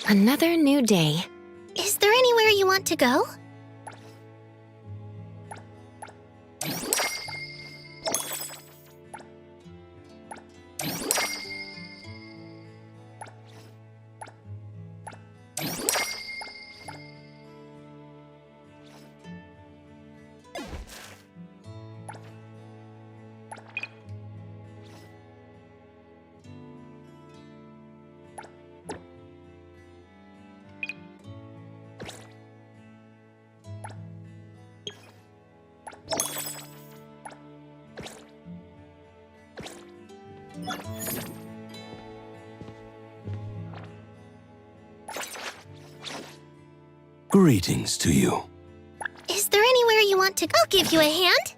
Another new day. Is there anywhere you want to go? Greetings to you. Is there anywhere you want to go? I'll give you a hand.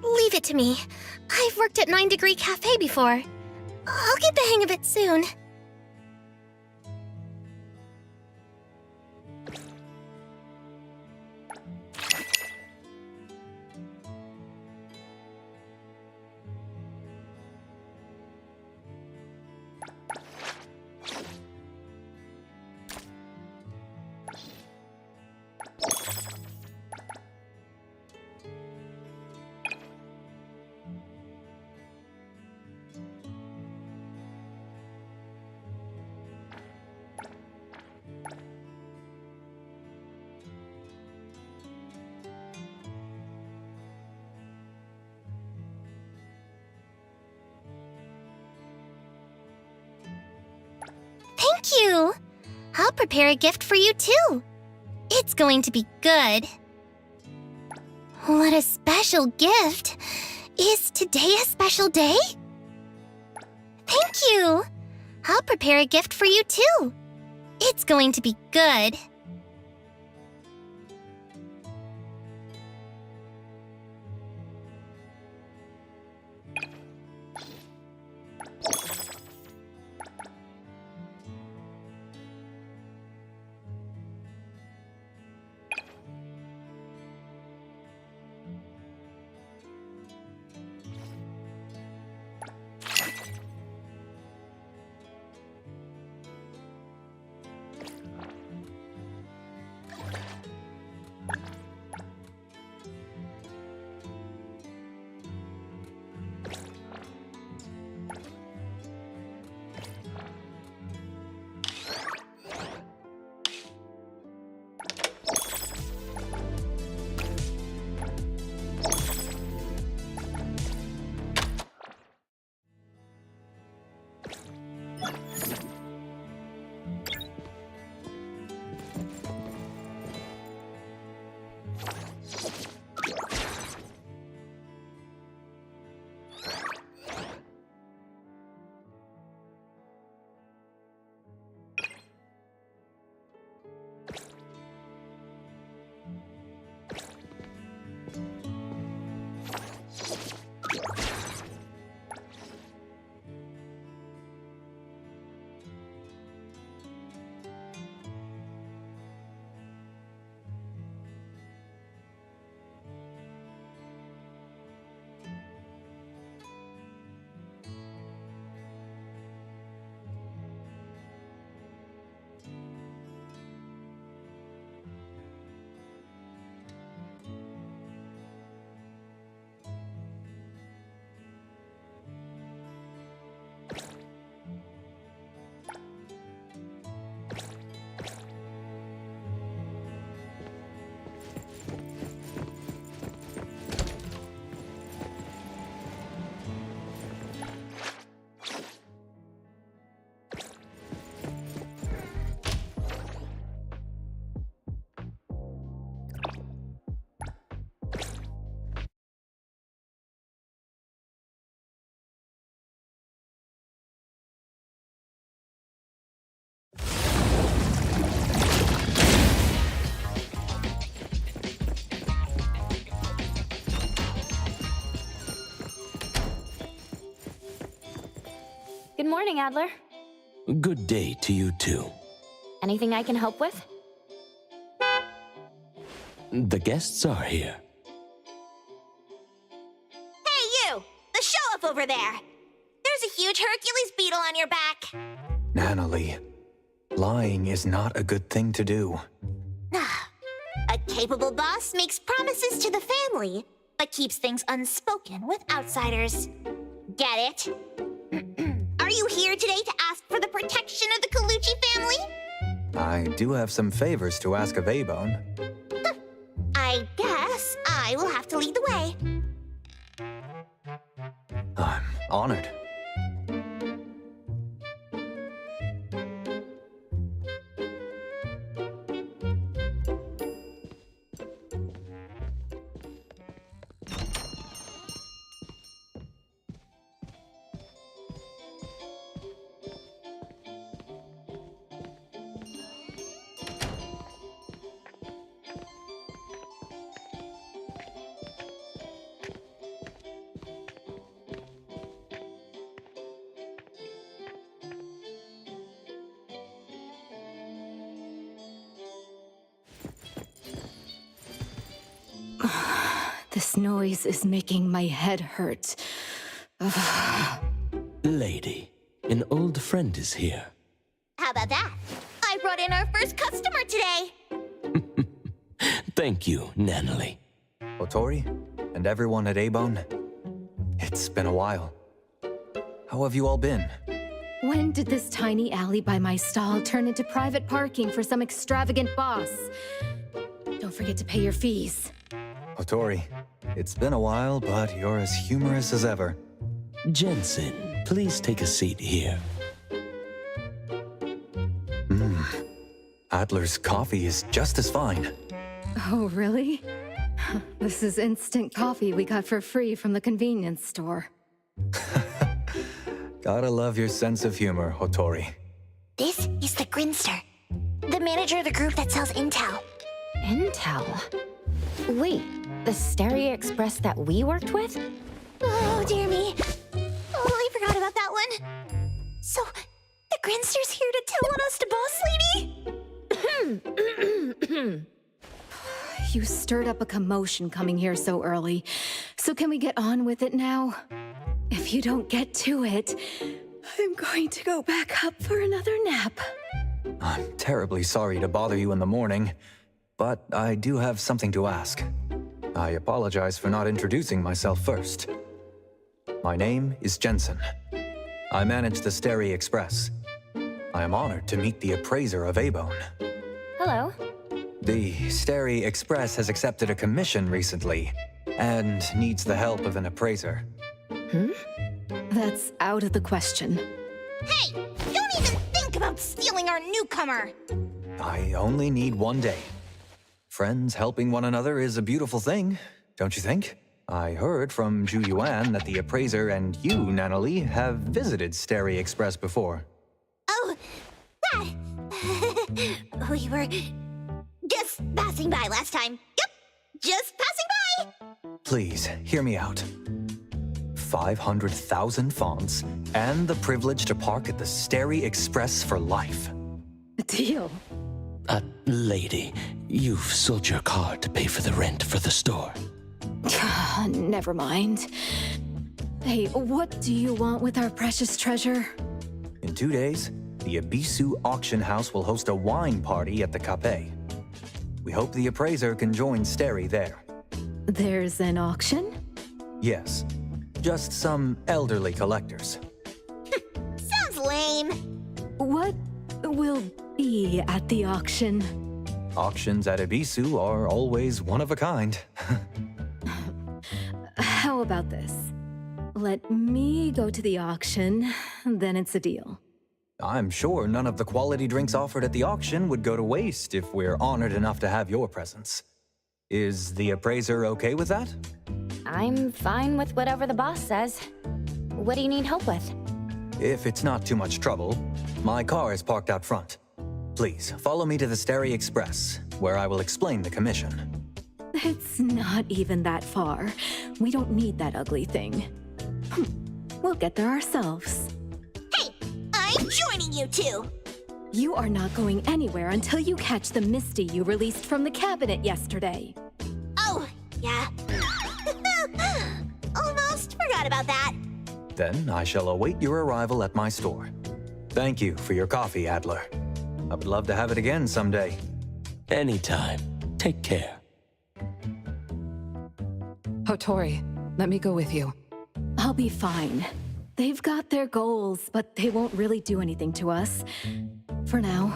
Leave it to me. I've worked at 9 Degree Cafe before. I'll get the hang of it soon. Thank you! I'll prepare a gift for you, too. It's going to be good. What a special gift! Is today a special day? Thank you! I'll prepare a gift for you too. It's going to be good. Good morning, Adler. Good day to you too. Anything I can help with? The guests are here. Hey, you! The show-off over there! There's a huge Hercules beetle on your back. Natalie, lying is not a good thing to do. A capable boss makes promises to the family, but keeps things unspoken with outsiders. Get it? Are you here today to ask for the protection of the Colucci family? I do have some favors to ask of A-Bone. I guess I will have to lead the way. I'm honored. This noise is making my head hurt. Lady, an old friend is here. How about that? I brought in our first customer today. Thank you, Natalie. Otori, and everyone at A-Bone, it's been a while. How have you all been? When did this tiny alley by my stall turn into private parking for some extravagant boss? Don't forget to pay your fees. Otori, it's been a while, but you're as humorous as ever. Jensen, please take a seat here. Adler's coffee is just as fine. Oh, really? This is instant coffee we got for free from the convenience store. Gotta love your sense of humor, Hotori. This is the Grinster, the manager of the group that sells Intel. Intel? Wait, the Stereo Express that we worked with? Oh, dear me. Totally forgot about that one. So, the Grinster's here to tell on us to Boss Lady? You stirred up a commotion coming here so early. So can we get on with it now? If you don't get to it, I'm going to go back up for another nap. I'm terribly sorry to bother you in the morning, but I do have something to ask. I apologize for not introducing myself first. My name is Jensen. I manage the Stereo Express. I am honored to meet the appraiser of Abone. Hello. The Stereo Express has accepted a commission recently and needs the help of an appraiser. That's out of the question. Hey, don't even think about stealing our newcomer. I only need one day. Friends helping one another is a beautiful thing, don't you think? I heard from Zhu Yuan that the appraiser and you, Nanalie, have visited Stereo Express before. Oh, that... we were just passing by last time. Yep, just passing by. Please, hear me out. 500,000 fonts and the privilege to park at the Stereo Express for life. Deal. Lady, you've sold your car to pay for the rent for the store. Never mind. Hey, what do you want with our precious treasure? In 2 days, the Ebisu auction house will host a wine party at the Cafe. We hope the appraiser can join Stereo there. There's an auction? Yes, just some elderly collectors. Sounds lame. What will be at the auction? Auctions at Ebisu are always one of a kind. How about this? Let me go to the auction, then it's a deal. I'm sure none of the quality drinks offered at the auction would go to waste if we're honored enough to have your presence. Is the appraiser okay with that? I'm fine with whatever the boss says. What do you need help with? If it's not too much trouble, my car is parked out front. Please, follow me to the Stereo Express, where I will explain the commission. It's not even that far. We don't need that ugly thing. We'll get there ourselves. Hey, I'm joining you two. You are not going anywhere until you catch the Misty you released from the cabinet yesterday. Oh, yeah. Almost forgot about that. Then I shall await your arrival at my store. Thank you for your coffee, Adler. I would love to have it again someday. Anytime. Take care. Hotori, let me go with you. I'll be fine. They've got their goals, but they won't really do anything to us. For now.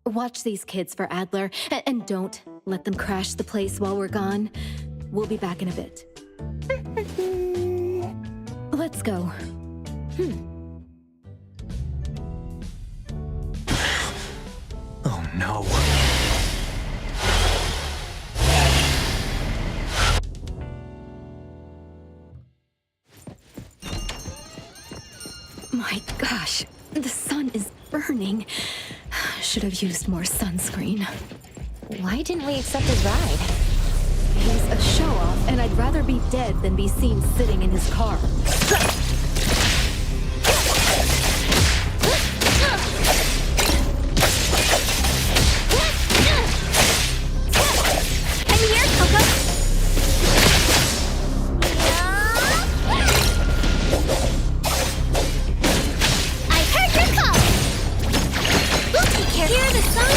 Watch these kids for Adler, and don't let them crash the place while we're gone. We'll be back in a bit. Let's go. Oh no. My gosh, the sun is burning. Should have used more sunscreen. Why didn't we accept his ride? He's a show-off, and I'd rather be dead than be seen sitting in his car. I'm here, Coco. I heard your call. We'll take care. Hear the song.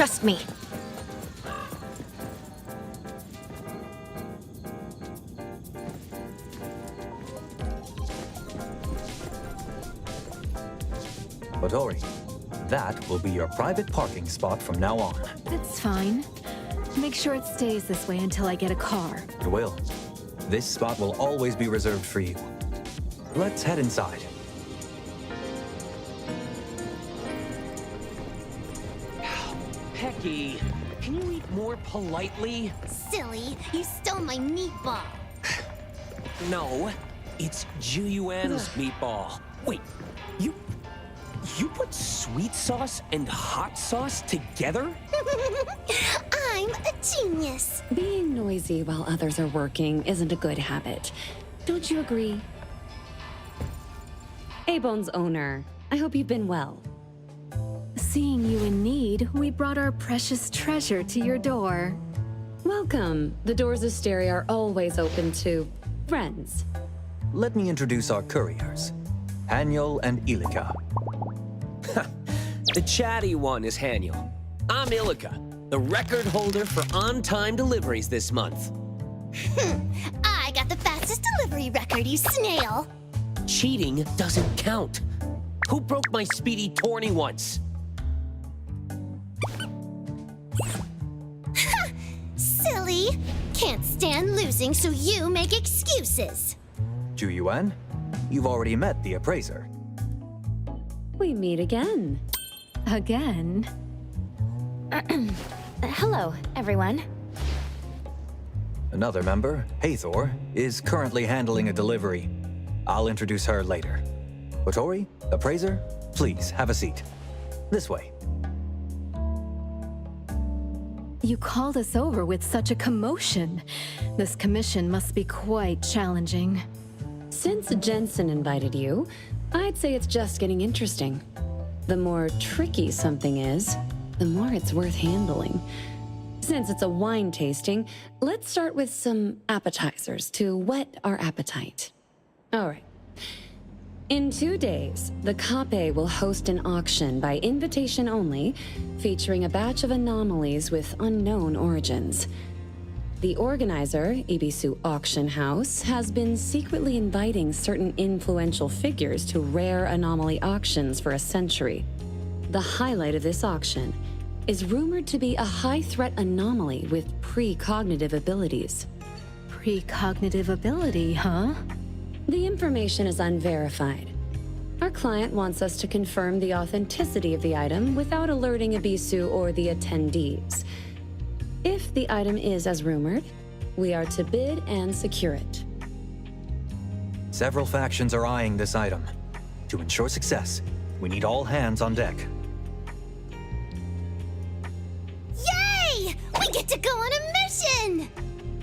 Trust me. Hotori, that will be your private parking spot from now on. It's fine. Make sure it stays this way until I get a car. It will. This spot will always be reserved for you. Let's head inside. Pecky, can you eat more politely? Silly, you stole my meatball. No, it's Juyuan's meatball. Wait, you put sweet sauce and hot sauce together? I'm a genius. Being noisy while others are working isn't a good habit. Don't you agree? A-Bone's owner, I hope you've been well. Seeing you in need, we brought our precious treasure to your door. Welcome. The doors of Stereo are always open to friends. Let me introduce our couriers, Haniel and Ilika. The chatty one is Haniel. I'm Ilika, the record holder for on-time deliveries this month. I got the fastest delivery record, you snail. Cheating doesn't count. Who broke my speedy tourney once? Silly. Can't stand losing, so you make excuses. Juyuan, you've already met the appraiser. We meet again. Again? Hello, everyone. Another member, Hethereau, is currently handling a delivery. I'll introduce her later. Hotori, appraiser, please have a seat. This way. You called us over with such a commotion. This commission must be quite challenging. Since Jensen invited you, I'd say it's just getting interesting. The more tricky something is, the more it's worth handling. Since it's a wine tasting, let's start with some appetizers to whet our appetite. All right. In 2 days, the Kape will host an auction by invitation only, featuring a batch of anomalies with unknown origins. The organizer, Ibisu Auction House, has been secretly inviting certain influential figures to rare anomaly auctions for a century. The highlight of this auction is rumored to be a high-threat anomaly with precognitive abilities. Precognitive ability, huh? The information is unverified. Our client wants us to confirm the authenticity of the item without alerting Ibisu or the attendees. If the item is as rumored, we are to bid and secure it. Several factions are eyeing this item. To ensure success, we need all hands on deck. Yay! We get to go on a mission!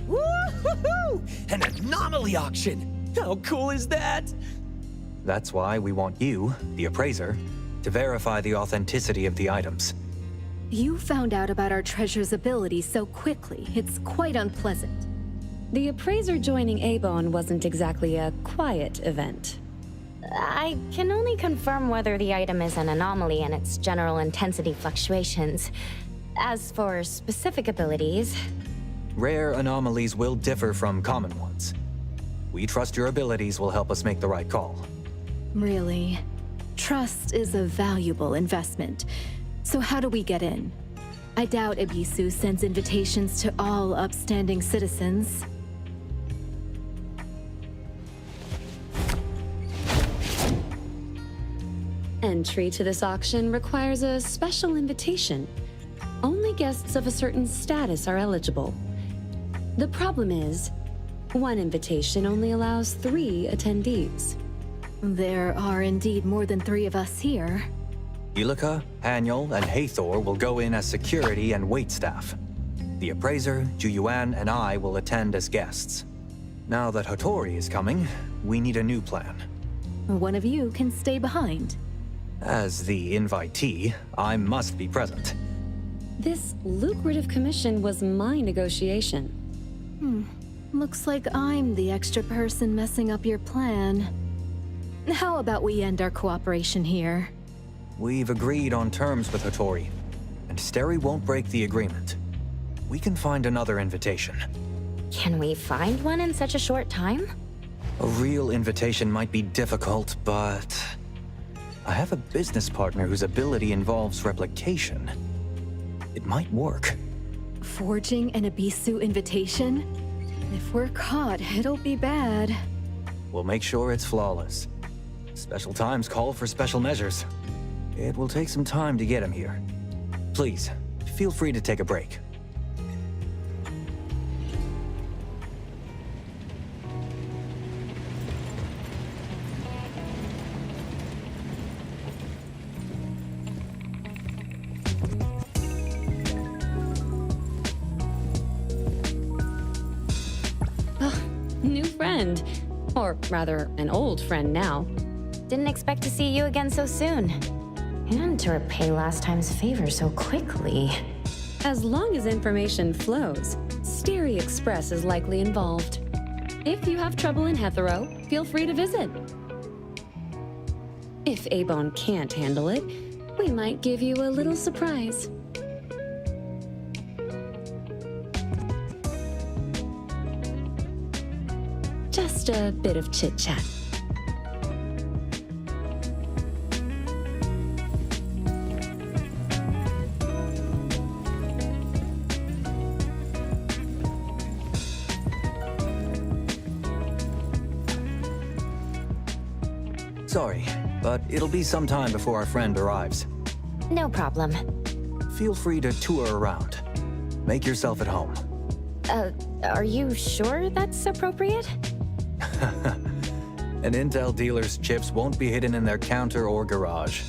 Woo-hoo-hoo! An anomaly auction! How cool is that? That's why we want you, the appraiser, to verify the authenticity of the items. You found out about our treasure's ability so quickly. It's quite unpleasant. The appraiser joining A-Bone wasn't exactly a quiet event. I can only confirm whether the item is an anomaly and its general intensity fluctuations. As for specific abilities... Rare anomalies will differ from common ones. We trust your abilities will help us make the right call. Really? Trust is a valuable investment. So how do we get in? I doubt Ibisu sends invitations to all upstanding citizens. Entry to this auction requires a special invitation. Only guests of a certain status are eligible. The problem is, one invitation only allows 3 attendees. There are indeed more than 3 of us here. Ilika, Haniel, and Hethereau will go in as security and wait staff. The appraiser, Juyuan, and I will attend as guests. Now that Hotori is coming, we need a new plan. One of you can stay behind. As the invitee, I must be present. This lucrative commission was my negotiation. Looks like I'm the extra person messing up your plan. How about we end our cooperation here? We've agreed on terms with Hotori, and and Steri won't break the agreement, we can find another invitation. Can we find one in such a short time? A real invitation might be difficult, but I have a business partner whose ability involves replication. It might work. Forging an Abisu invitation? If we're caught, it'll be bad. We'll make sure it's flawless. Special times call for special measures. It will take some time to get him here. Please, feel free to take a break. New friend. Or rather, an old friend now. Didn't expect to see you again so soon. And to repay last time's favor so quickly. As long as information flows, Steri Express is likely involved. If you have trouble in Hethereau, feel free to visit. If Abone can't handle it, we might give you a little surprise. Just a bit of chit-chat. Sorry, but it'll be some time before our friend arrives. No problem. Feel free to tour around. Make yourself at home. Are you sure that's appropriate? An Intel dealer's chips won't be hidden in their counter or garage.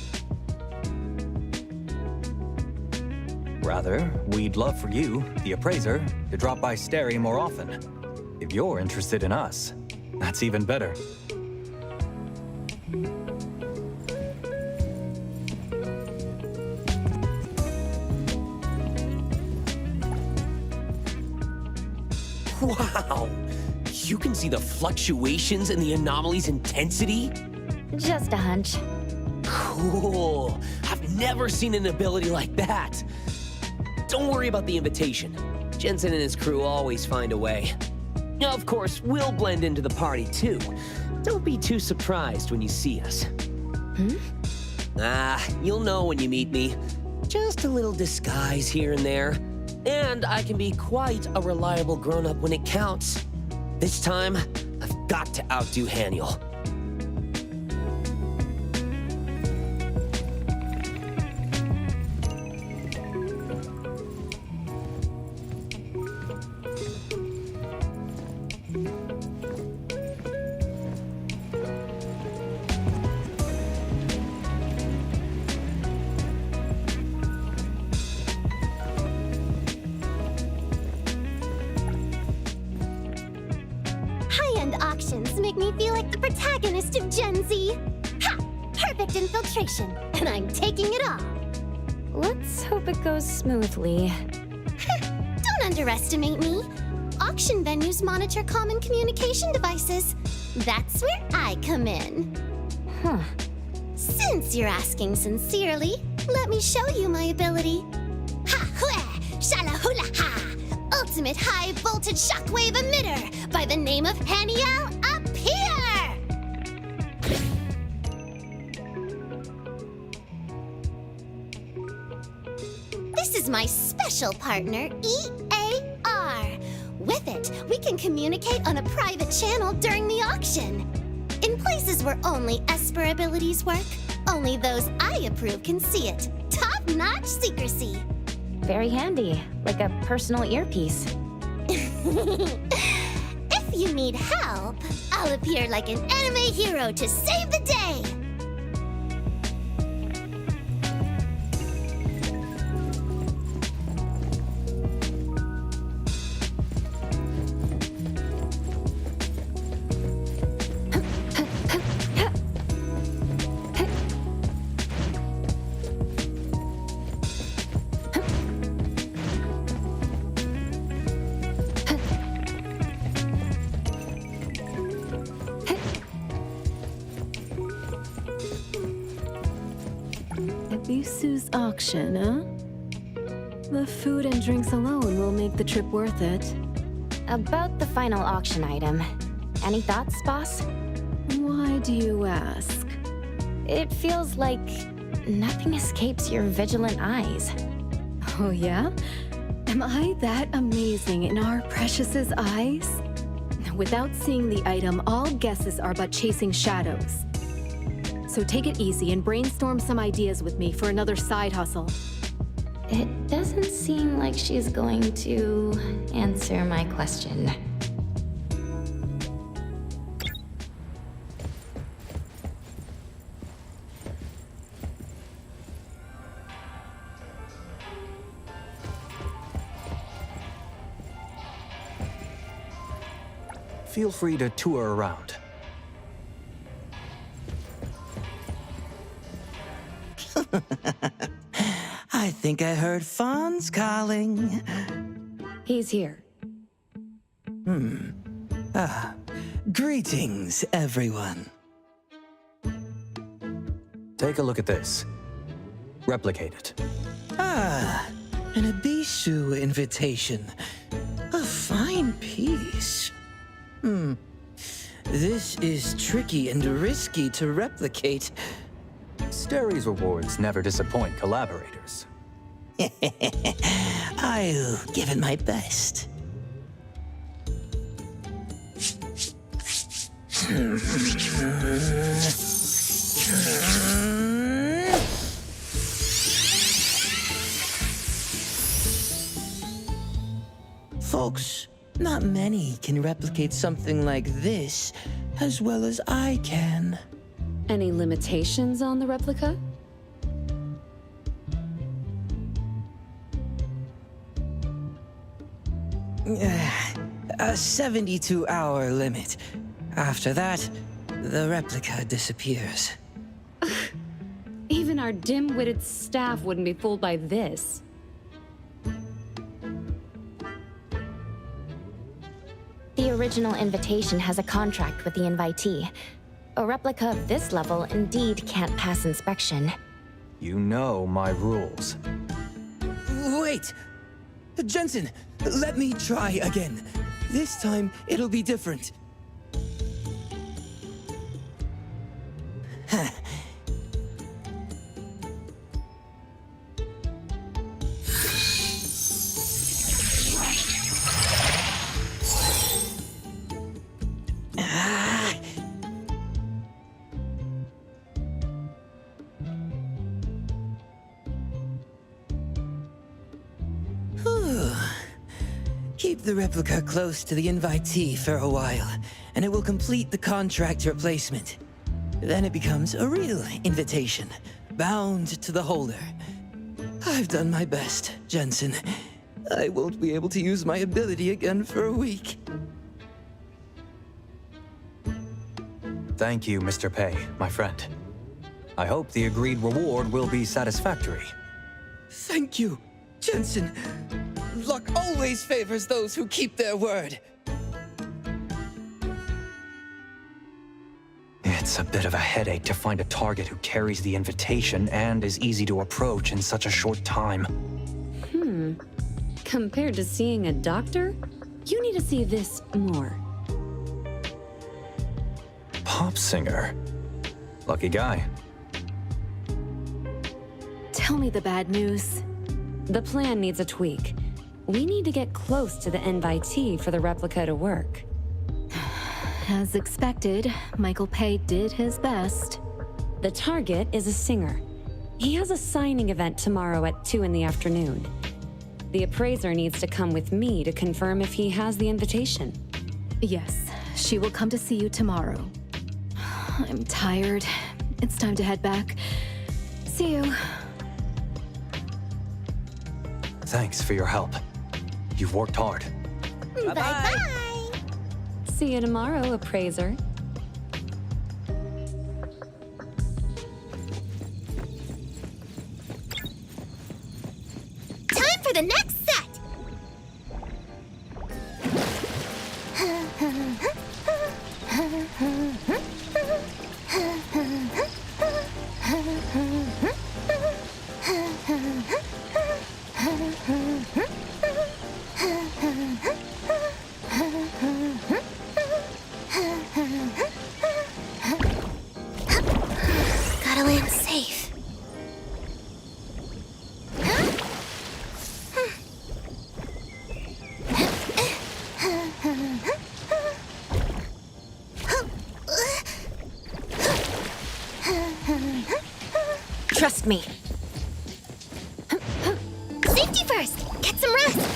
Rather, we'd love for you, the appraiser, to drop by Steri more often. If you're interested in us, that's even better. Wow! You can see the fluctuations in the anomaly's intensity? Just a hunch. Cool! I've never seen an ability like that! Don't worry about the invitation. Jensen and his crew always find a way. Of course, we'll blend into the party too. Don't be too surprised when you see us. You'll know when you meet me. Just a little disguise here and there. And I can be quite a reliable grown-up when it counts. This time, I've got to outdo Haniel. High-end auctions make me feel like the protagonist of Gen Z. Ha! Perfect infiltration, and I'm taking it all. Let's hope it goes smoothly. Don't underestimate me. Auction venues monitor common communication devices. That's where I come in. Huh. Since you're asking sincerely, let me show you my ability. Ha-hua! Shala-hula-ha! Ultimate high-voltage shockwave emitter by the name of Haniel Appear! This is my special partner, EAR. With it, we can communicate on a private channel during the auction. In places where only Esper abilities work, only those I approve can see it. Top-notch secrecy. Very handy, like a personal earpiece. If you need help, I'll appear like an anime hero to save the day. Abisu's auction, huh? The food and drinks alone will make the trip worth it. About the final auction item. Any thoughts, boss? Why do you ask? It feels like nothing escapes your vigilant eyes. Oh yeah? Am I that amazing in our Precious's eyes? Without seeing the item, all guesses are but chasing shadows. So take it easy and brainstorm some ideas with me for another side hustle. It doesn't seem like she's going to answer my question. Feel free to tour around. I think I heard Fawn's calling. He's here. Greetings, everyone. Take a look at this. Replicate it. An Abishu invitation. A fine piece. This is tricky and risky to replicate. Steri's rewards never disappoint collaborators. I'll give it my best. Folks, not many can replicate something like this as well as I can. Any limitations on the replica? A 72-hour limit. After that, the replica disappears. Even our dim-witted staff wouldn't be fooled by this. The original invitation has a contract with the invitee. A replica of this level indeed can't pass inspection. You know my rules. Wait! Jensen, let me try again. This time, it'll be different. Keep the replica close to the invitee for a while, and it will complete the contract replacement. Then it becomes a real invitation, bound to the holder. I've done my best, Jensen. I won't be able to use my ability again for a week. Thank you, Mr. Pei, my friend. I hope the agreed reward will be satisfactory. Thank you, Jensen. Luck always favors those who keep their word. It's a bit of a headache to find a target who carries the invitation and is easy to approach in such a short time. Compared to seeing a doctor, you need to see this more. Pop singer. Lucky guy. Tell me the bad news. The plan needs a tweak. We need to get close to the invitee for the replica to work. As expected, Michael Pei did his best. The target is a singer. He has a signing event tomorrow at 2 in the afternoon. The appraiser needs to come with me to confirm if he has the invitation. Yes, she will come to see you tomorrow. I'm tired. It's time to head back. See you. Thanks for your help. You've worked hard. Bye-bye. See you tomorrow, appraiser. Time for the next set! Gotta land safe. Trust me. Safety first! Get some rest!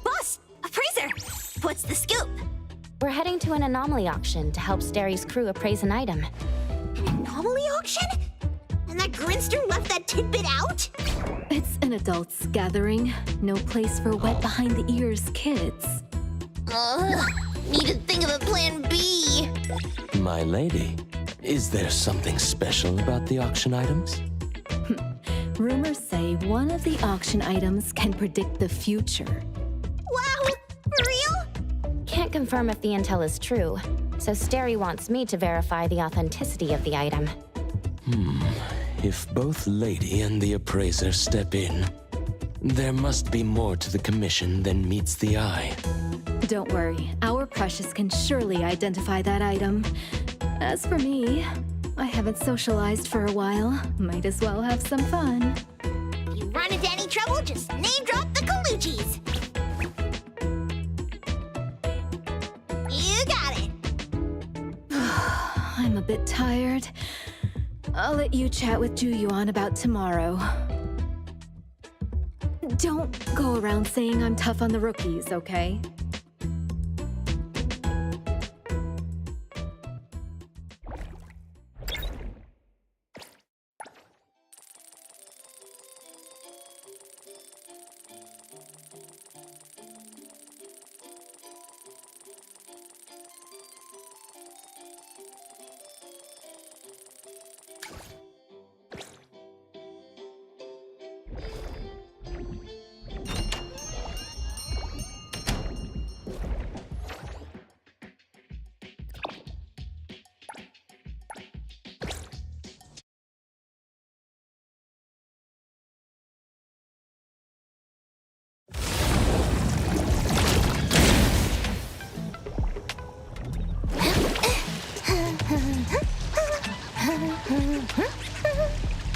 Boss! Appraiser! What's the scoop? We're heading to an anomaly auction to help Sterry's crew appraise an item. Anomaly auction? And that grinster left that tidbit out? It's an adults' gathering. No place for wet behind the ears kids. Need to think of a plan B. My lady, is there something special about the auction items? Rumors say one of the auction items can predict the future. Wow! For real? Can't confirm if the intel is true, so Sterry wants me to verify the authenticity of the item. If both lady and the appraiser step in, there must be more to the commission than meets the eye. Don't worry, our Precious can surely identify that item. As for me, I haven't socialized for a while. Might as well have some fun. If you run into any trouble, just name drop the Kaluchis. You got it. I'm a bit tired. I'll let you chat with Juyuan about tomorrow. Don't go around saying I'm tough on the rookies, okay?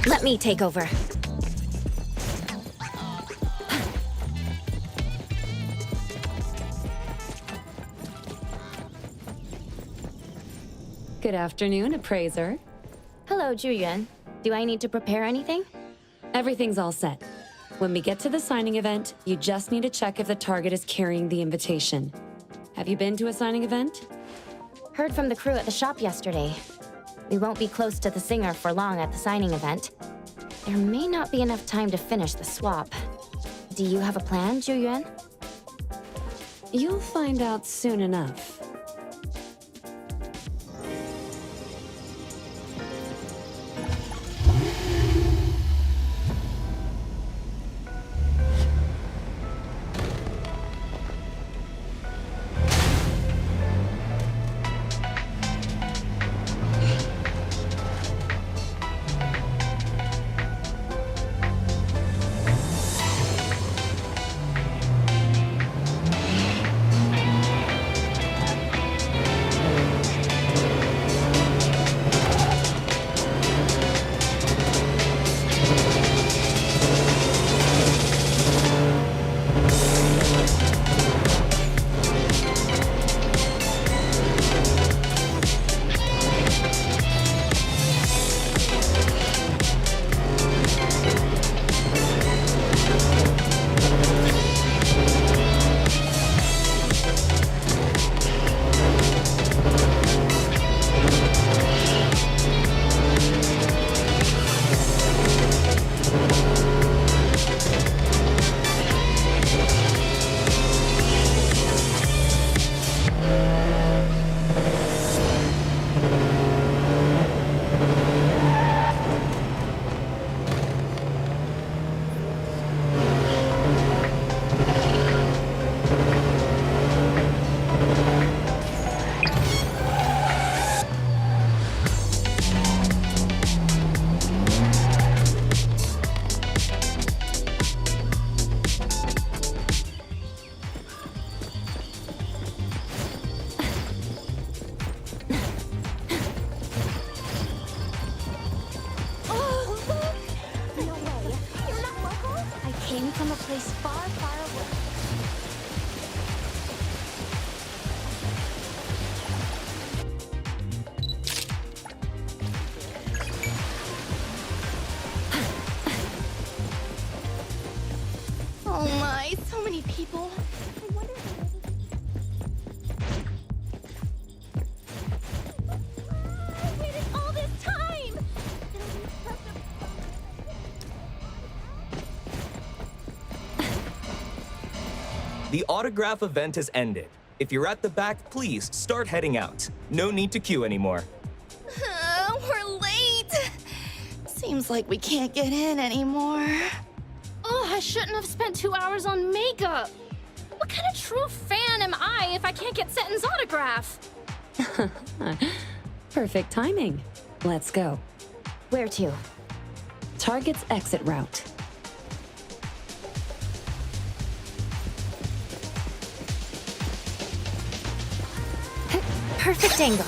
Let me take over. Good afternoon, appraiser. Hello, Juyuan. Do I need to prepare anything? Everything's all set. When we get to the signing event, you just need to check if the target is carrying the invitation. Have you been to a signing event? Heard from the crew at the shop yesterday. We won't be close to the singer for long at the signing event. There may not be enough time to finish the swap. Do you have a plan, Juyuan? You'll find out soon enough. place far, far away. Oh my, so many people. I wonder if I waited all this time! The autograph event has ended. If you're at the back, please start heading out. No need to queue anymore. We're late. Seems like we can't get in anymore. Oh, I shouldn't have spent 2 hours on makeup. What kind of true fan am I if I can't get Seton's autograph? Perfect timing. Let's go. Where to? Target's exit route. Perfect angle.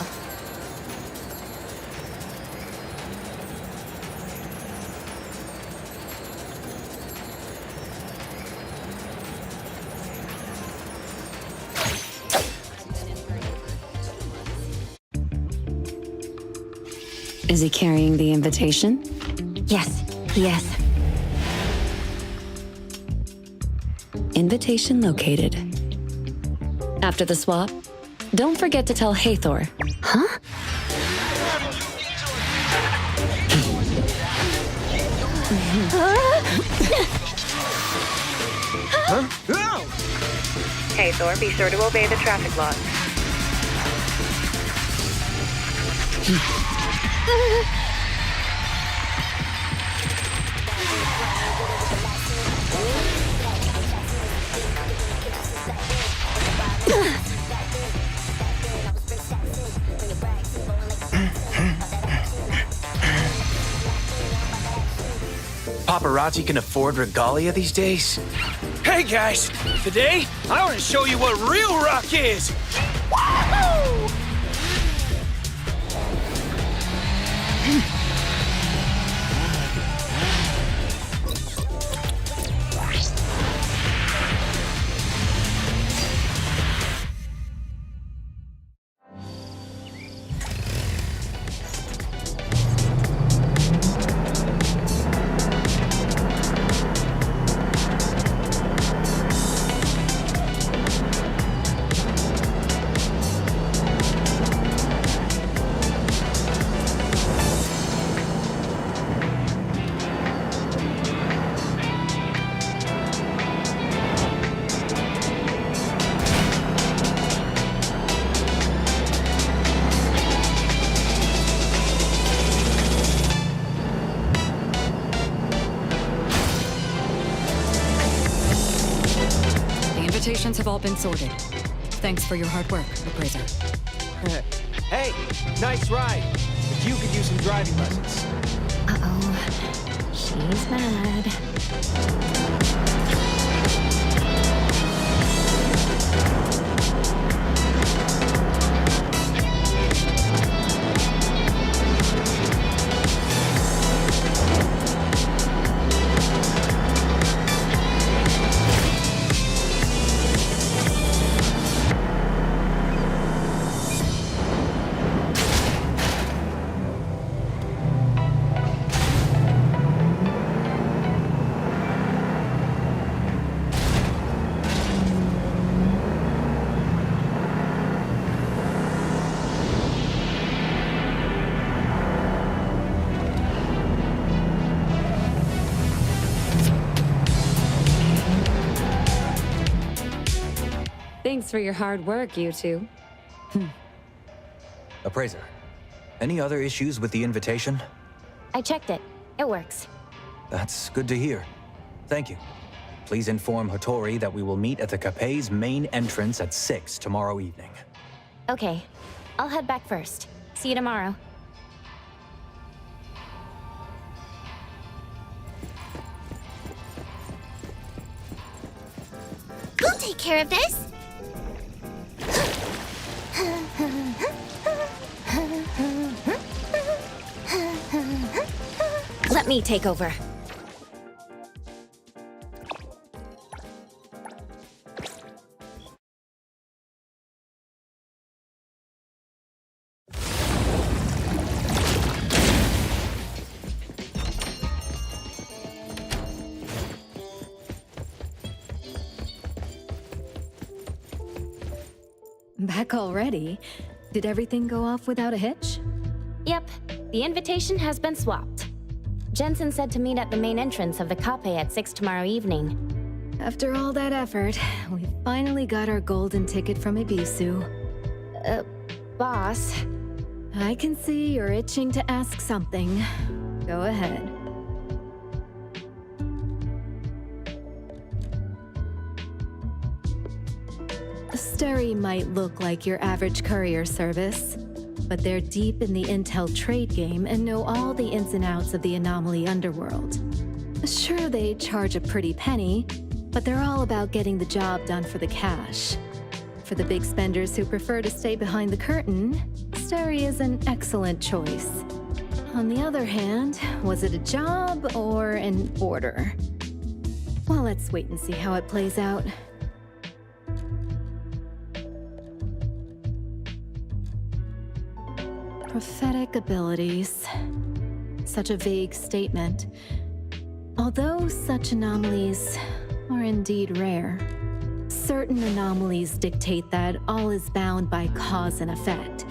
Is he carrying the invitation? Yes, yes. Invitation located. After the swap, don't forget to tell Hethereau. Huh? Hethereau, be sure to obey the traffic laws. Paparazzi can afford regalia these days? Hey guys, today I want to show you what real rock is! Wahoo! Invitations have all been sorted. Thanks for your hard work, Appraiser. Hey, nice ride. But you could use some driving lessons. Uh-oh. She's mad. Thanks for your hard work, you two. Appraiser, any other issues with the invitation? I checked it. It works. That's good to hear. Thank you. Please inform Hattori that we will meet at the Capet's main entrance at 6 tomorrow evening. Okay. I'll head back first. See you tomorrow. We'll take care of this. Let me take over. Back already? Did everything go off without a hitch? Yep, the invitation has been swapped. Jensen said to meet at the main entrance of the Cape at 6 tomorrow evening. After all that effort, we finally got our golden ticket from Ibisu. Boss, I can see you're itching to ask something. Go ahead. Steri might look like your average courier service, but they're deep in the intel trade game and know all the ins and outs of the anomaly underworld. Sure, they charge a pretty penny, but they're all about getting the job done for the cash. For the big spenders who prefer to stay behind the curtain, Steri is an excellent choice. On the other hand, was it a job or an order? Well, let's wait and see how it plays out. Prophetic abilities. Such a vague statement. Although such anomalies are indeed rare, certain anomalies dictate that all is bound by cause and effect.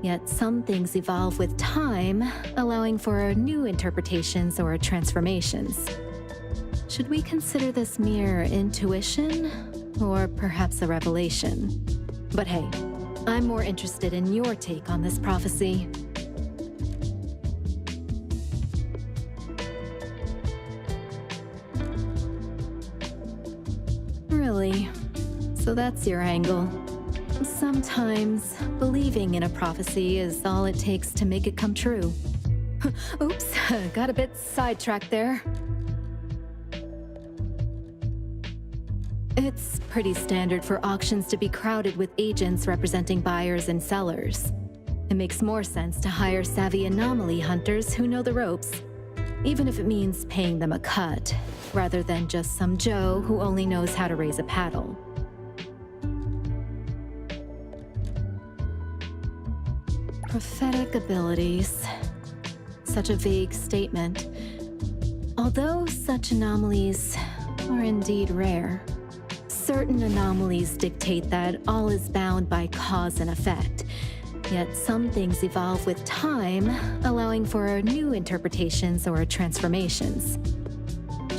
Yet some things evolve with time, allowing for new interpretations or transformations. Should we consider this mere intuition, or perhaps a revelation? But hey, I'm more interested in your take on this prophecy. Really? So that's your angle. Sometimes, believing in a prophecy is all it takes to make it come true. Oops, got a bit sidetracked there. It's pretty standard for auctions to be crowded with agents representing buyers and sellers. It makes more sense to hire savvy anomaly hunters who know the ropes, even if it means paying them a cut, rather than just some Joe who only knows how to raise a paddle. Prophetic abilities. Such a vague statement. Although such anomalies are indeed rare, certain anomalies dictate that all is bound by cause and effect. Yet some things evolve with time, allowing for new interpretations or transformations.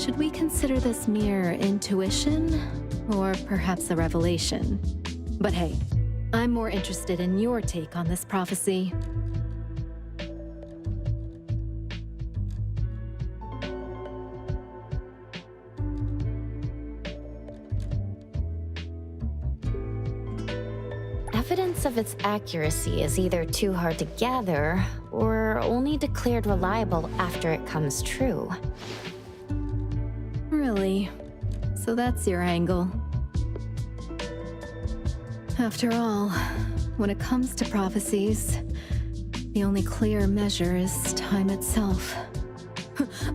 Should we consider this mere intuition, or perhaps a revelation? But hey, I'm more interested in your take on this prophecy. evidence of its accuracy is either too hard to gather, or only declared reliable after it comes true. Really? So that's your angle. After all, when it comes to prophecies, the only clear measure is time itself.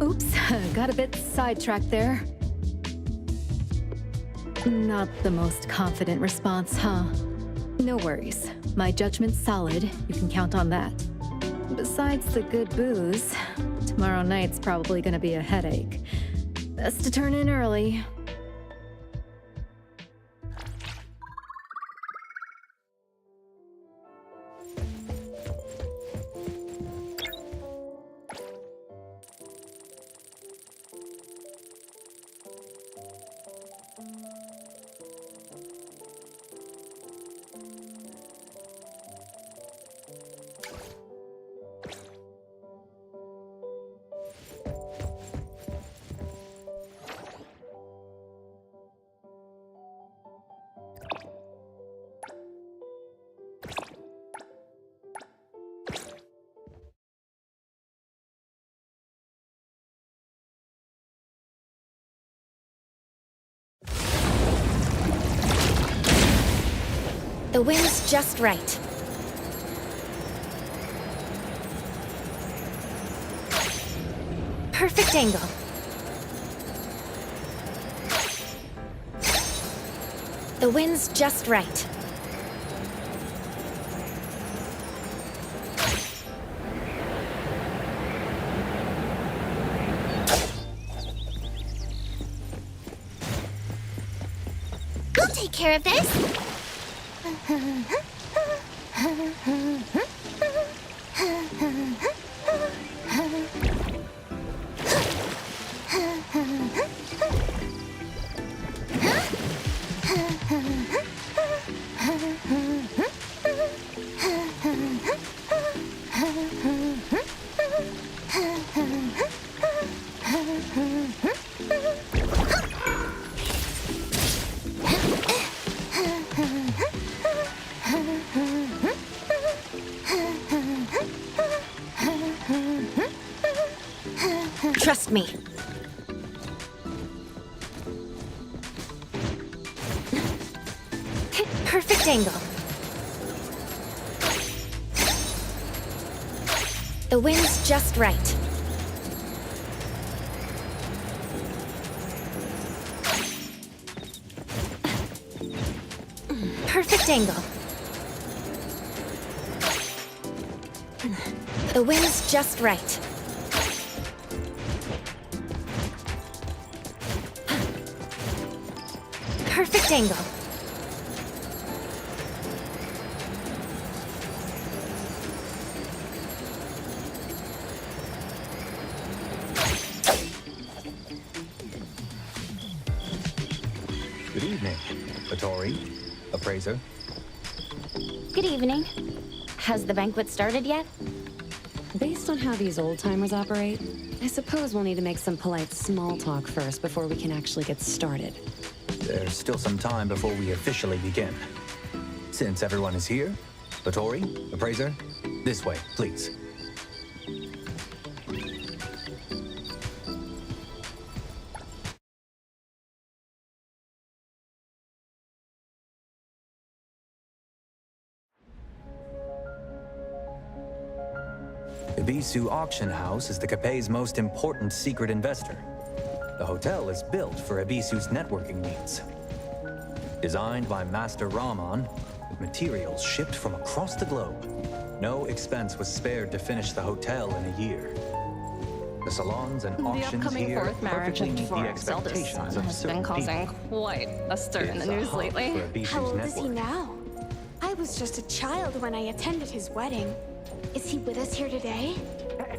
Oops, got a bit sidetracked there. Not the most confident response, huh? No worries. My judgment's solid. You can count on that. Besides the good booze, tomorrow night's probably gonna be a headache. Best to turn in early. The wind's just right. Perfect angle. The wind's just right. I'll take care of this. Trust me. Perfect angle. The wind's just right. Perfect angle. The wind's just right. Perfect angle. Good evening, Vittori, appraiser. Good evening. Has the banquet started yet? Based on how these old-timers operate, I suppose we'll need to make some polite small talk first before we can actually get started. There's still some time before we officially begin. Since everyone is here, Vittori, appraiser, this way, please. Ebisu Auction House is the Capet's most important secret investor. The hotel is built for Ebisu's networking needs. Designed by Master Rahman, with materials shipped from across the globe, no expense was spared to finish the hotel in a year. The salons and auctions here perfectly meet the expectations of certain people. Quite a stir in the news lately. How old is he now? I was just a child when I attended his wedding. Is he with us here today?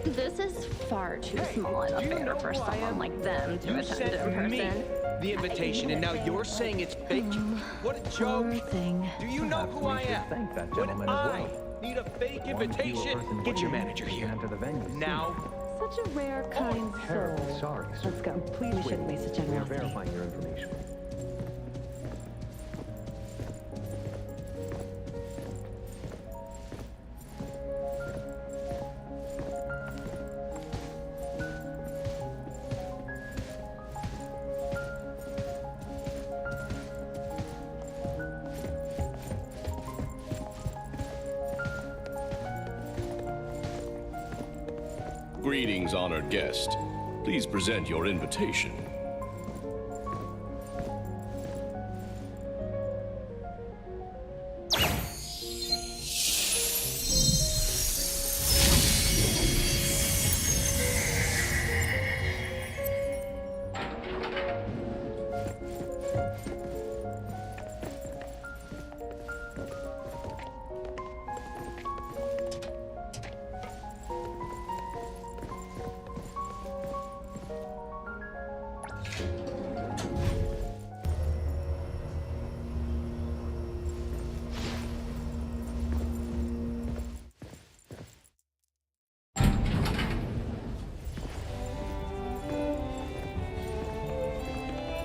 This is far too small an affair for someone like them to attend in person. The invitation, and now you're saying it's fake? What a joke! Do you know who I am? Thank that When gentleman as I well. need a fake invitation, get your manager here. Now. Such a rare, kind soul. Sorry, Let's go. Please, we shouldn't waste a generosity. verifying your information. Greetings, honored guest. Please present your invitation.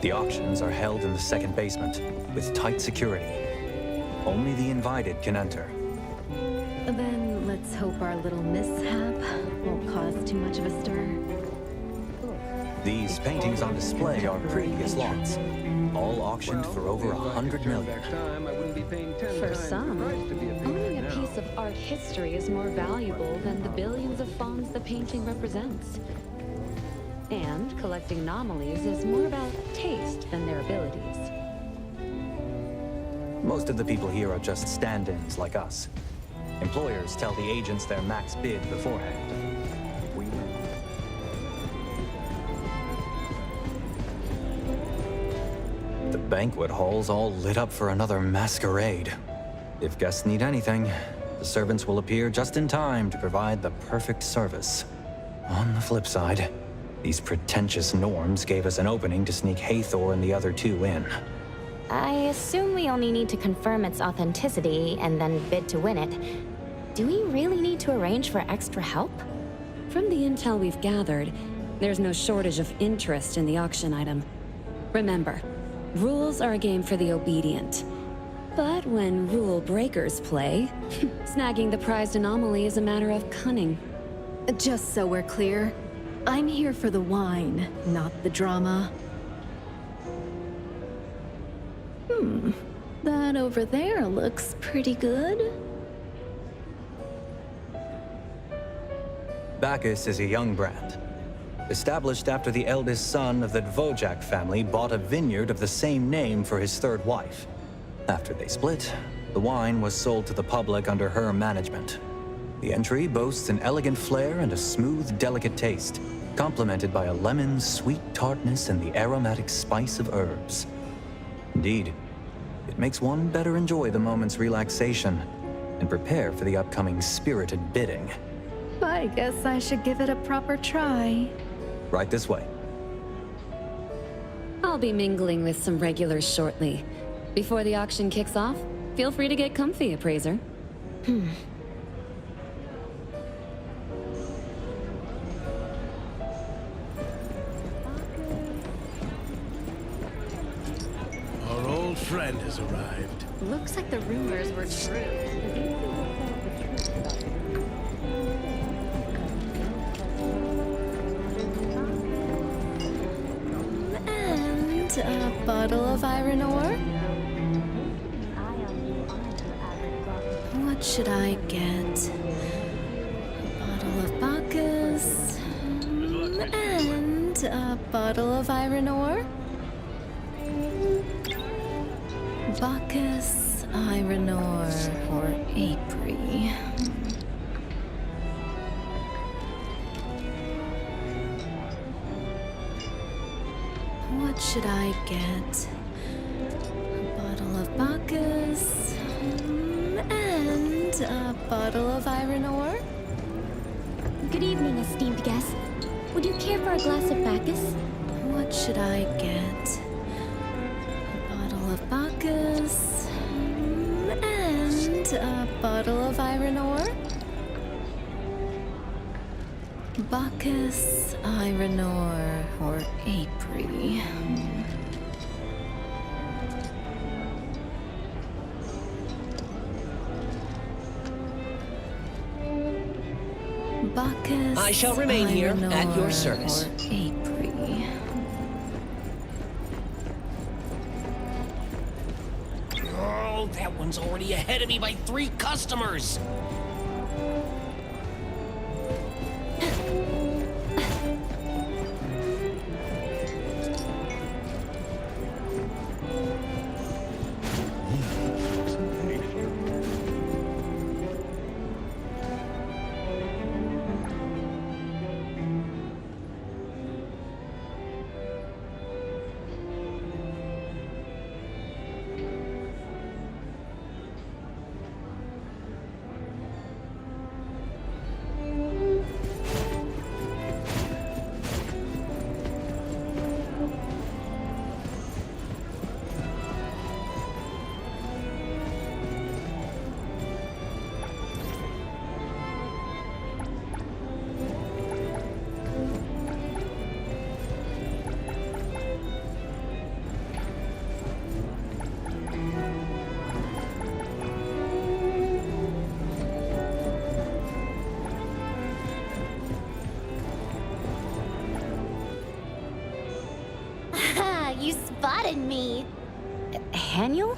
The auctions are held in the second basement, with tight security. Only the invited can enter. Then let's hope our little mishap won't cause too much of a stir. These paintings on display are previous lots, all auctioned for over 100 million. For some, owning a piece of art history is more valuable than the billions of fawns the painting represents. And collecting anomalies is more about taste than their abilities. Most of the people here are just stand-ins like us. Employers tell the agents their max bid beforehand. The banquet hall's all lit up for another masquerade. If guests need anything, the servants will appear just in time to provide the perfect service. On the flip side, these pretentious norms gave us an opening to sneak Hethereau and the other two in. I assume we only need to confirm its authenticity and then bid to win it. Do we really need to arrange for extra help? From the intel we've gathered, there's no shortage of interest in the auction item. Remember, rules are a game for the obedient. But when rule breakers play, snagging the prized anomaly is a matter of cunning. Just so we're clear, I'm here for the wine, not the drama. That over there looks pretty good. Bacchus is a young brand, established after the eldest son of the Dvořák family bought a vineyard of the same name for his third wife. After they split, the wine was sold to the public under her management. The entry boasts an elegant flair and a smooth, delicate taste, complemented by a lemon's sweet tartness and the aromatic spice of herbs. Indeed, it makes one better enjoy the moment's relaxation and prepare for the upcoming spirited bidding. I guess I should give it a proper try. Right this way. I'll be mingling with some regulars shortly. Before the auction kicks off, feel free to get comfy, appraiser. Our old friend has arrived. Looks like the rumors were true. And a bottle of iron ore? What should I get? A bottle of Bacchus, and a bottle of iron ore? Bacchus, iron ore, or April. What should I get? A bottle of Bacchus, and a bottle of iron ore? Good evening, esteemed guest. Would you care for a glass of Bacchus? What should I get? A bottle of Bacchus, and a bottle of iron ore? Bacchus, iron ore, or April. Bacchus, I shall remain here iron at your ore, service. or April. Oh, that one's already ahead of me by 3 customers. You spotted me. Haniel?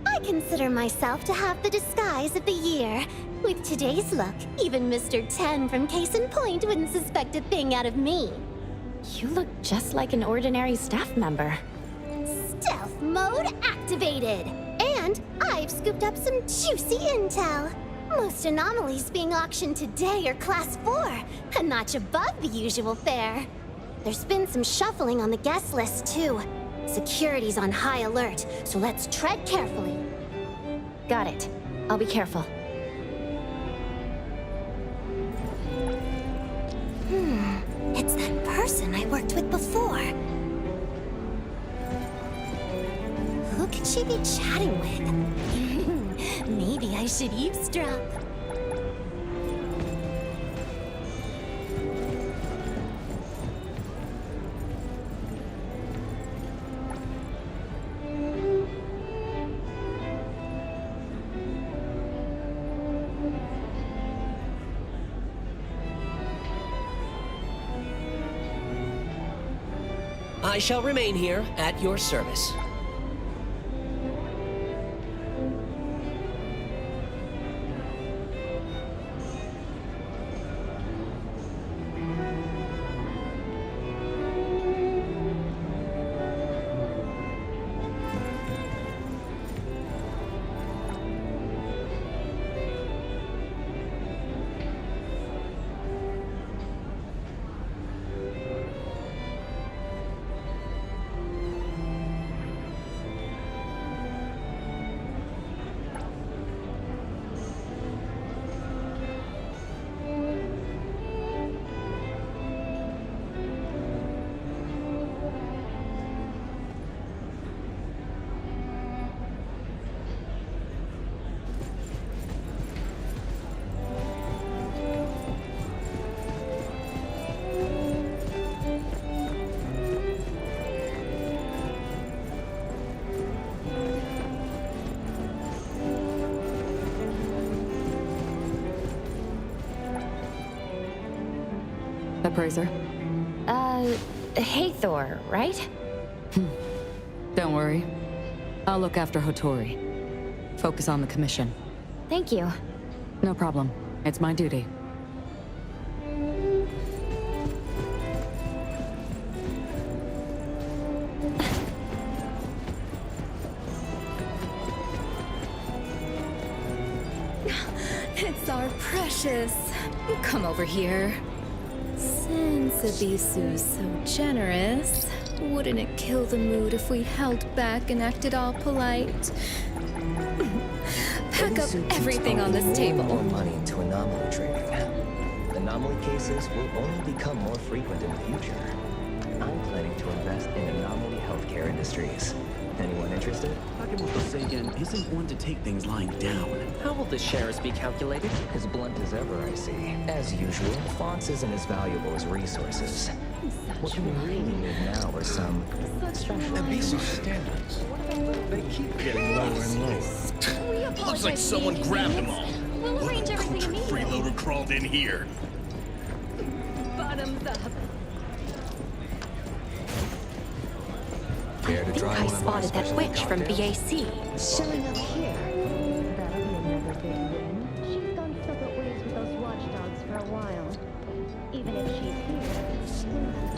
I consider myself to have the disguise of the year. With today's look, even Mr. 10 from Case in Point wouldn't suspect a thing out of me. You look just like an ordinary staff member. Stealth mode activated! And I've scooped up some juicy intel. Most anomalies being auctioned today are Class 4, a notch above the usual fare. There's been some shuffling on the guest list, too. Security's on high alert, so let's tread carefully. Got it. I'll be careful. It's that person I worked with before. Who could she be chatting with? Maybe I should eavesdrop. I shall remain here at your service. Appraiser? Hethereau, right? Don't worry. I'll look after Hattori. Focus on the commission. Thank you. No problem. It's my duty. It's our precious. Come over here. Since Abisu's so generous, wouldn't it kill the mood if we held back and acted all polite? Pack up everything on this table. More money into anomaly trading. Anomaly cases will only become more frequent in the future. I'm planning to invest in anomaly healthcare industries. Anyone interested? Takemoto Seigen isn't one to take things lying down. How will the shares be calculated? As blunt as ever, I see. As usual, fonts isn't as valuable as resources. What we really need now are some special Asus standards. They keep getting lower and lower. Looks like someone grabbed them all. We'll arrange everything immediately. Freeloader crawled in here. Bottoms up. Care to try I one of my spotted that special witch from cocktails? BAC. Showing up here. That'll be another big win. She's gone separate ways with those watchdogs for a while. Even if she's here, still have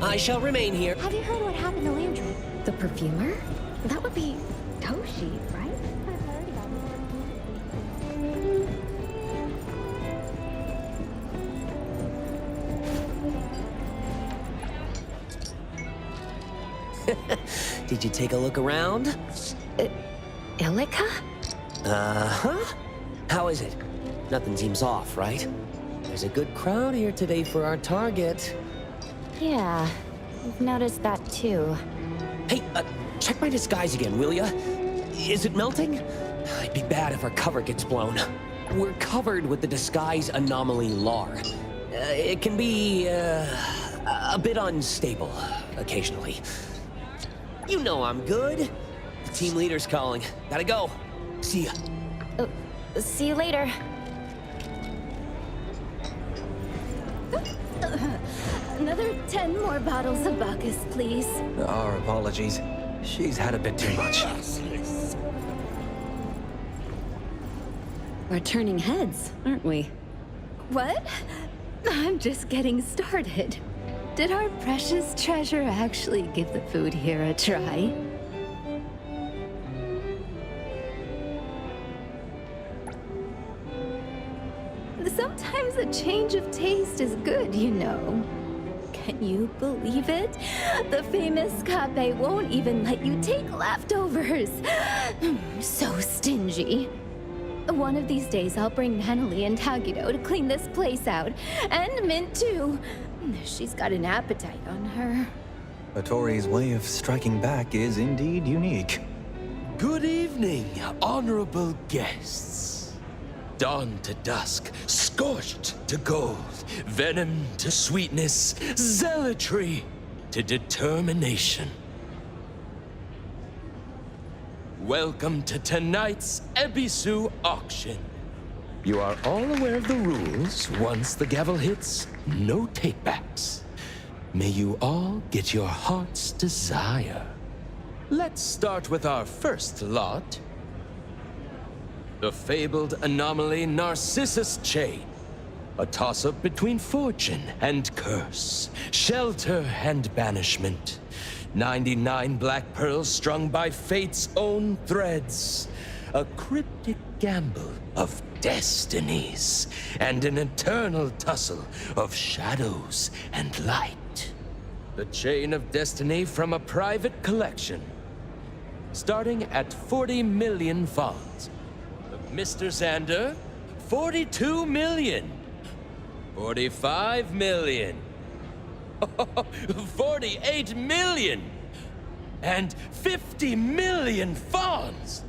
I shall remain here. Have you heard what happened to Landry? The perfumer? That would be Toshi, right? I've heard about Did you take a look around? Ilika? Uh-huh. How is it? Nothing seems off, right? There's a good crowd here today for our target. Yeah, I've noticed that too. Hey, check my disguise again, will ya? Is it melting? It'd be bad if our cover gets blown. We're covered with the disguise anomaly LAR. It can be, a bit unstable, occasionally. You know I'm good. The team leader's calling. Gotta go. See ya. See you later. Another 10 more bottles of Bacchus, please. Our apologies. She's had a bit too much. We're turning heads, aren't we? What? I'm just getting started. Did our precious treasure actually give the food here a try? change of taste is good, you know. Can you believe it? The famous Kape won't even let you take leftovers. So stingy. One of these days, I'll bring Natalie and Tagido to clean this place out. And Mint, too. She's got an appetite on her. Hattori's way of striking back is indeed unique. Good evening, honorable guests. Dawn to dusk, scorched to gold, venom to sweetness, zealotry to determination. Welcome to tonight's Ebisu auction. You are all aware of the rules. Once the gavel hits, no takebacks. May you all get your heart's desire. Let's start with our first lot. The fabled anomaly Narcissus Chain. A toss-up between fortune and curse, shelter and banishment. 99 black pearls strung by fate's own threads. A cryptic gamble of destinies, and an eternal tussle of shadows and light. The chain of destiny from a private collection. Starting at 40 million fonds. Mr. Xander, 42 million. 45 million. 48 million. And 50 million fonds.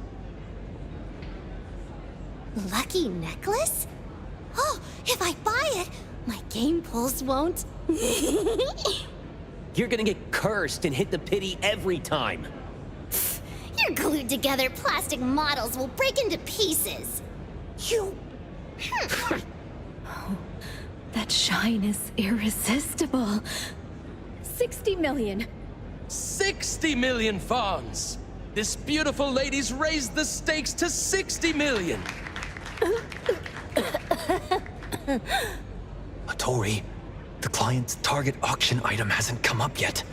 Lucky necklace? Oh, if I buy it, my game pulls won't. You're gonna get cursed and hit the pity every time. Your glued together plastic models will break into pieces. You... Oh, that shine is irresistible. 60 million. 60 million fonds. This beautiful lady's raised the stakes to 60 million. Hattori, the client's target auction item hasn't come up yet.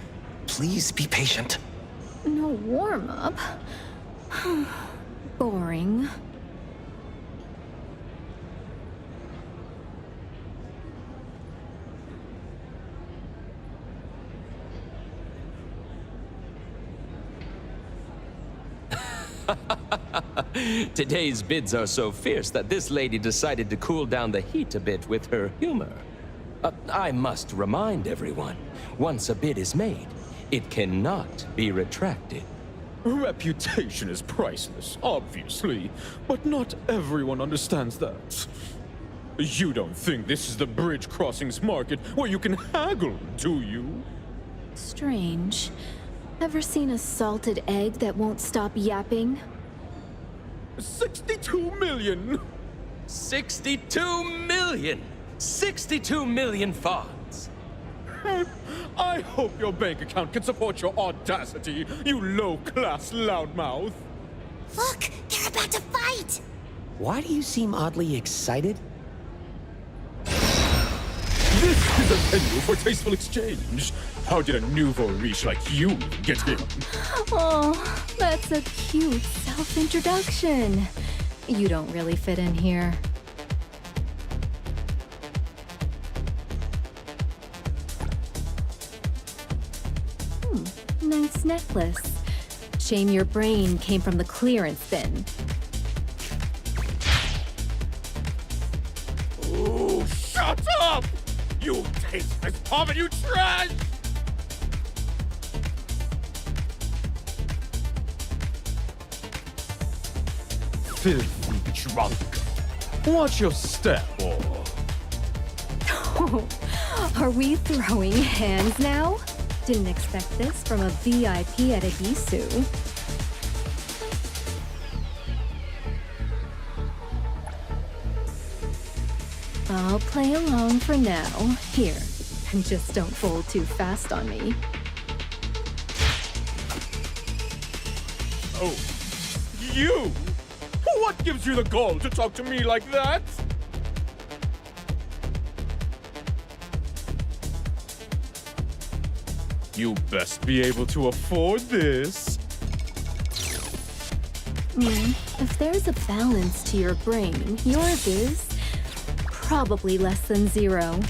Please be patient. No warm-up? Boring. Today's bids are so fierce that this lady decided to cool down the heat a bit with her humor. I must remind everyone, once a bid is made, it cannot be retracted. Reputation is priceless, obviously, but not everyone understands that. You don't think this is the bridge crossings market where you can haggle, do you? Strange. Ever seen a salted egg that won't stop yapping? 62 million! 62 million! 62 million fonds! I hope your bank account can support your audacity, you low-class loudmouth! Look, they're about to fight! Why do you seem oddly excited? This is a venue for tasteful exchange. How did a nouveau riche like you get here? Oh, that's a cute self-introduction. You don't really fit in here. Nice necklace. Shame your brain came from the clearance bin. Oh, shut up! You tasteless poverty, you trash! Filthy drunk. Watch your step, or... Oh, are we throwing hands now? Didn't expect this from a VIP at Ebisu. I'll play along for now. Here, and just don't fold too fast on me. Oh, you? What gives you the gall to talk to me like that? You best be able to afford this. If there's a balance to your brain, yours is probably less than 0.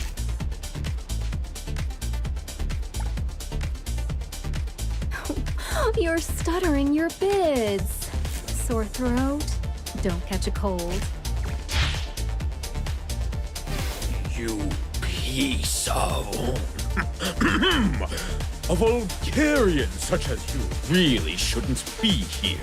You're stuttering your bids. Sore throat? Don't catch a cold. You piece of... A Vulgarian such as you really shouldn't be here.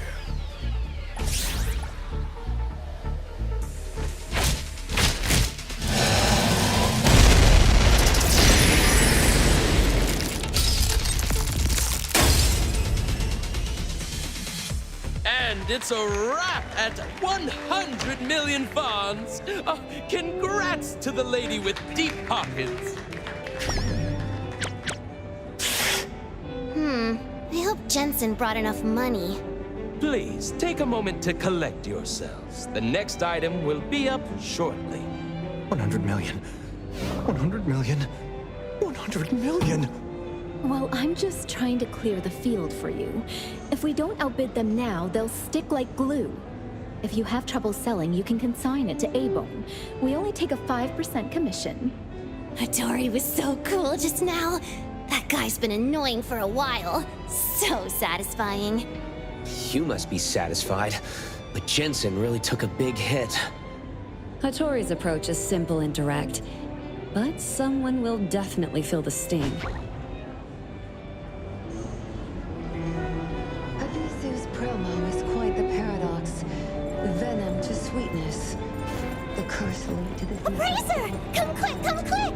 And it's a wrap at 100 million fawns. Congrats to the lady with deep pockets. I hope Jensen brought enough money. Please, take a moment to collect yourselves. The next item will be up shortly. 100 million. 100 million. 100 million. Well, I'm just trying to clear the field for you. If we don't outbid them now, they'll stick like glue. If you have trouble selling, you can consign it to A-Bone. We only take a 5% commission. Hattori was so cool just now. That guy's been annoying for a while. So satisfying. You must be satisfied, but Jensen really took a big hit. Hattori's approach is simple and direct, but someone will definitely feel the sting. Abisu's promo is quite the paradox. Venom to sweetness. The curse lead to the... Appraiser! Come quick, come quick!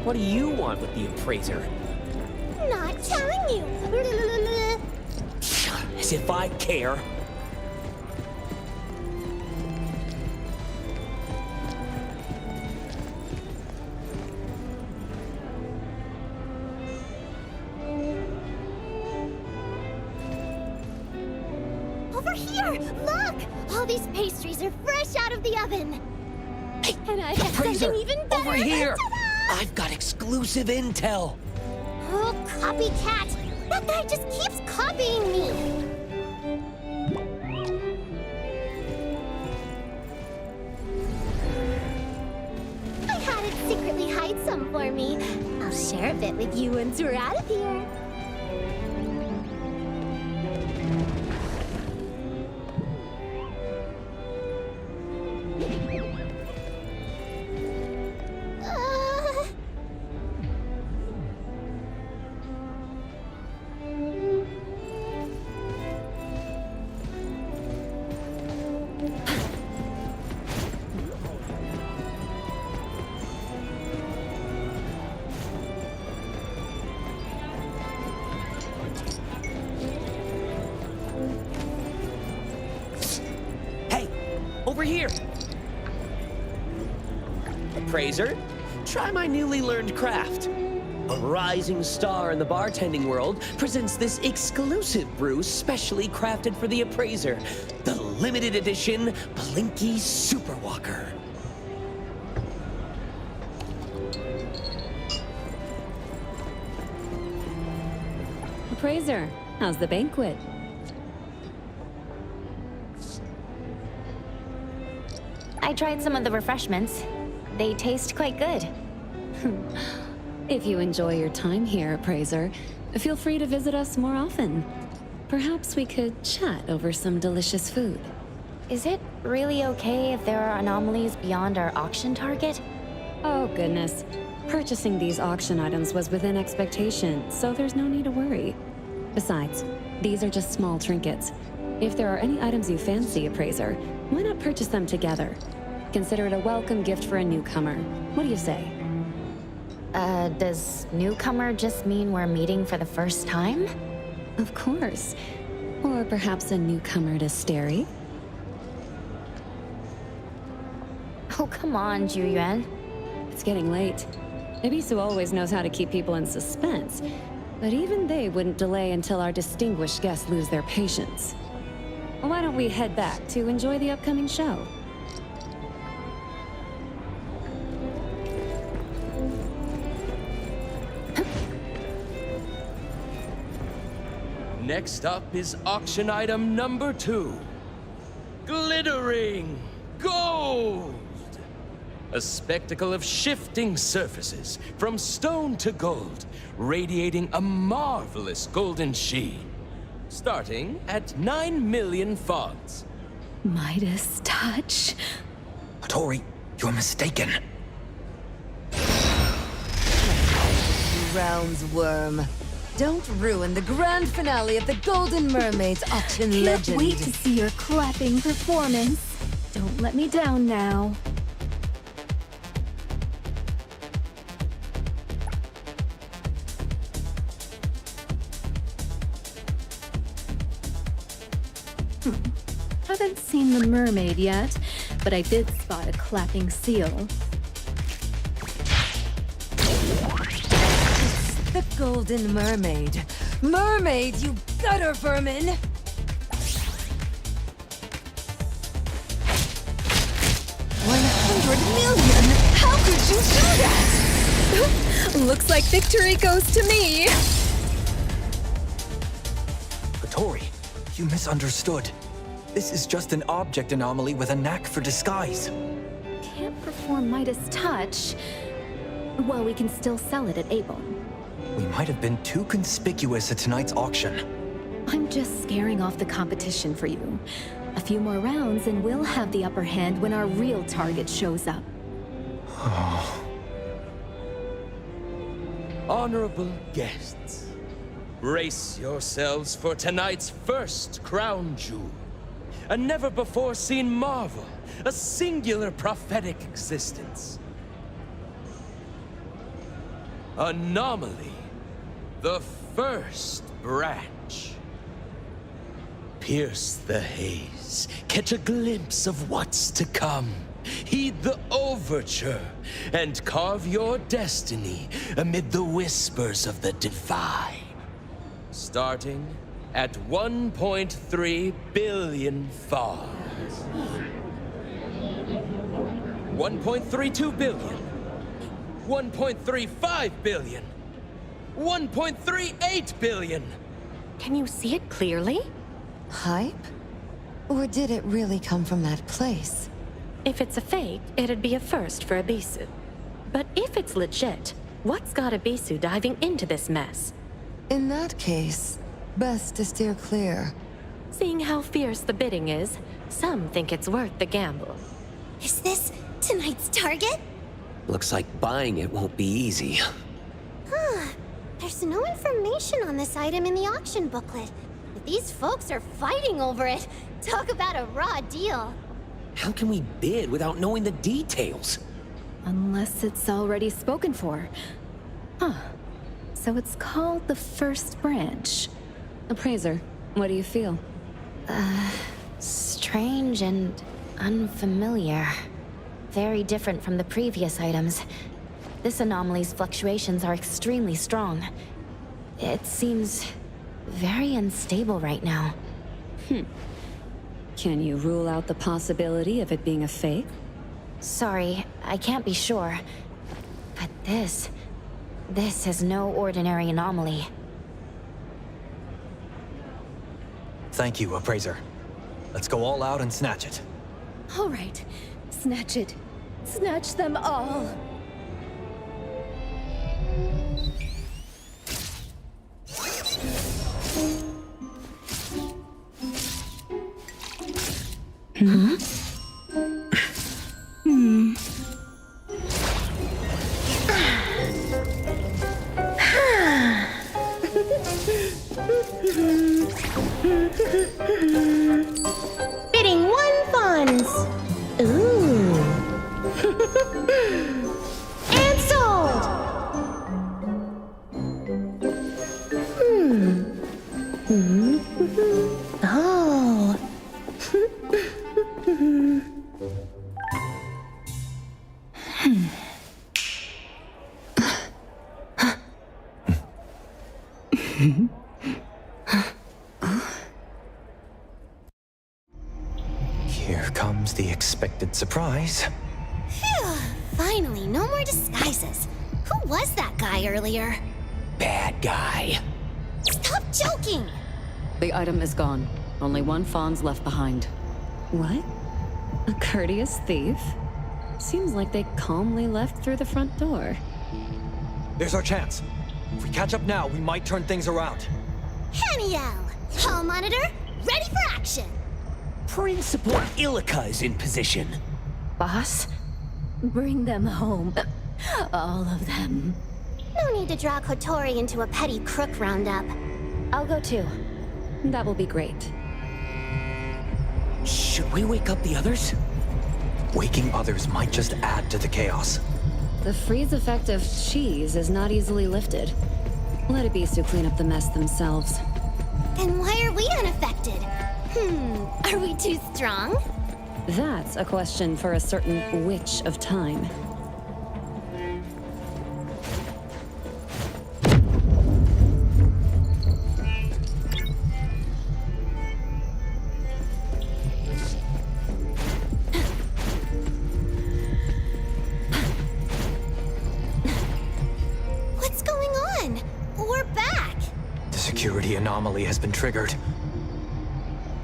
What do you want with the appraiser? Not telling you. As if I care. Over here! Look! All these pastries are fresh out of the oven. And I have Appraiser, something even better. over here! Ta-da! I've got exclusive intel. Oh, copycat! That guy just keeps copying me! I had it secretly hide some for me. I'll share a bit with you once we're out of here. Over here! Appraiser, try my newly learned craft. A rising star in the bartending world presents this exclusive brew specially crafted for the appraiser. The limited edition Blinky Superwalker. Appraiser, how's the banquet? I tried some of the refreshments. They taste quite good. If you enjoy your time here, Appraiser, feel free to visit us more often. Perhaps we could chat over some delicious food. Is it really okay if there are anomalies beyond our auction target? Oh, goodness. Purchasing these auction items was within expectation, so there's no need to worry. Besides, these are just small trinkets. If there are any items you fancy, Appraiser, why not purchase them together? Consider it a welcome gift for a newcomer. What do you say? Does newcomer just mean we're meeting for the first time? Of course. Or perhaps a newcomer to Steri? Oh, come on, Juyuan. It's getting late. Ebisu always knows how to keep people in suspense, but even they wouldn't delay until our distinguished guests lose their patience. Why don't we head back to enjoy the upcoming show? Next up is auction item number 2. Glittering gold! A spectacle of shifting surfaces, from stone to gold, radiating a marvelous golden sheen. Starting at 9 million fons. Midas touch. Tori, you're mistaken. Rounds worm. Don't ruin the grand finale of the Golden Mermaid's auction Can't legend. wait to see your clapping performance. Don't let me down now. Haven't seen the mermaid yet, but I did spot a clapping seal. The Golden Mermaid. Mermaid, you gutter vermin! 100 million? How could you do that? Looks like victory goes to me! Tori, you misunderstood. This is just an object anomaly with a knack for disguise. Can't perform Midas touch. Well, we can still sell it at Avon. We might have been too conspicuous at tonight's auction. I'm just scaring off the competition for you. A few more rounds and we'll have the upper hand when our real target shows up. Honorable guests, brace yourselves for tonight's first crown jewel. A never-before-seen marvel, a singular prophetic existence. Anomaly, the first branch. Pierce the haze, catch a glimpse of what's to come. Heed the overture, and carve your destiny amid the whispers of the divine. Starting at 1.3 billion fons. 1.32 billion. 1.35 billion. 1.38 billion. Can you see it clearly? Hype? Or did it really come from that place? If it's a fake, it'd be a first for Abisu. But if it's legit, what's got Abisu diving into this mess? In that case, best to steer clear. Seeing how fierce the bidding is, some think it's worth the gamble. Is this tonight's target? Looks like buying it won't be easy. Huh. There's no information on this item in the auction booklet. But these folks are fighting over it. Talk about a raw deal. How can we bid without knowing the details? Unless it's already spoken for. Huh. So it's called the first branch. Appraiser, what do you feel? Strange and unfamiliar. Very different from the previous items. This anomaly's fluctuations are extremely strong. It seems very unstable right now. Can you rule out the possibility of it being a fake? Sorry, I can't be sure. But this is no ordinary anomaly. Thank you, Appraiser. Let's go all out and snatch it. All right. Snatch it. Snatch them all. Bidding 1 funds. Ooh. And sold. Oh. Here comes the expected surprise. Phew. Finally, no more disguises. Who was that guy earlier? Bad guy. Stop joking! The item is gone. Only 1 fon's left behind. What? A courteous thief? Seems like they calmly left through the front door. There's our chance. If we catch up now, we might turn things around. Haniel! Hall Monitor, ready for action! Principal Illica is in position. Boss, bring them home. All of them. No need to draw Kotori into a petty crook roundup. I'll go too. That will be great. Should we wake up the others? Waking others might just add to the chaos. The freeze effect of cheese is not easily lifted. Let Ibisu clean up the mess themselves. Then why are we unaffected? Are we too strong? That's a question for a certain witch of time. What's going on? We're back! The security anomaly has been triggered.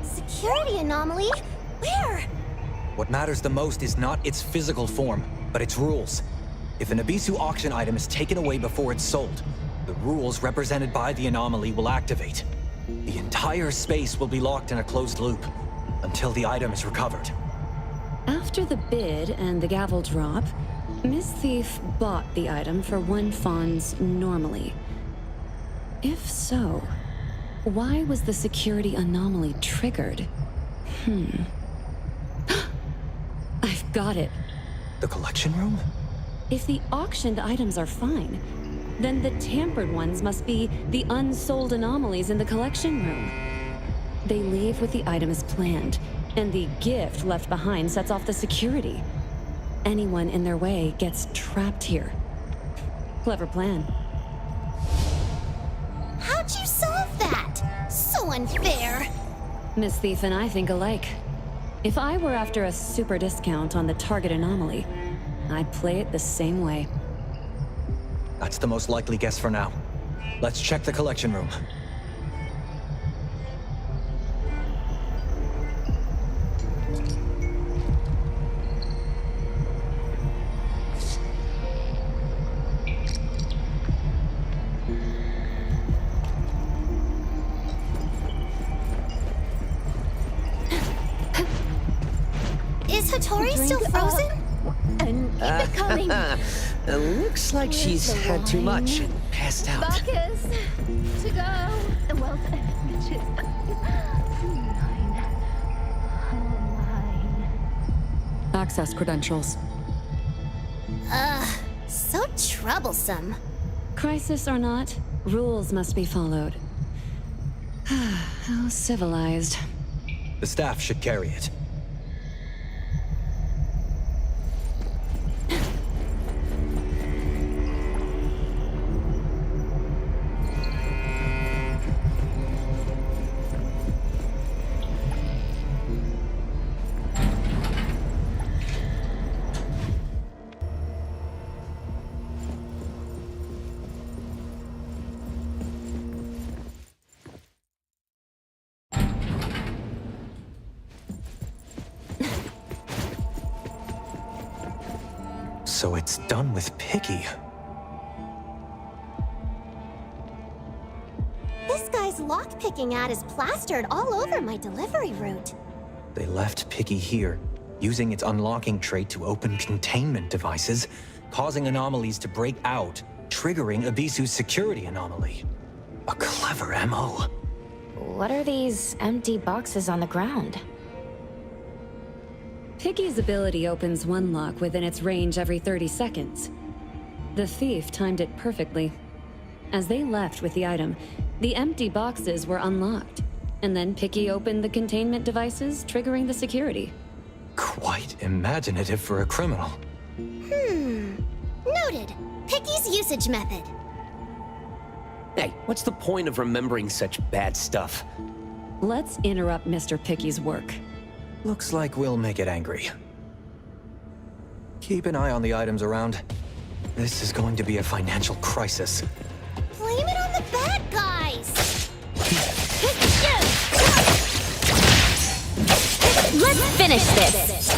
Security anomaly? Where? What matters the most is not its physical form, but its rules. If an Ibisu auction item is taken away before it's sold, the rules represented by the anomaly will activate. The entire space will be locked in a closed loop until the item is recovered. After the bid and the gavel drop, Miss Thief bought the item for 1 Fawn's normally. If so, why was the security anomaly triggered? I've got it. The collection room? If the auctioned items are fine, then the tampered ones must be the unsold anomalies in the collection room. They leave with the item as planned, and the gift left behind sets off the security. Anyone in their way gets trapped here. Clever plan. How'd you solve that? So unfair! Miss Thief and I think alike. If I were after a super discount on the target anomaly, I'd play it the same way. That's the most likely guess for now. Let's check the collection room. Is Hattori still frozen? And keep it coming. It looks like she's had too much and passed out. Bacchus, to go. Well, bitches. Access credentials. So troublesome. Crisis or not, rules must be followed. How civilized. The staff should carry it. So it's done with Picky. This guy's lock-picking ad is plastered all over my delivery route. They left Picky here, using its unlocking trait to open containment devices, causing anomalies to break out, triggering Ibisu's security anomaly. A clever MO. What are these empty boxes on the ground? Piggy's ability opens one lock within its range every 30 seconds. The thief timed it perfectly. As they left with the item, the empty boxes were unlocked, and then Picky opened the containment devices, triggering the security. Quite imaginative for a criminal. Noted. Picky's usage method. Hey, what's the point of remembering such bad stuff? Let's interrupt Mr. Picky's work. Looks like we'll make it angry. Keep an eye on the items around. This is going to be a financial crisis. Blame it on the bad guys! Let's finish this!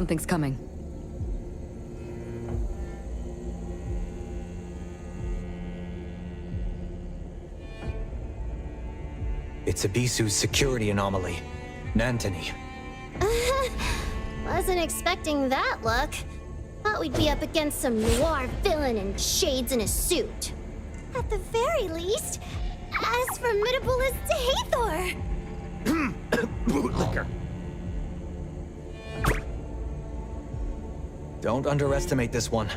something's coming. It's Abisu's security anomaly. Nantony. Wasn't expecting that look. Thought we'd be up against some noir villain in shades in a suit. At the very least, as formidable as Hethereau. Bootlicker. Don't underestimate this one.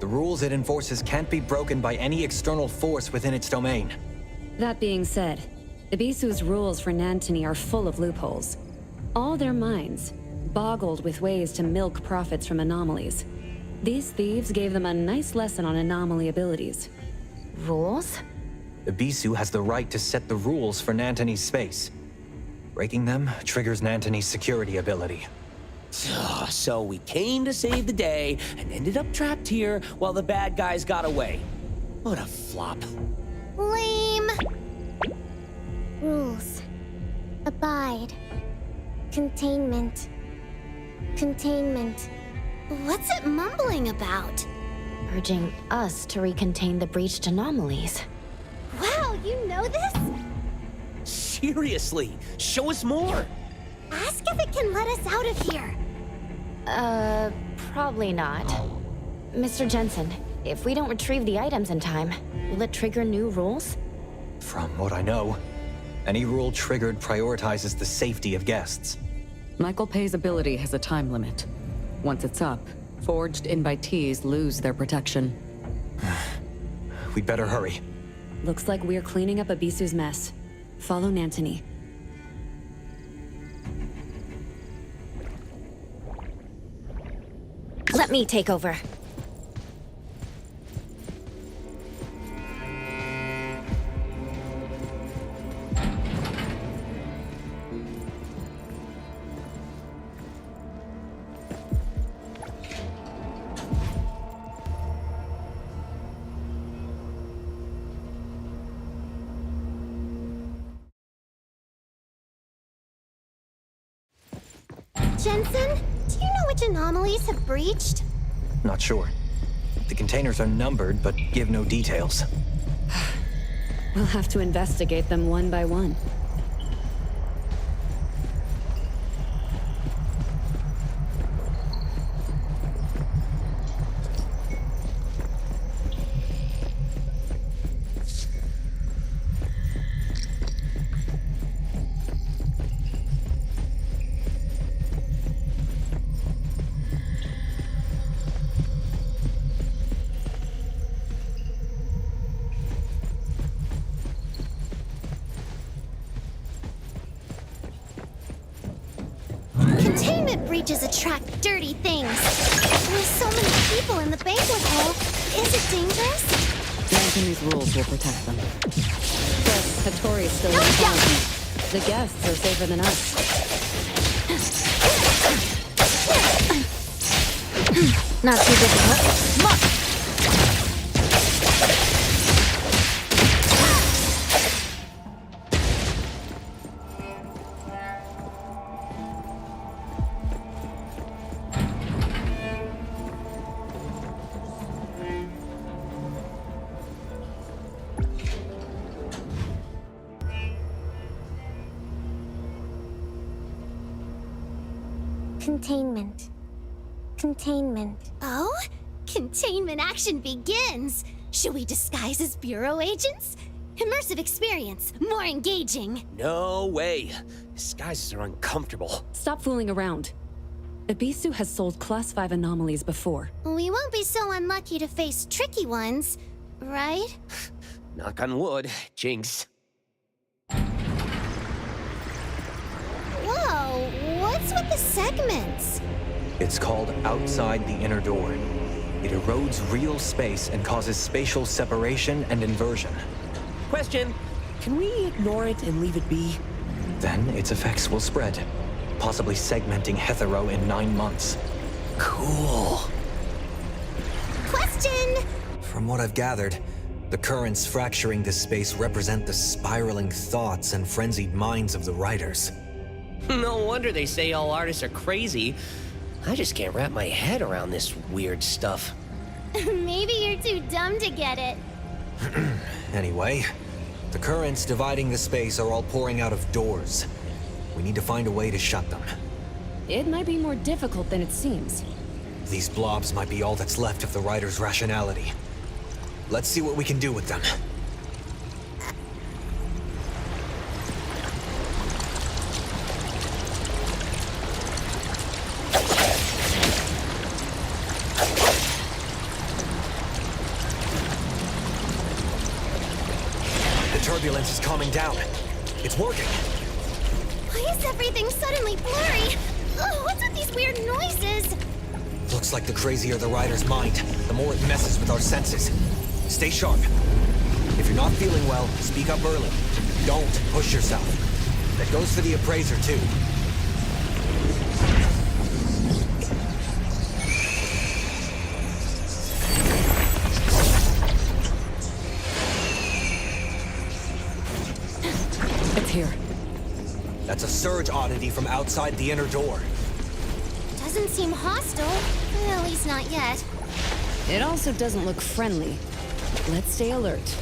The rules it enforces can't be broken by any external force within its domain. That being said, Abisu's rules for Nantony are full of loopholes. All their minds, boggled with ways to milk profits from anomalies. These thieves gave them a nice lesson on anomaly abilities. Rules? Abisu has the right to set the rules for Nantony's space. Breaking them triggers Nantony's security ability. So we came to save the day and ended up trapped here while the bad guys got away. What a flop. Lame. Rules. Abide. Containment. Containment. What's it mumbling about? Urging us to recontain the breached anomalies. Wow, you know this? Seriously, show us more. Ask if it can let us out of here. Probably not. Mr. Jensen, if we don't retrieve the items in time, will it trigger new rules? From what I know, any rule triggered prioritizes the safety of guests. Michael Pay's ability has a time limit. Once it's up, forged invitees lose their protection. We'd better hurry. Looks like we're cleaning up Abisu's mess. Follow Nantony. Let me take over. Jensen, do you know which anomalies have breached? Not sure. The containers are numbered, but give no details. We'll have to investigate them one by one. Containment breaches attract dirty things. With so many people in the banquet hall, is it dangerous? Nantony's rules will protect them. Plus, Hethereau's still in town. The guests are safer than us. Not too difficult. Look! Containment. Containment. Oh? Containment action begins! Should we disguise as bureau agents? Immersive experience, more engaging. No way. Disguises are uncomfortable. Stop fooling around. Abisu has sold Class 5 anomalies before. We won't be so unlucky to face tricky ones, right? Knock on wood, Jinx. Whoa, what's with the segments? It's called outside the inner door. It erodes real space and causes spatial separation and inversion. Question, can we ignore it and leave it be? Then its effects will spread, possibly segmenting Hethereau in 9 months. Cool. Question! From what I've gathered, the currents fracturing this space represent the spiraling thoughts and frenzied minds of the writers. No wonder they say all artists are crazy. I just can't wrap my head around this weird stuff. Maybe you're too dumb to get it. Anyway, the currents dividing the space are all pouring out of doors. We need to find a way to shut them. It might be more difficult than it seems. These blobs might be all that's left of the rider's rationality. Let's see what we can do with them. The turbulence is calming down. It's working. Why is everything suddenly blurry? Ugh, what's with these weird noises? Looks like the crazier the rider's mind, the more it messes with our senses. Stay sharp. If you're not feeling well, speak up early. Don't push yourself. That goes for the appraiser, too. It's here. That's a surge oddity from outside the inner door. Doesn't seem hostile. At least not yet. It also doesn't look friendly. Let's stay alert.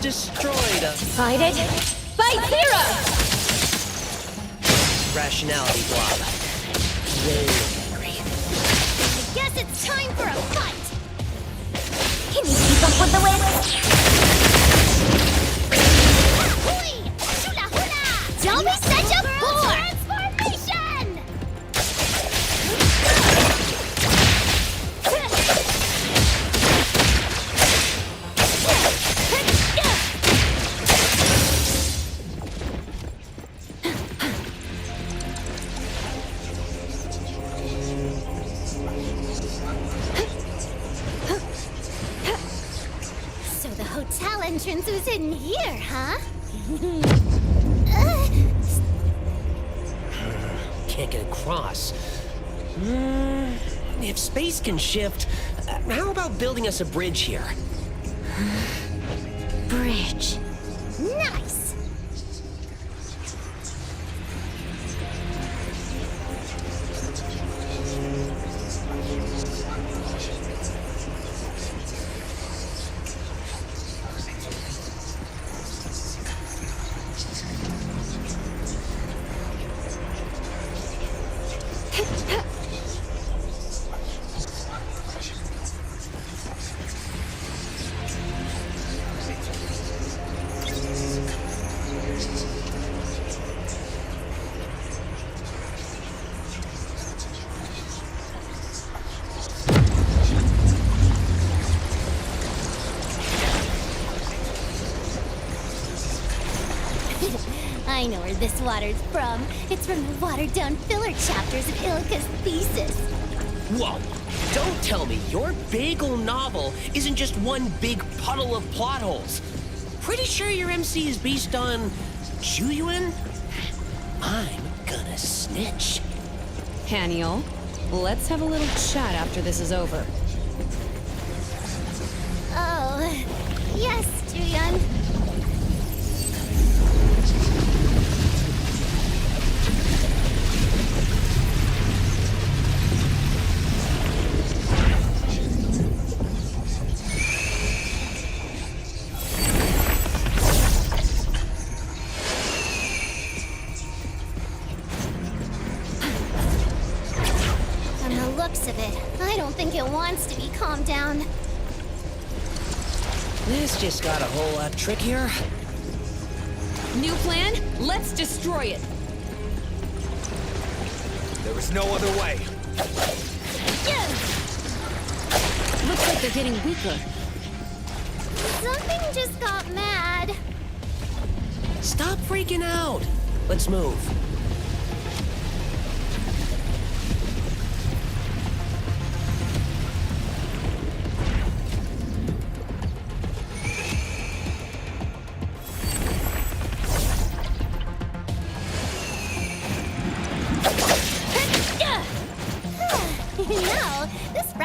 Destroyed a... Fight it? Fight Zero! Rationality blob. Way angry. Guess it's time for a fight! Can you keep up with the wind? Hui! Hula hula! Don't be such a bore! Transformation! So the hotel entrance was hidden here, huh? Can't get across. If space can shift, how about building us a bridge here? Bridge. Nice! I know where this water's from. It's from the watered-down filler chapters of Ilika's thesis. Whoa! Don't tell me your bagel novel isn't just one big puddle of plot holes. Pretty sure your MC is based on Juyuan? I'm gonna snitch. Haniel, let's have a little chat after this is over. Oh, yes, Juyun. Of it. I don't think it wants to be calmed down. This just got a whole lot trickier. New plan? Let's destroy it. There is no other way. Looks like they're getting weaker. Something just got mad. Stop freaking out. Let's move.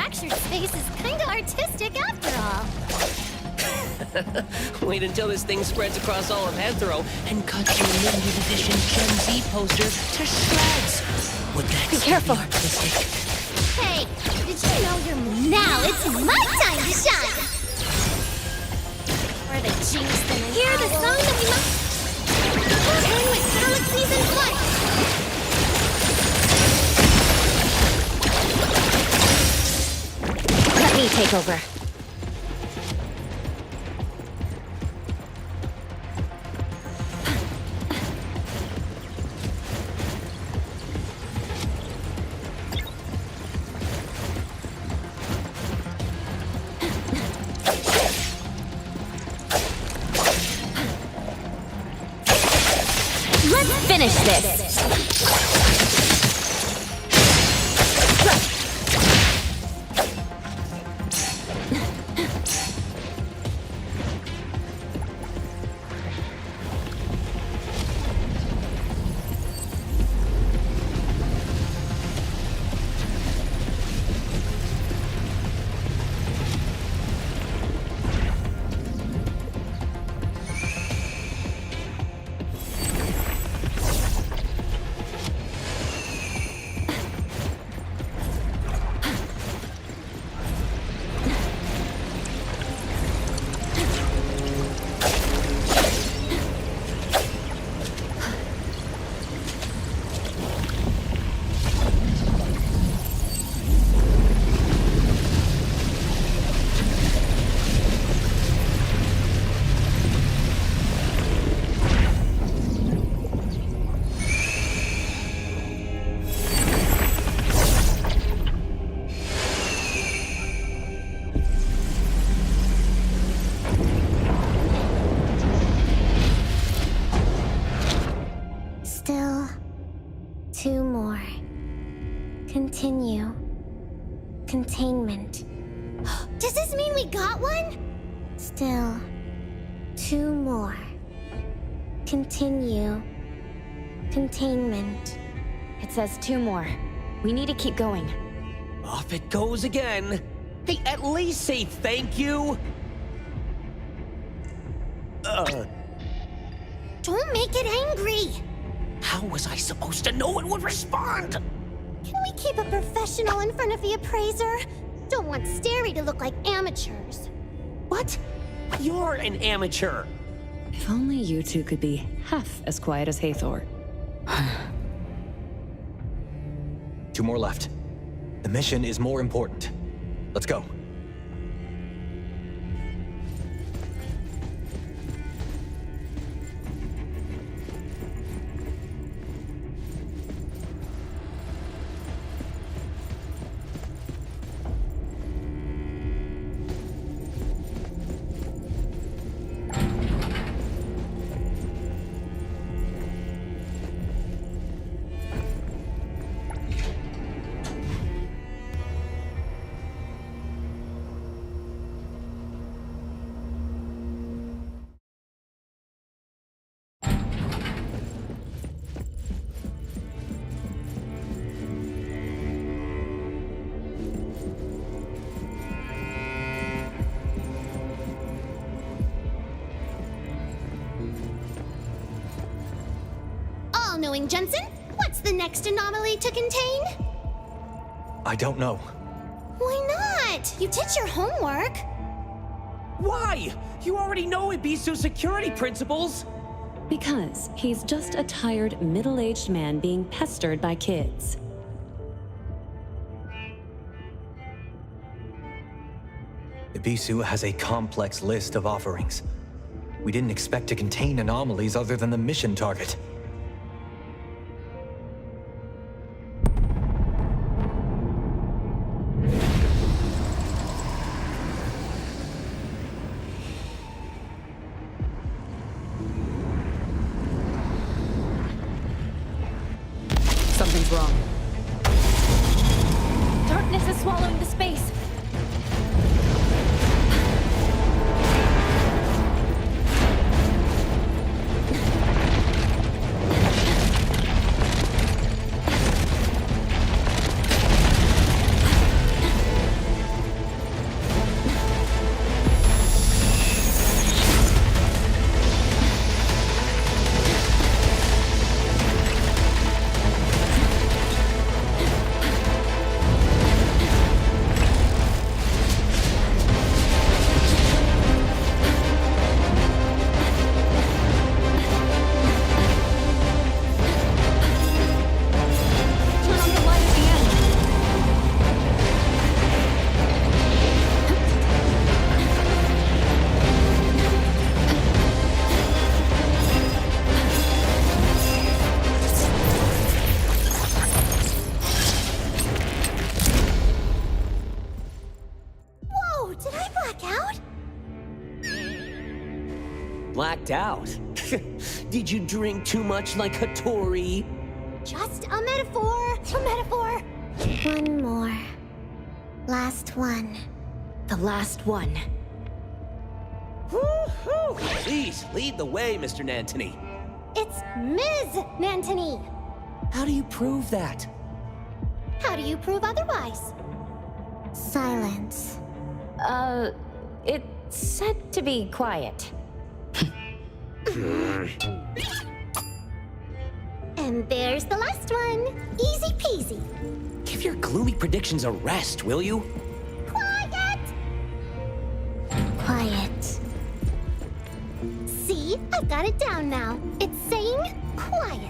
fractured space is kinda artistic after all. Wait until this thing spreads across all of Hethereau and cuts your limited edition Gen Z poster to shreds. Would that Be careful. Hey, did you know you're... Now it's my time to shine! We're the jinx and hear the song that we must... Turn with galaxies in flight! Let me take over. Let's finish this! Still 2 more. Continue. Containment. Does this mean we got one? Still 2 more. Continue. Containment. It says 2 more. We need to keep going. Off it goes again. Hey, at least say thank you. Don't make it angry. How was I supposed to know it would respond? Can we keep it professional in front of the appraiser? Don't want Stary to look like amateurs. What? You're an amateur. If only you two could be half as quiet as Hethereau. 2 more left. The mission is more important. Let's go. All-knowing Jensen, what's the next anomaly to contain? I don't know. Why not? You did your homework. Why? You already know Ibisu security principles. Because he's just a tired, middle-aged man being pestered by kids. Ibisu has a complex list of offerings. We didn't expect to contain anomalies other than the mission target. Something's wrong. Darkness is swallowing the space. blacked out. Did you drink too much like Hattori? Just a metaphor. A metaphor. One more. Last one. The last one. Woo-hoo! Please, lead the way, Mr. Nantony. It's Ms. Nantony. How do you prove that? How do you prove otherwise? Silence. It's said to be quiet. And there's the last one. Easy peasy. Give your gloomy predictions a rest, will you? Quiet! Quiet. See? I've got it down now. It's saying quiet.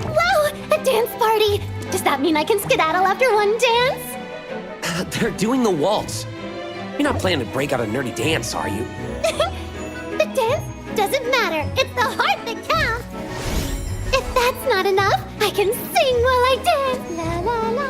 Wow, a dance party! Does that mean I can skedaddle after one dance? They're doing the waltz. You're not planning to break out a nerdy dance, are you? The dance doesn't matter. It's the heart that counts. If that's not enough, I can sing while I dance. La la la.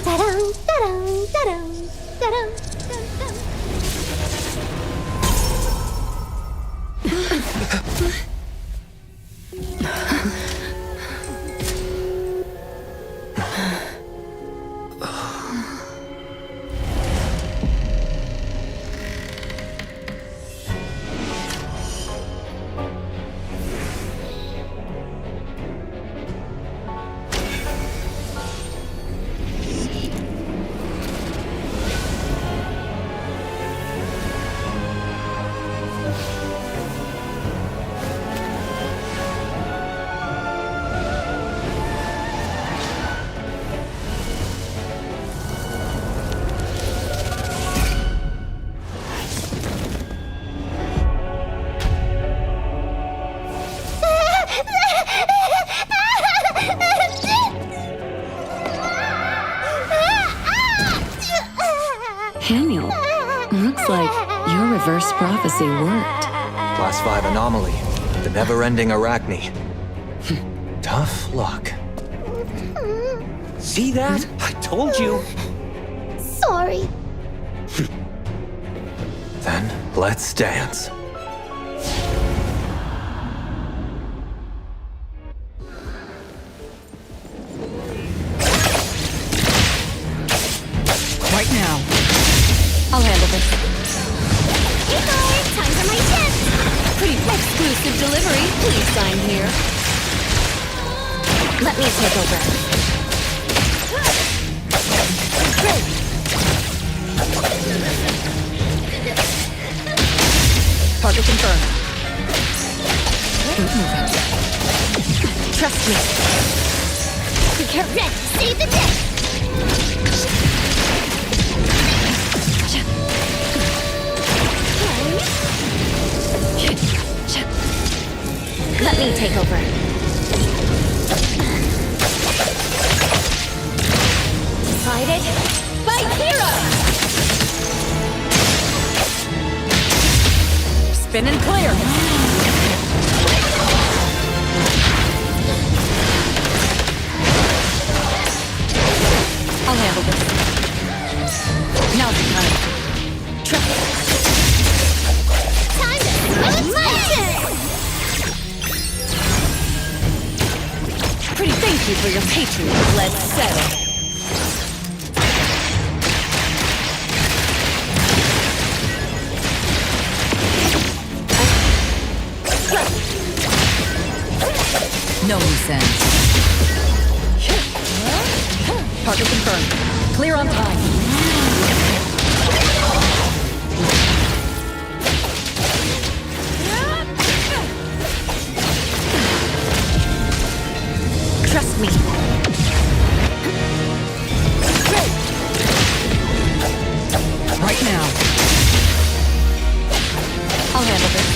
Da-dum, da-dum, da-dum, da-dum, dum-dum. Daniel, looks like your reverse prophecy worked. Class 5 anomaly. The never-ending Arachne. Tough luck. See that? I told you. Sorry. Then, let's dance. Right now. I'll handle this. Hey guys, time for my dance. Pretty exclusive delivery. Please sign here. Let me take over. Target confirmed. Keep moving. Trust me. Get ready, save the day. Let me take over. Decided? Fight hero! Spin and clear. I'll handle this. Now's the time. Time to switch motion. Pretty thank you for your patronage. Let's settle. No loose ends. Target confirmed. Clear on time. Trust me. Right now. I'll handle this.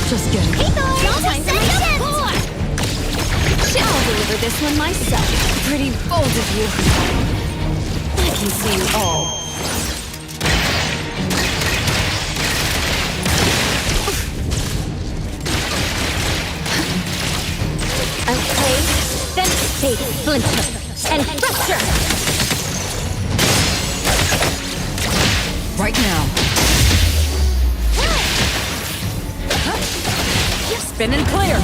Just get it. Hey, Thor! Time for my score! I'll deliver this one myself. Pretty bold of you. I can see you all. Okay, then take splinter and fracture. Right now. Spin and clear.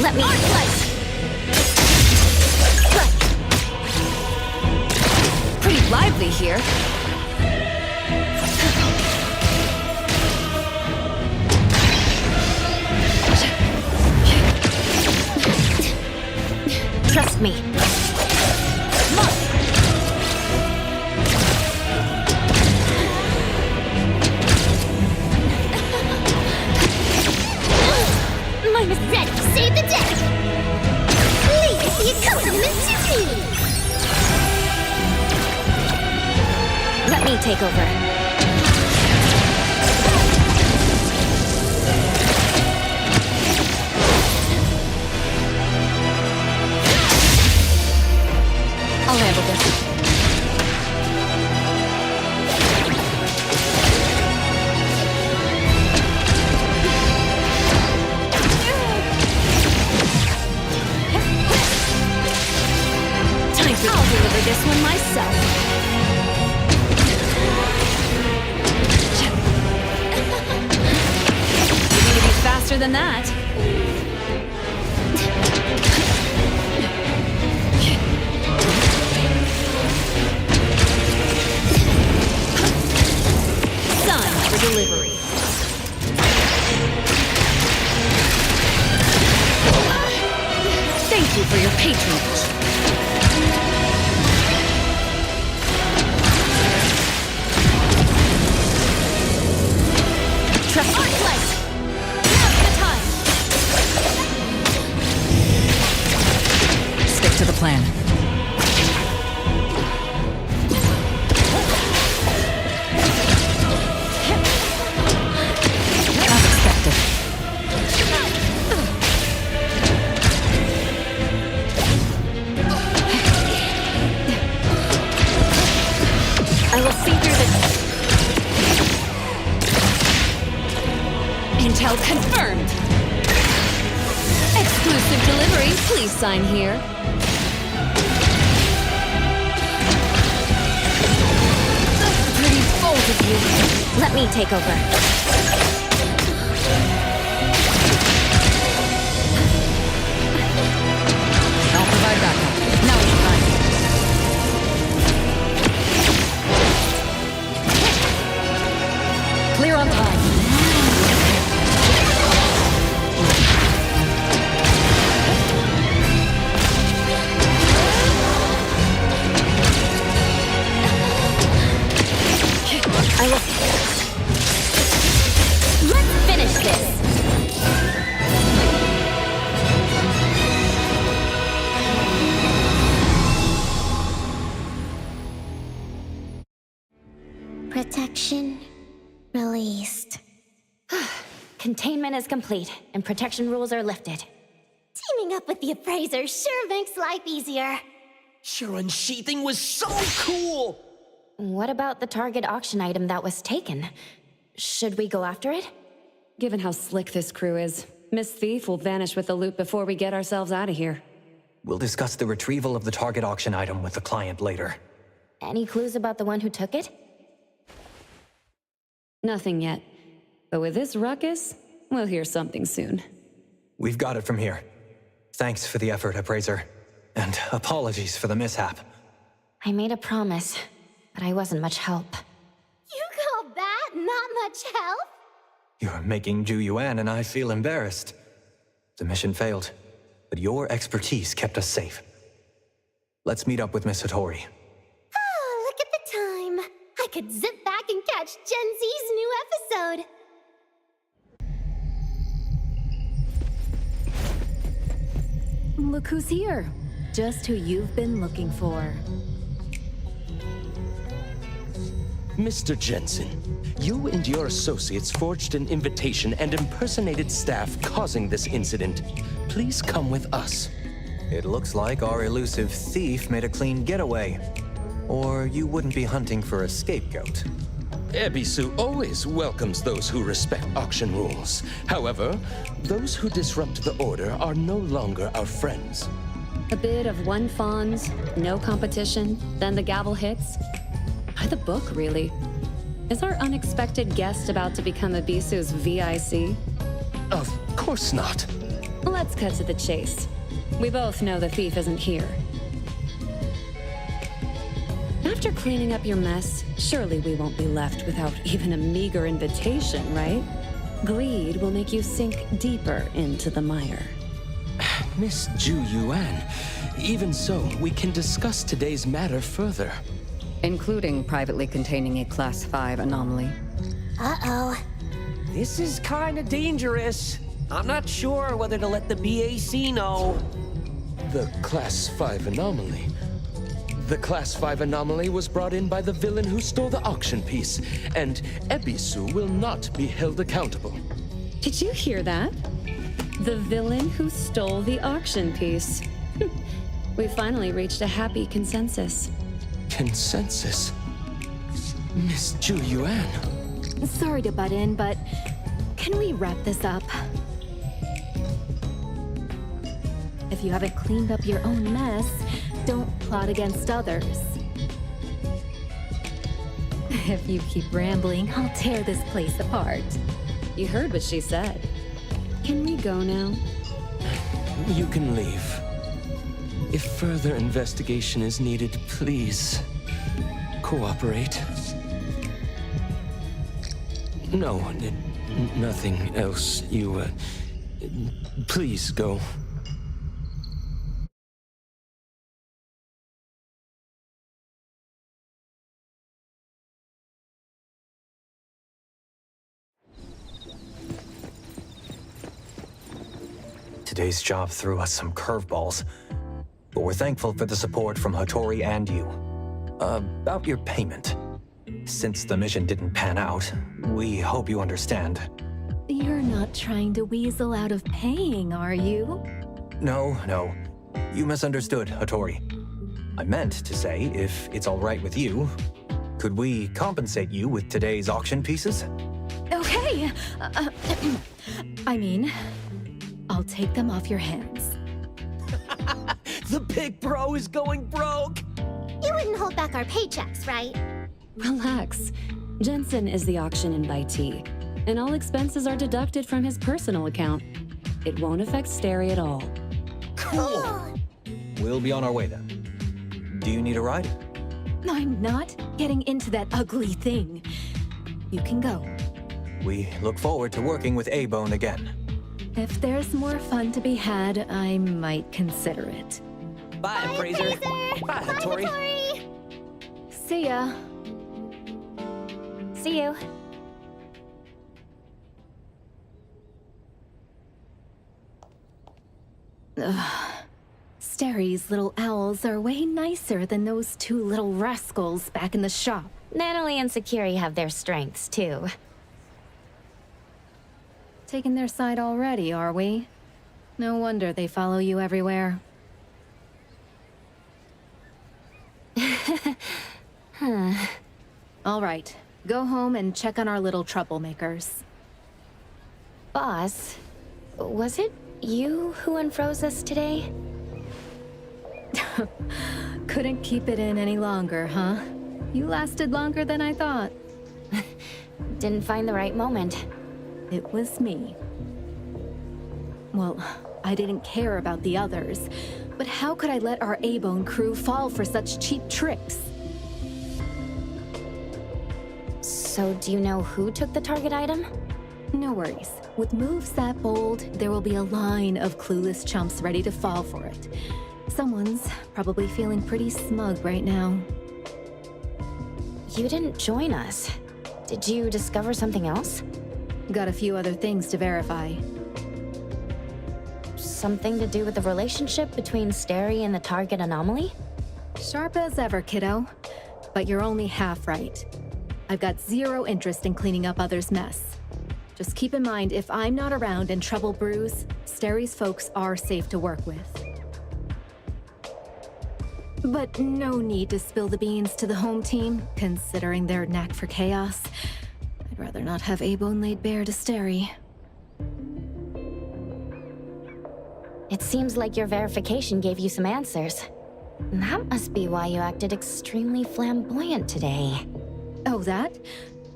Let me slice. Pretty lively here. Trust me. Mine is ready to save the day! Please the accompaniment to me! Let me take over. I'll handle this. I'll deliver this one myself. You need to be faster than that. Sign for delivery. Thank you for your patronage. Trust me. Now's the time. Stick to the plan. As expected. I will see through this. Intel confirmed. Exclusive delivery. Please sign here. Pretty bold of you. Let me take over. I'll provide backup. Now it's time. Clear on time. I will. Let's finish this. Protection, Released. Containment is complete, and protection rules are lifted. Teaming up with the appraiser sure makes life easier. Your unsheathing was so cool! What about the target auction item that was taken? Should we go after it? Given how slick this crew is, Miss Thief will vanish with the loot before we get ourselves out of here. We'll discuss the retrieval of the target auction item with the client later. Any clues about the one who took it? Nothing yet. But with this ruckus, we'll hear something soon. We've got it from here. Thanks for the effort, Appraiser. And apologies for the mishap. I made a promise, but I wasn't much help. You call that not much help? You're making Zhu Yuan and I feel embarrassed. The mission failed, but your expertise kept us safe. Let's meet up with Miss Hethereau. Oh, look at the time. I could zip back and catch Gen Z's new episode. Look who's here. Just who you've been looking for. Mr. Jensen, you and your associates forged an invitation and impersonated staff causing this incident. Please come with us. It looks like our elusive thief made a clean getaway. Or you wouldn't be hunting for a scapegoat. Ebisu always welcomes those who respect auction rules. However, those who disrupt the order are no longer our friends. A bit of one fawns, no competition, then the gavel hits. By the book, really. Is our unexpected guest about to become Ebisu's VIC? Of course not. Let's cut to the chase. We both know the thief isn't here. After cleaning up your mess, surely we won't be left without even a meager invitation, right? Greed will make you sink deeper into the mire. Miss Zhu Yuan, even so, we can discuss today's matter further. Including privately containing a Class 5 anomaly. Uh-oh. This is kinda dangerous. I'm not sure whether to let the BAC know. The Class 5 anomaly? The Class 5 anomaly was brought in by the villain who stole the auction piece, and Ebisu will not be held accountable. Did you hear that? The villain who stole the auction piece. We finally reached a happy consensus. Consensus? Miss Zhu Yuan? Sorry to butt in, but can we wrap this up? If you haven't cleaned up your own mess, don't plot against others. If you keep rambling, I'll tear this place apart. You heard what she said. Can we go now? You can leave. If further investigation is needed, please cooperate. No, nothing else. You, please go. Today's job threw us some curveballs, but we're thankful for the support from Hattori and you. About your payment. Since the mission didn't pan out, we hope you understand. You're not trying to weasel out of paying, are you? No. You misunderstood, Hattori. I meant to say, if it's all right with you, could we compensate you with today's auction pieces? Okay. I mean, I'll take them off your hands. The big bro is going broke! You wouldn't hold back our paychecks, right? Relax. Jensen is the auction invitee, and all expenses are deducted from his personal account. It won't affect Stary at all. Cool! We'll be on our way then. Do you need a ride? I'm not getting into that ugly thing. You can go. We look forward to working with A-Bone again. If there's more fun to be had, I might consider it. Bye, Appraiser! Bye, Hattori! See ya. See you. Ugh. Stary's little owls are way nicer than those two little rascals back in the shop. Natalie and Sakiri have their strengths, too. taking their side already, are we? No wonder they follow you everywhere. All right, go home and check on our little troublemakers. Boss, was it you who unfroze us today? Couldn't keep it in any longer, huh? You lasted longer than I thought. Didn't find the right moment. It was me. Well, I didn't care about the others, but how could I let our A-Bone crew fall for such cheap tricks? So do you know who took the target item? No worries. With moves that bold, there will be a line of clueless chumps ready to fall for it. Someone's probably feeling pretty smug right now. You didn't join us. Did you discover something else? Got a few other things to verify. Something to do with the relationship between Steri and the target anomaly? Sharp as ever, kiddo. But you're only half right. I've got zero interest in cleaning up others' mess. Just keep in mind, if I'm not around and trouble brews, Steri's folks are safe to work with. But no need to spill the beans to the home team, considering their knack for chaos. I'd rather not have A-Bone laid bare to Steri. It seems like your verification gave you some answers. That must be why you acted extremely flamboyant today. Oh, that?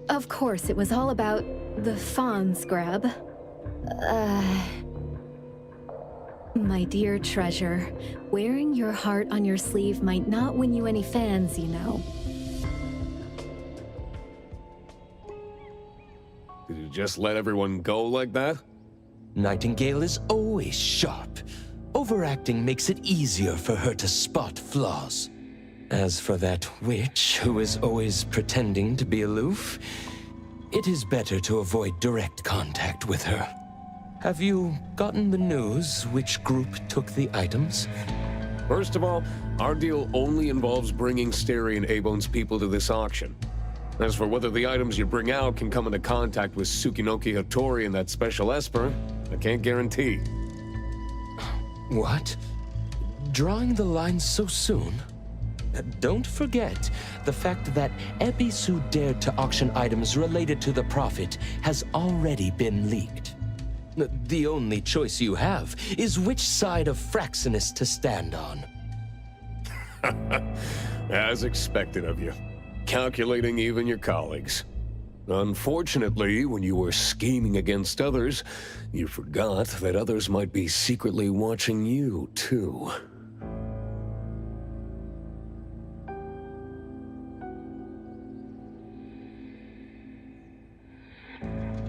Of course, it was all about the Fawn's grab. My dear treasure, wearing your heart on your sleeve might not win you any fans, you know. Did you just let everyone go like that? Nightingale is always sharp. Overacting makes it easier for her to spot flaws. As for that witch who is always pretending to be aloof, it is better to avoid direct contact with her. Have you gotten the news which group took the items? First of all, our deal only involves bringing Steri and A-Bone's people to this auction. As for whether the items you bring out can come into contact with Tsukinoki Hattori and that special Esper, I can't guarantee. What? Drawing the line so soon? Don't forget the fact that Ebisu dared to auction items related to the Prophet has already been leaked. The only choice you have is which side of Fraxinus to stand on. As expected of you. Calculating even your colleagues. Unfortunately, when you were scheming against others, you forgot that others might be secretly watching you, too.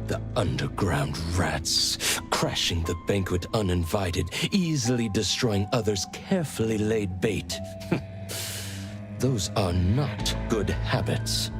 The underground rats, crashing the banquet uninvited, easily destroying others' carefully laid bait. Those are not good habits.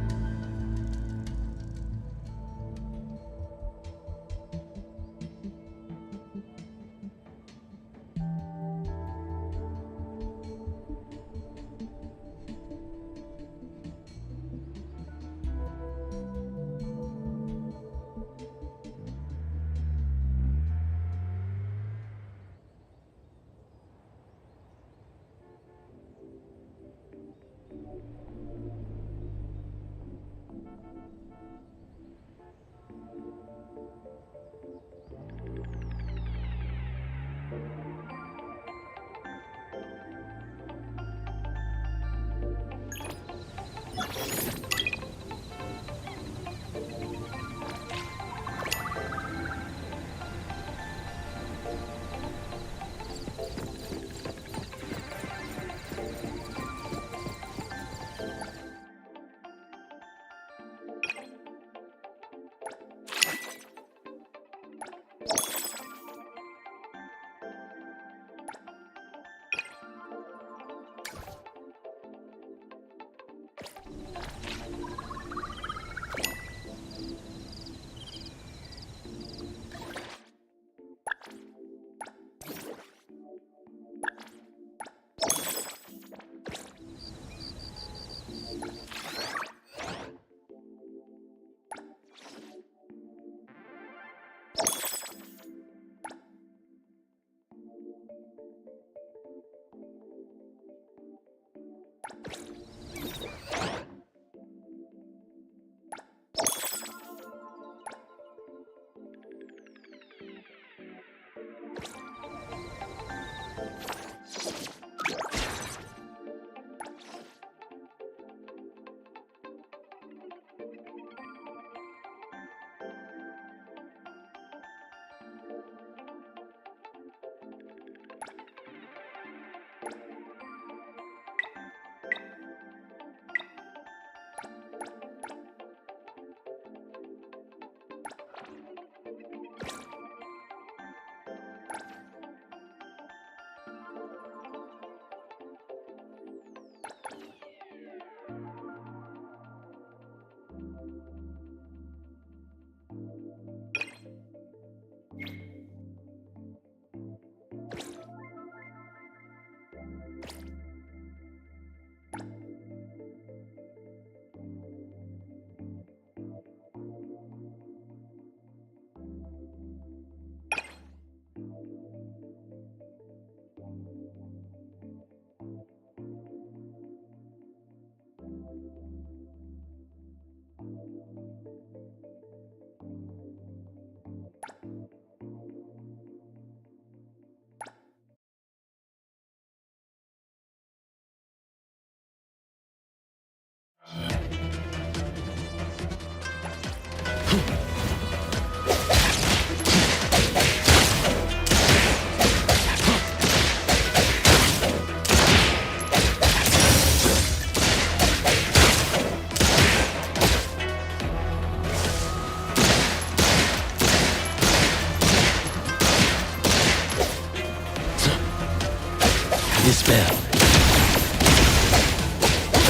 Dispel.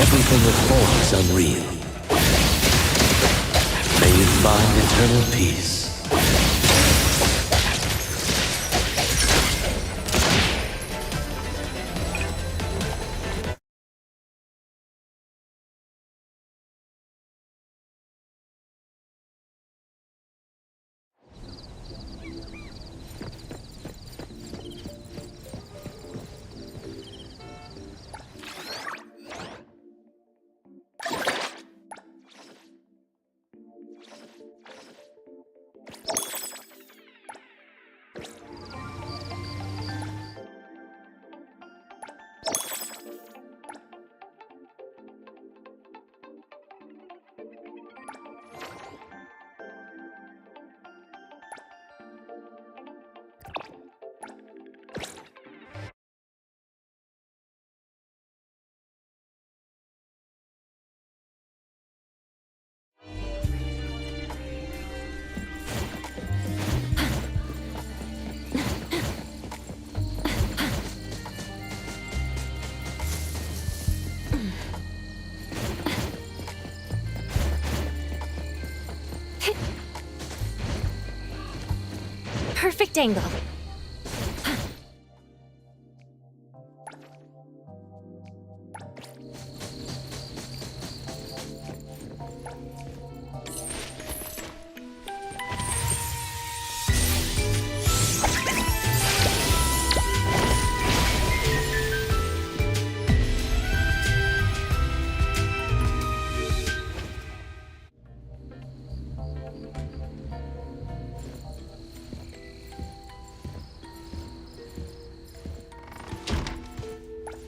Everything that forms unreal. May you find eternal peace. Perfect angle.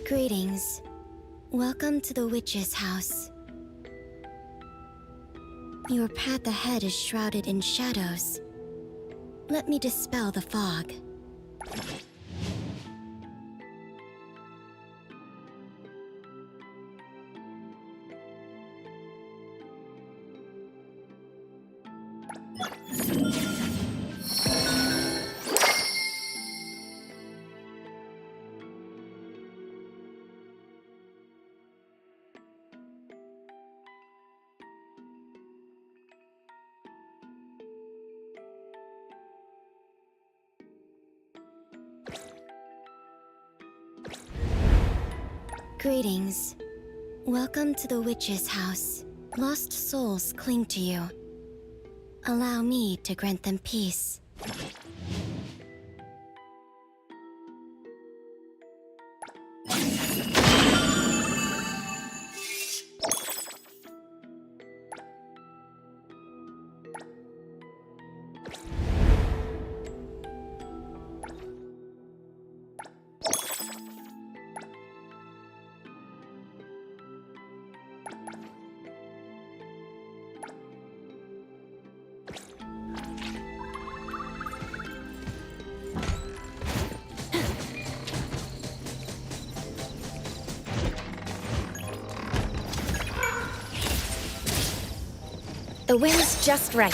Greetings. Welcome to the witch's house. Your path ahead is shrouded in shadows. Let me dispel the fog. Greetings. Welcome to the witch's house. Lost souls cling to you. Allow me to grant them peace. The wind's just right.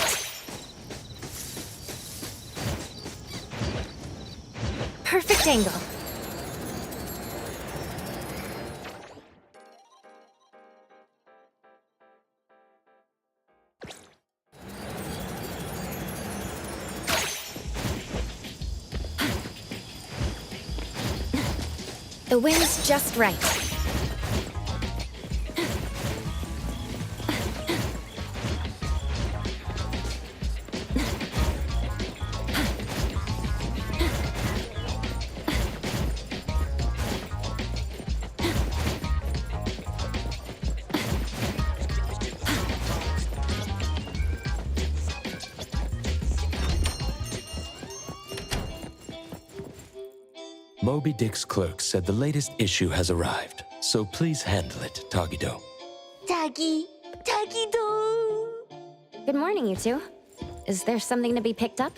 Perfect angle. The wind's just right. Moby Dick's clerk said the latest issue has arrived, so please handle it, Tagido. Tagi-do. Good morning, you two. Is there something to be picked up?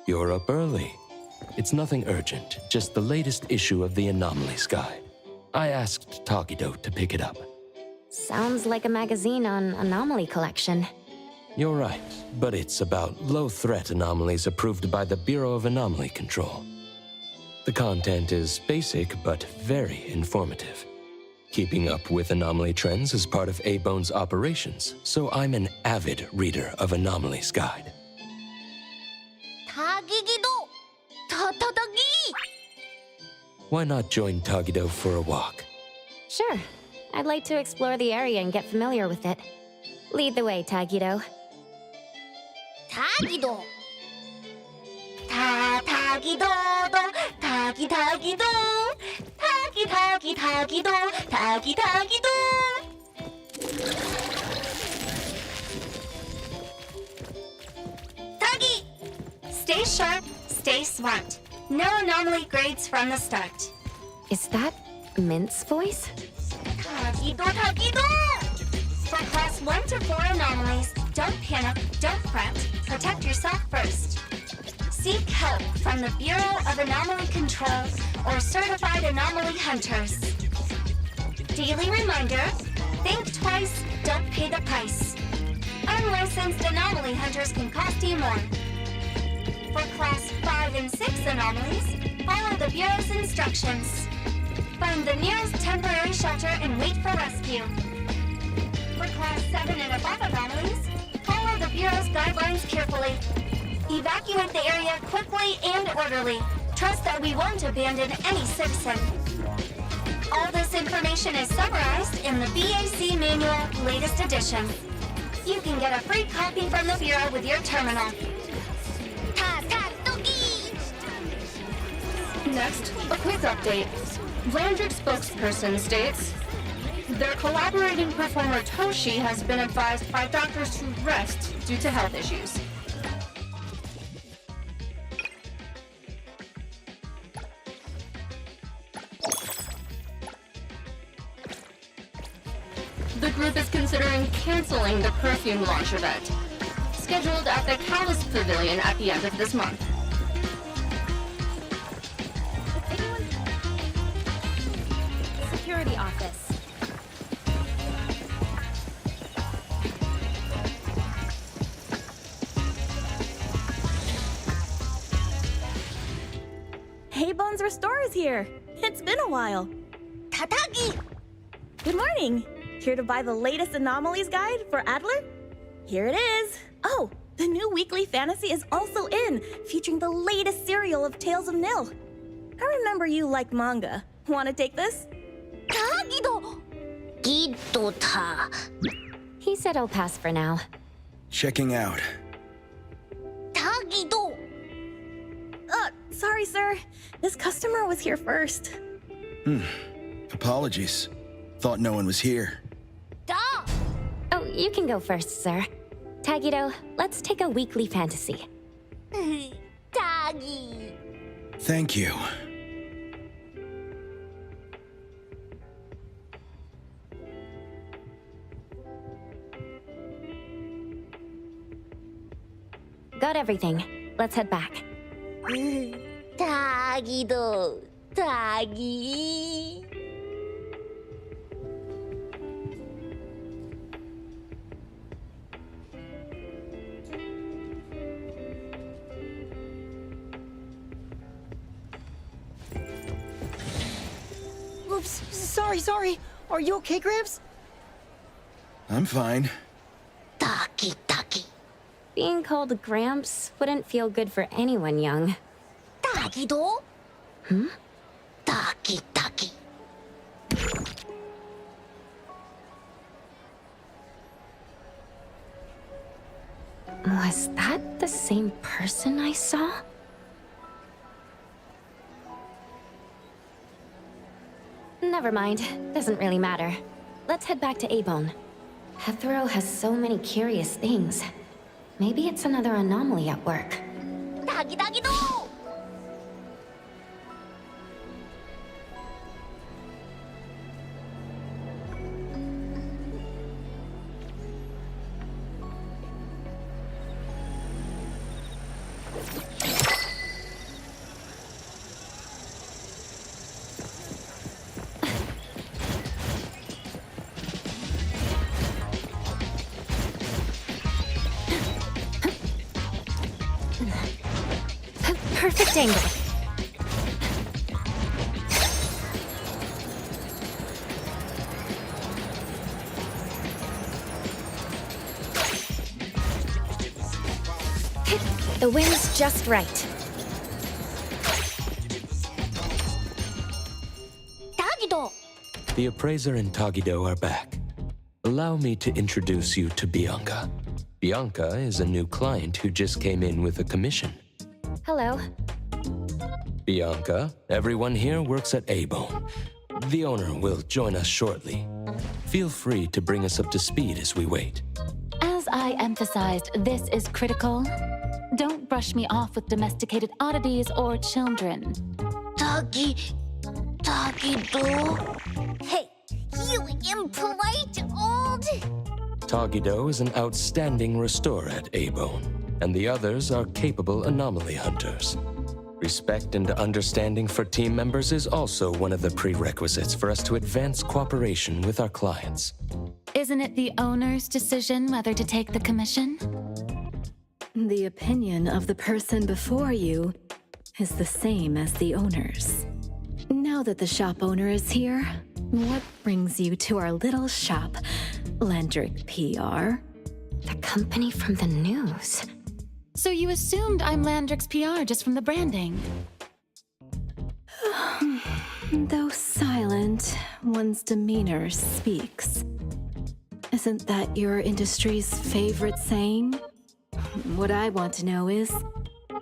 You're up early. It's nothing urgent, just the latest issue of the Anomalies Guide. I asked Tagido to pick it up. Sounds like a magazine on anomaly collection. You're right, but it's about low-threat anomalies approved by the Bureau of Anomaly Control. The content is basic, but very informative. Keeping up with anomaly trends is part of A-Bone's operations, so I'm an avid reader of Anomalies Guide. 타기기도 타타타기. Why not join Tagido for a walk? Sure. I'd like to explore the area and get familiar with it. Lead the way, Tagido. 타기도 타기도도 타기도 타기도 타기도. 타기. Stay sharp, stay smart. No anomaly grades from the start. Is that Mint's voice? 타기도. For class 1 to 4 anomalies, don't panic, don't fret, protect yourself first. Seek help from the Bureau of Anomaly Control or certified anomaly hunters. Daily reminder, think twice, don't pay the price. Unlicensed anomaly hunters can cost you more. For class 5 and 6 anomalies, follow the Bureau's instructions. Find the nearest temporary shelter and wait for rescue. For class 7 and above anomalies, follow the Bureau's guidelines carefully. Evacuate the area quickly and orderly. Trust that we won't abandon any citizen. All this information is summarized in the BAC Manual, latest edition. You can get a free copy from the Bureau with your terminal. Next, a quick update. Landric spokesperson states, their collaborating performer Toshi has been advised by doctors to rest due to health issues. The group is considering canceling the perfume launch event, scheduled at the Callus Pavilion at the end of this month. Security office. Hey, Bones Restore is here. It's been a while. 타타기. Good morning. Here to buy the latest Anomalies Guide for Adler? Here it is. Oh, the new weekly fantasy is also in, featuring the latest serial of Tales of Nil. I remember you like manga. Want to take this? 타기도. 기도타. He said I'll pass for now. Checking out. 타기도. Sorry, sir. This customer was here first. Apologies. Thought no one was here. Oh, you can go first, sir. Tagido, let's take a weekly fantasy. 타기. Thank you. Got everything. Let's head back. 타기도. 타기. Oops, sorry. Are you okay, Gramps? I'm fine. 타기. Being called Gramps wouldn't feel good for anyone young. 타기도. Hmm? 타기. Was that the same person I saw? Never mind. Doesn't really matter. Let's head back to A-Bone. Hethereau has so many curious things. Maybe it's another anomaly at work. 타기도. perfect angle. The wind's just right. Tagido! The appraiser and Tagido are back. Allow me to introduce you to Bianca. Bianca is a new client who just came in with a commission. Hello. Bianca, everyone here works at A-Bone. The owner will join us shortly. Feel free to bring us up to speed as we wait. As I emphasized, this is critical. Don't brush me off with domesticated oddities or children. Tagido? Hey, you impolite old... Tagido is an outstanding restorer at A-Bone, and the others are capable anomaly hunters. Respect and understanding for team members is also one of the prerequisites for us to advance cooperation with our clients. Isn't it the owner's decision whether to take the commission? The opinion of the person before you is the same as the owner's. Now that the shop owner is here, what brings you to our little shop, Landrick PR? The company from the news. So you assumed I'm Landrick's PR just from the branding? Though silent, one's demeanor speaks. Isn't that your industry's favorite saying? What I want to know is,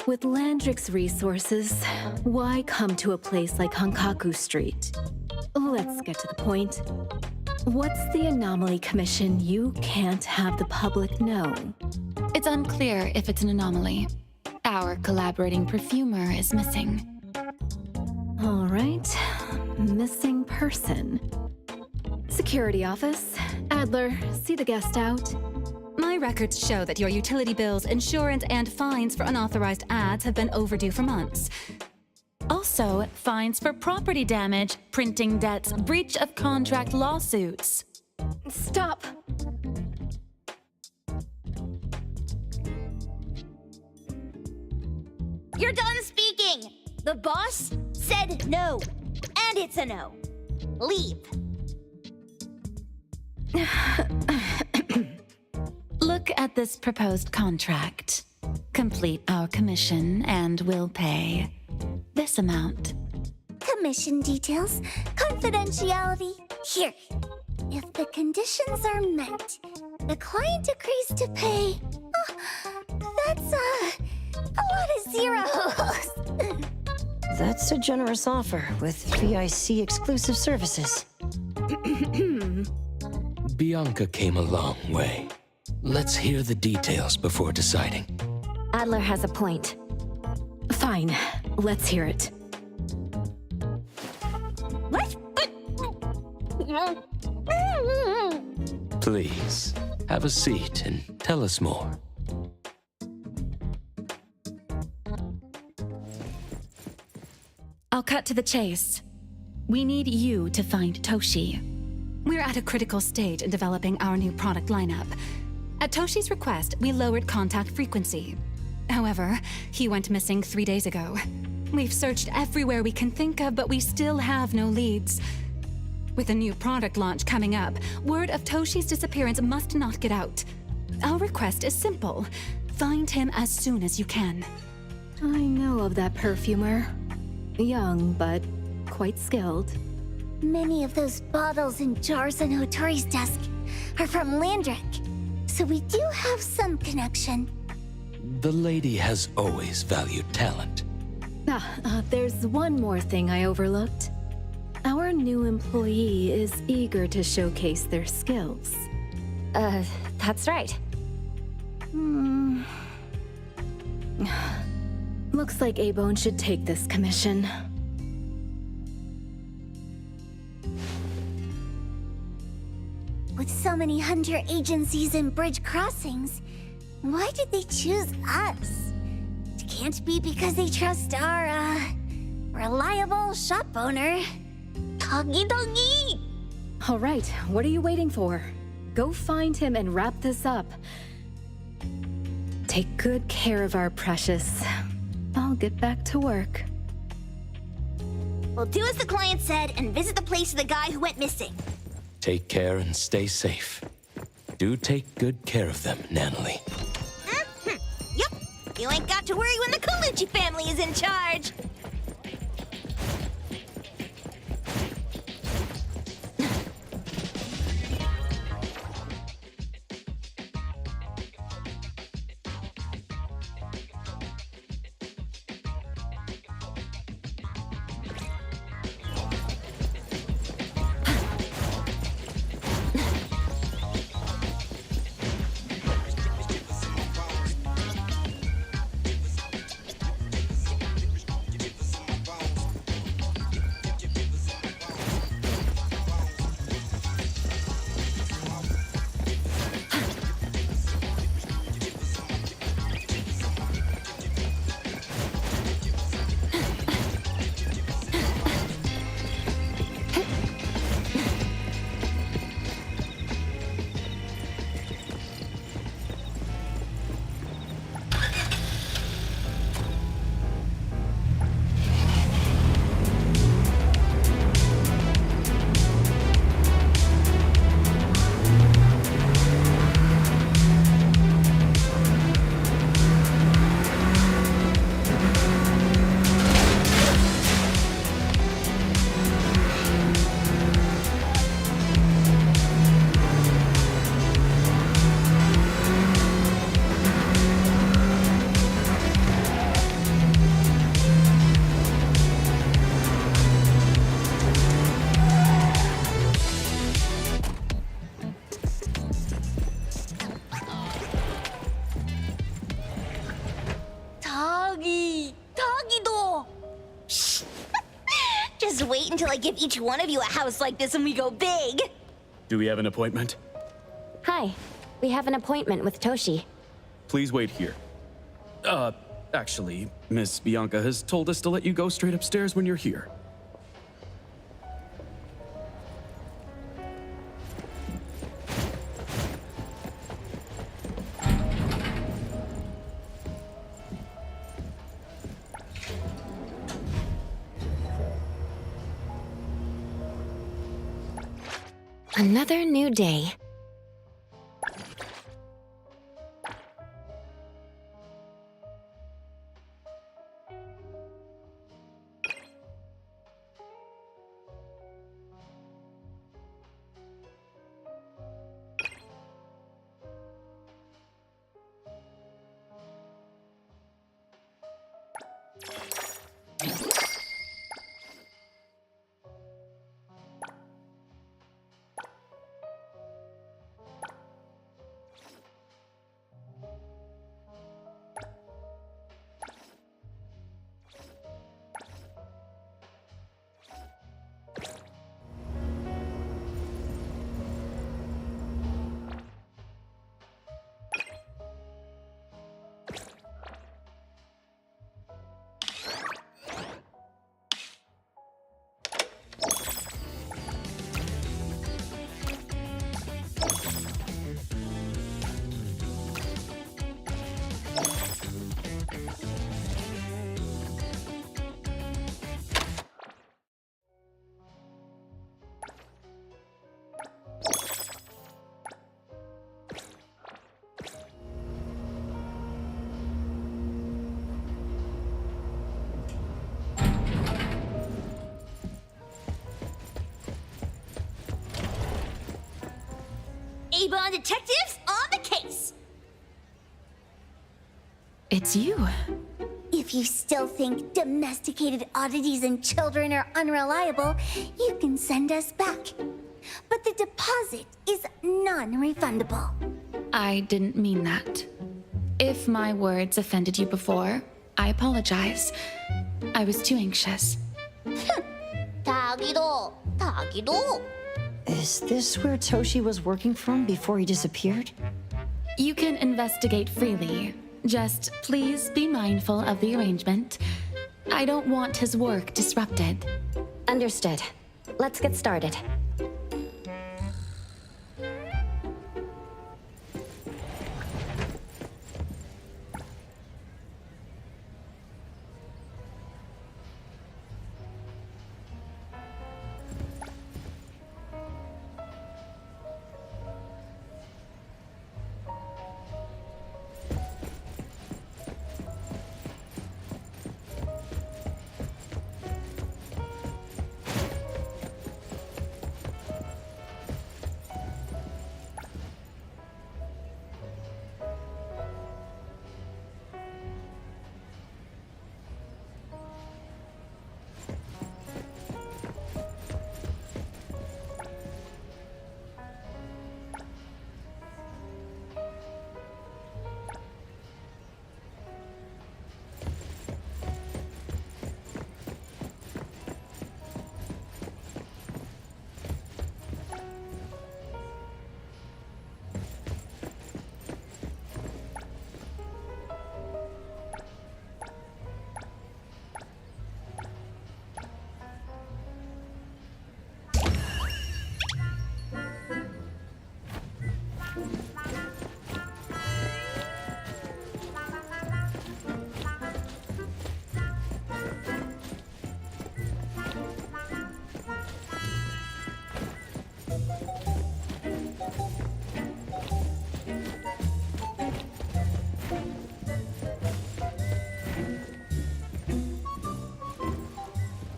with Landrick's resources, why come to a place like Hankaku Street? Let's get to the point. What's the anomaly commission you can't have the public know? It's unclear if it's an anomaly. Our collaborating perfumer is missing. All right, missing person. Security office. Adler, see the guest out. My records show that your utility bills, insurance, and fines for unauthorized ads have been overdue for months. Also, fines for property damage, printing debts, breach of contract lawsuits. Stop! You're done speaking! The boss said no. And it's a no. Leave. Look at this proposed contract. Complete our commission and we'll pay this amount. Commission details, confidentiality. Here. If the conditions are met, the client agrees to pay. That's a lot of zeros. That's a generous offer with VIC exclusive services. Bianca came a long way. Let's hear the details before deciding. Adler has a point. Fine, let's hear it. What? Please, have a seat and tell us more. I'll cut to the chase. We need you to find Toshi. We're at a critical stage in developing our new product lineup. At Toshi's request, we lowered contact frequency. However, he went missing 3 days ago. We've searched everywhere we can think of, but we still have no leads. With a new product launch coming up, word of Toshi's disappearance must not get out. Our request is simple. Find him as soon as you can. I know of that perfumer. Young, but quite skilled. Many of those bottles and jars on Hotori's desk are from Landrick, so we do have some connection. The lady has always valued talent. There's one more thing I overlooked. Our new employee is eager to showcase their skills. That's right. Looks like A-Bone should take this commission. With so many hunter agencies and bridge crossings, why did they choose us? It can't be because they trust our, reliable shop owner. Togi. All right, what are you waiting for? Go find him and wrap this up. Take good care of our precious I'll get back to work. We'll do as the client said and visit the place of the guy who went missing. Take care and stay safe. Do take good care of them, Natalie. Yup. You ain't got to worry when the Colucci family is in charge. Just wait until I give each one of you a house like this and we go big. Do we have an appointment? Hi. We have an appointment with Toshi. Please wait here. Actually, Miss Bianca has told us to let you go straight upstairs when you're here. Another new day. A-Bond detectives on the case. It's you. If you still think domesticated oddities and children are unreliable, you can send us back. But the deposit is non-refundable. I didn't mean that. If my words offended you before, I apologize. I was too anxious. Tagido, Tagido. Is this where Toshi was working from before he disappeared? You can investigate freely. Just please be mindful of the arrangement. I don't want his work disrupted. Understood. Let's get started.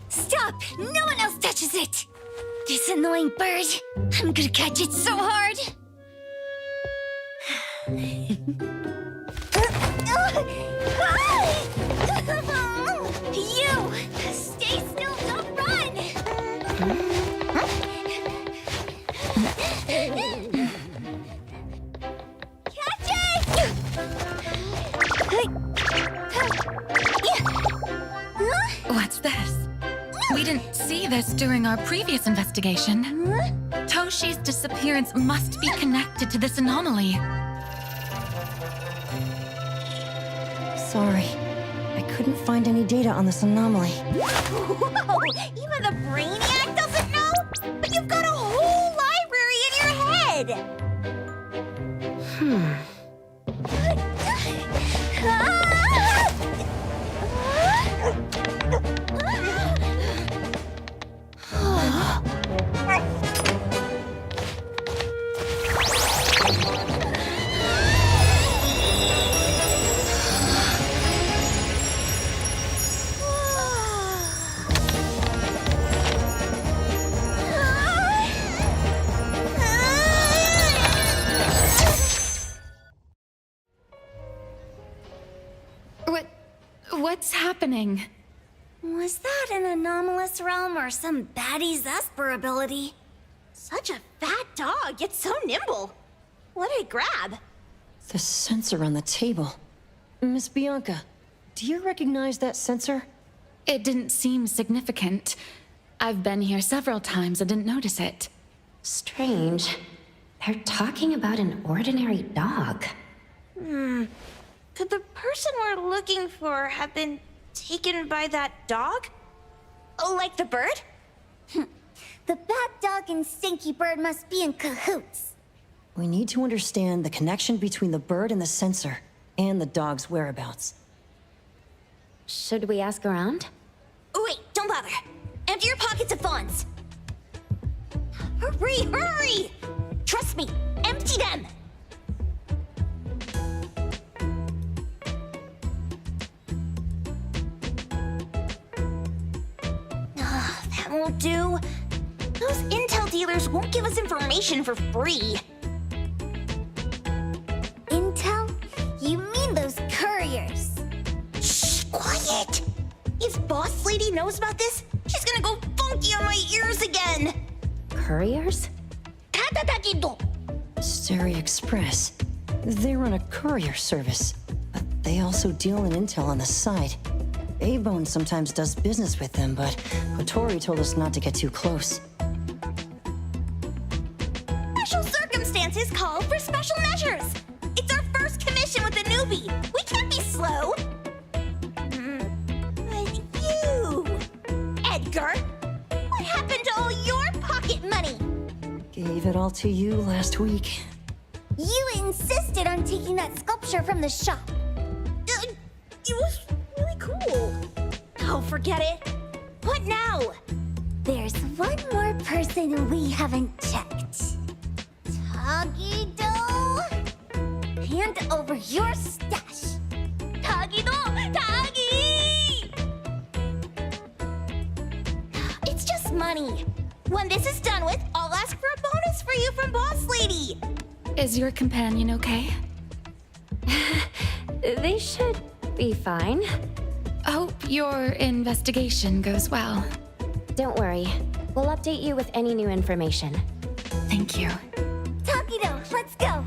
Stop! No one else touches it! This annoying bird. I'm gonna catch it so hard. You! Stay still, don't run! Catch it! What's this? We didn't see this during our previous investigation. Toshi's disappearance must be connected to this anomaly. Sorry. I couldn't find any data on this anomaly. Whoa! Even the brainiac doesn't know? But you've got a whole library in your head! What's happening? Was that an anomalous realm or some baddie's Esper ability? Such a fat dog, yet so nimble. What did it grab? The sensor on the table. Miss Bianca, do you recognize that sensor? It didn't seem significant. I've been here several times and didn't notice it. Strange. They're talking about an ordinary dog. Could the person we're looking for have been taken by that dog? Oh, like the bird? The bad dog and stinky bird must be in cahoots. We need to understand the connection between the bird and the sensor, and the dog's whereabouts. Should we ask around? Wait, don't bother. Empty your pockets of funds. Hurry, hurry! Trust me, empty them! That won't do. Those intel dealers won't give us information for free. Intel? You mean those couriers? Shh, quiet! If Boss Lady knows about this, she's gonna go funky on my ears again! Couriers? Stereo Express. They run a courier service, but they also deal in intel on the side. A-Bone sometimes does business with them, but Hattori told us not to get too close. Special circumstances call for special measures! It's our first commission with a newbie! We can't be slow! But you... Edgar! What happened to all your pocket money? Gave it all to you last week. You insisted on taking that sculpture from the shop. It was really cool. Oh, forget it. What now? There's one more person we haven't checked. Tagido? Hand over your stash. Tagido! Tagi! It's just money. When this is done with, I'll ask for a bonus for you from Boss Lady. Is your companion okay? They should be fine. Hope your investigation goes well. Don't worry. We'll update you with any new information. Thank you. Tagido, let's go.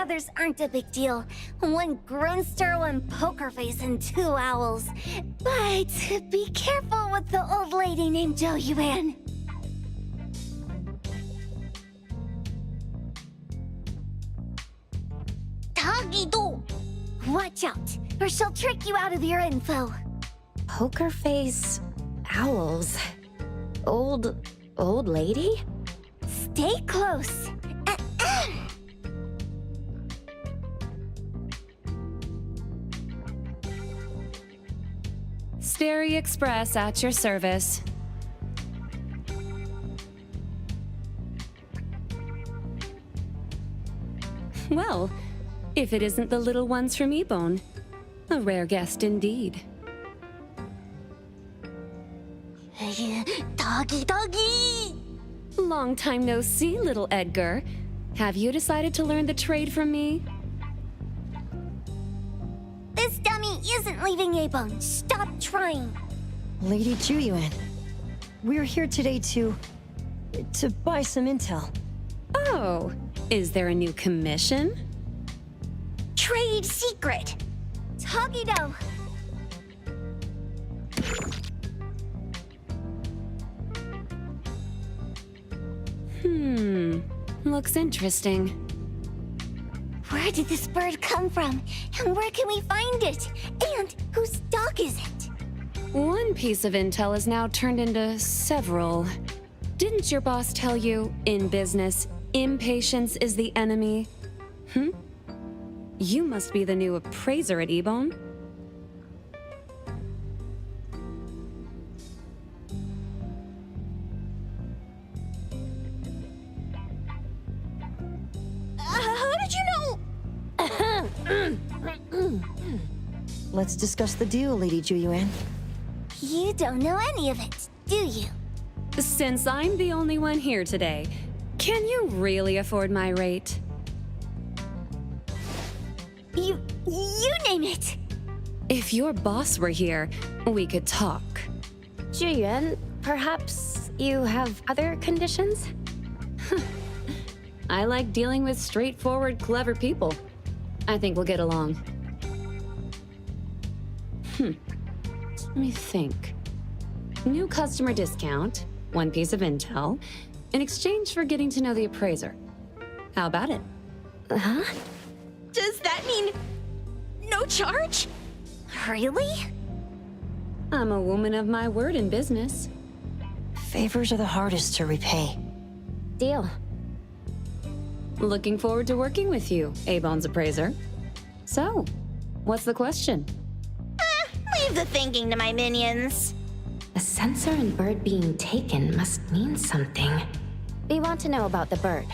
others aren't a big deal. One Grunster, one Poker Face, and 2 owls. But be careful with the old lady named Jo Yuan. Tagi-do! Watch out, or she'll trick you out of your info. Poker face, owls, old lady? Stay close. Stary Express at your service. Well, if it isn't the little ones from Ebone, a rare guest indeed. Doggy! Long time no see, little Edgar. Have you decided to learn the trade from me? This dummy isn't leaving Abone. Stop trying. Lady Juyuan, we're here today to buy some intel. Oh, is there a new commission? Trade secret. Toggy-do. Looks interesting. Where did this bird come from? And where can we find it? And whose dog is it? One piece of intel is now turned into several. Didn't your boss tell you, in business, impatience is the enemy? You must be the new appraiser at Ebone. How did you know? Let's discuss the deal, Lady Juyuan. You don't know any of it, do you? Since I'm the only one here today, can you really afford my rate? You name it. If your boss were here, we could talk. Juyuan, perhaps you have other conditions? I like dealing with straightforward, clever people. I think we'll get along. Let me think. New customer discount, one piece of intel, in exchange for getting to know the appraiser. How about it? Huh? Does that mean no charge? Really? I'm a woman of my word in business. Favors are the hardest to repay. Deal. Looking forward to working with you, Abone's appraiser. So, what's the question? Leave the thinking to my minions. A sensor and bird being taken must mean something. We want to know about the bird.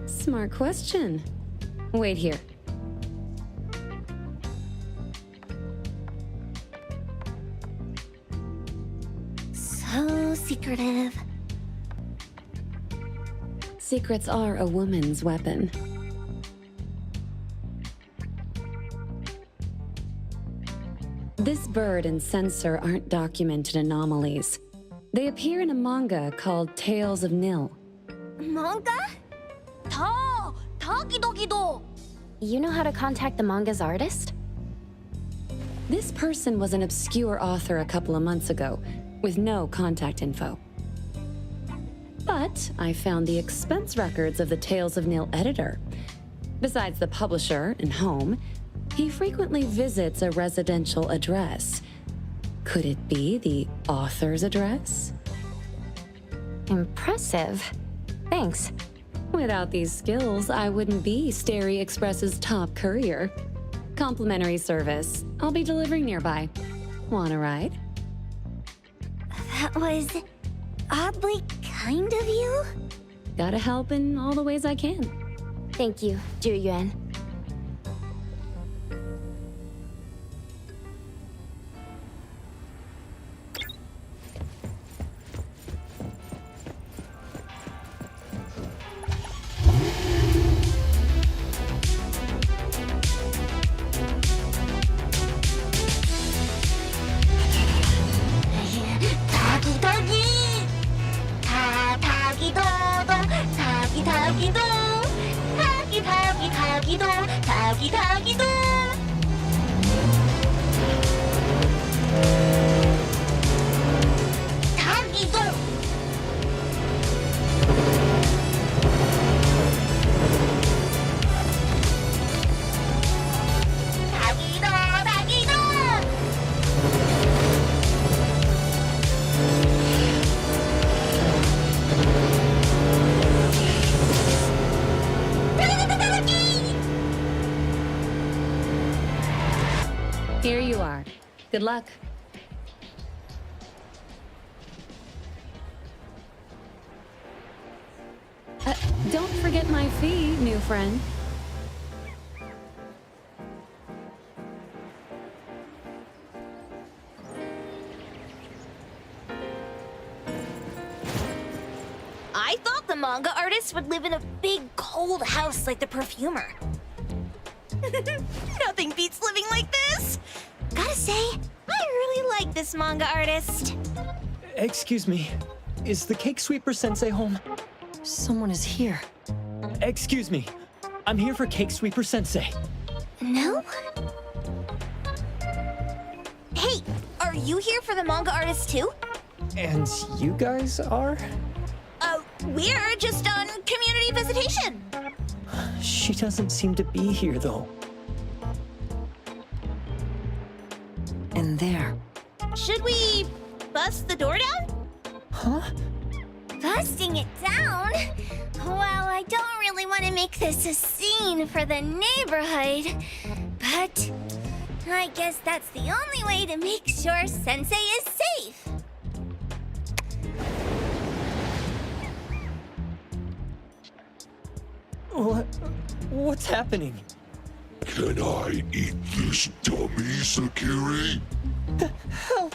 Smart question. Wait here. So secretive. Secrets are a woman's weapon. This bird and sensor aren't documented anomalies. They appear in a manga called Tales of Nil. Manga? Tagi-dogi-do. You know how to contact the manga's artist? This person was an obscure author a couple of months ago, with no contact info. But I found the expense records of the Tales of Nil editor. Besides the publisher and home, he frequently visits a residential address. Could it be the author's address? Impressive. Thanks. Without these skills, I wouldn't be Stary Express's top courier. Complimentary service. I'll be delivering nearby. Want a ride? That was oddly kind of you. Gotta help in all the ways I can. Thank you, Juyuan. Tagi-do-do, tagi-tagi-do, tagi-tagi-tagi-do. Good luck. Don't forget my fee, new friend. I thought the manga artist would live in a big, cold house like the perfumer. Nothing beats living like this! Gotta say, I really like this manga artist. Excuse me, is the Cake Sweeper Sensei home? Someone is here. Excuse me, I'm here for Cake Sweeper Sensei. No? Hey, are you here for the manga artist too? And you guys are? We're just on community visitation. She doesn't seem to be here, though. And there. Should we bust the door down? Huh? Busting it down? Well, I don't really want to make this a scene for the neighborhood, but I guess that's the only way to make sure Sensei is safe. What's happening? Can I eat this dummy, Sakiri? Help!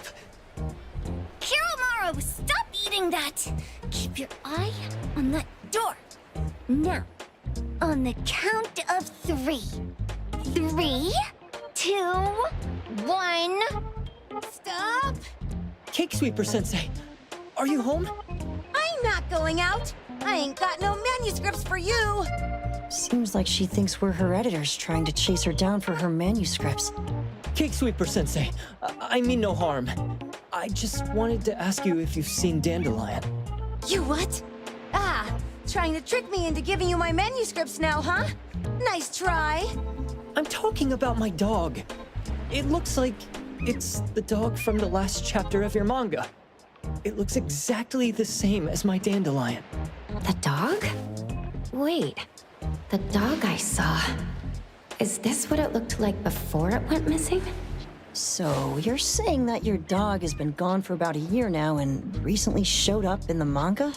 Kiromaru, stop eating that! Keep your eye on that door. Now, on the count of 3. 3, 2, 1. Stop! Cake Sweeper Sensei, are you home? I'm not going out. I ain't got no manuscripts for you. Seems like she thinks we're her editors trying to chase her down for her manuscripts. Cake Sweeper Sensei, I mean no harm. I just wanted to ask you if you've seen Dandelion. You what? Ah, trying to trick me into giving you my manuscripts now, huh? Nice try. I'm talking about my dog. It looks like it's the dog from the last chapter of your manga. It looks exactly the same as my Dandelion. The dog? Wait, the dog I saw. Is this what it looked like before it went missing? So, you're saying that your dog has been gone for about a year now and recently showed up in the manga?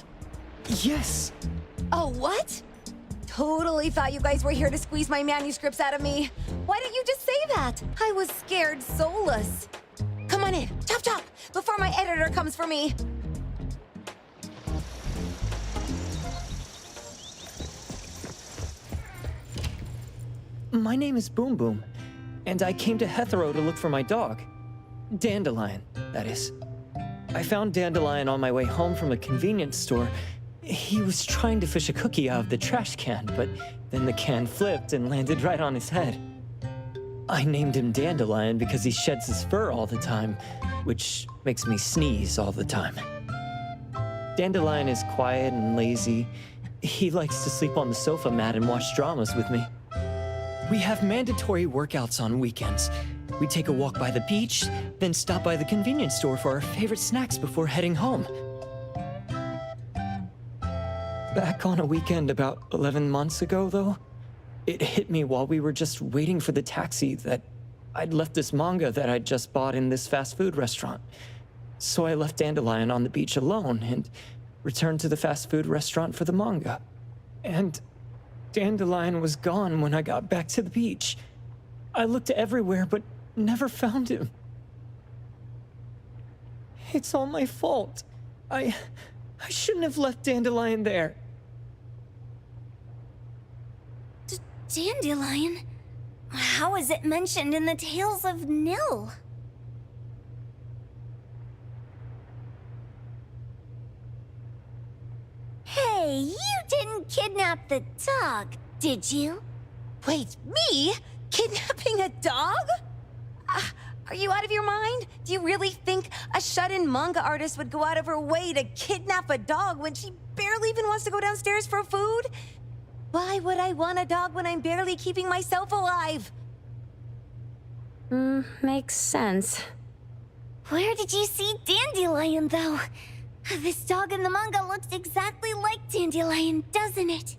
Yes. Oh, what? Totally thought you guys were here to squeeze my manuscripts out of me. Why didn't you just say that? I was scared soulless. Come on in, chop chop, before my editor comes for me. My name is Boom Boom, and I came to Hethereau to look for my dog. Dandelion, that is. I found Dandelion on my way home from a convenience store. He was trying to fish a cookie out of the trash can, but then the can flipped and landed right on his head. I named him Dandelion because he sheds his fur all the time, which makes me sneeze all the time. Dandelion is quiet and lazy. He likes to sleep on the sofa mat and watch dramas with me. We have mandatory workouts on weekends. We take a walk by the beach, then stop by the convenience store for our favorite snacks before heading home. Back on a weekend about 11 months ago, though, it hit me while we were just waiting for the taxi that I'd left this manga that I'd just bought in this fast food restaurant. So I left Dandelion on the beach alone and returned to the fast food restaurant for the manga. And Dandelion was gone when I got back to the beach. I looked everywhere, but never found him. It's all my fault. I shouldn't have left Dandelion there. Dandelion? How is it mentioned in the Tales of Nil? Hey, you didn't kidnap the dog, did you? Wait, me? Kidnapping a dog? Are you out of your mind? Do you really think a shut-in manga artist would go out of her way to kidnap a dog when she barely even wants to go downstairs for food? Why would I want a dog when I'm barely keeping myself alive? Makes sense. Where did you see Dandelion, though? This dog in the manga looks exactly like Dandelion, doesn't it?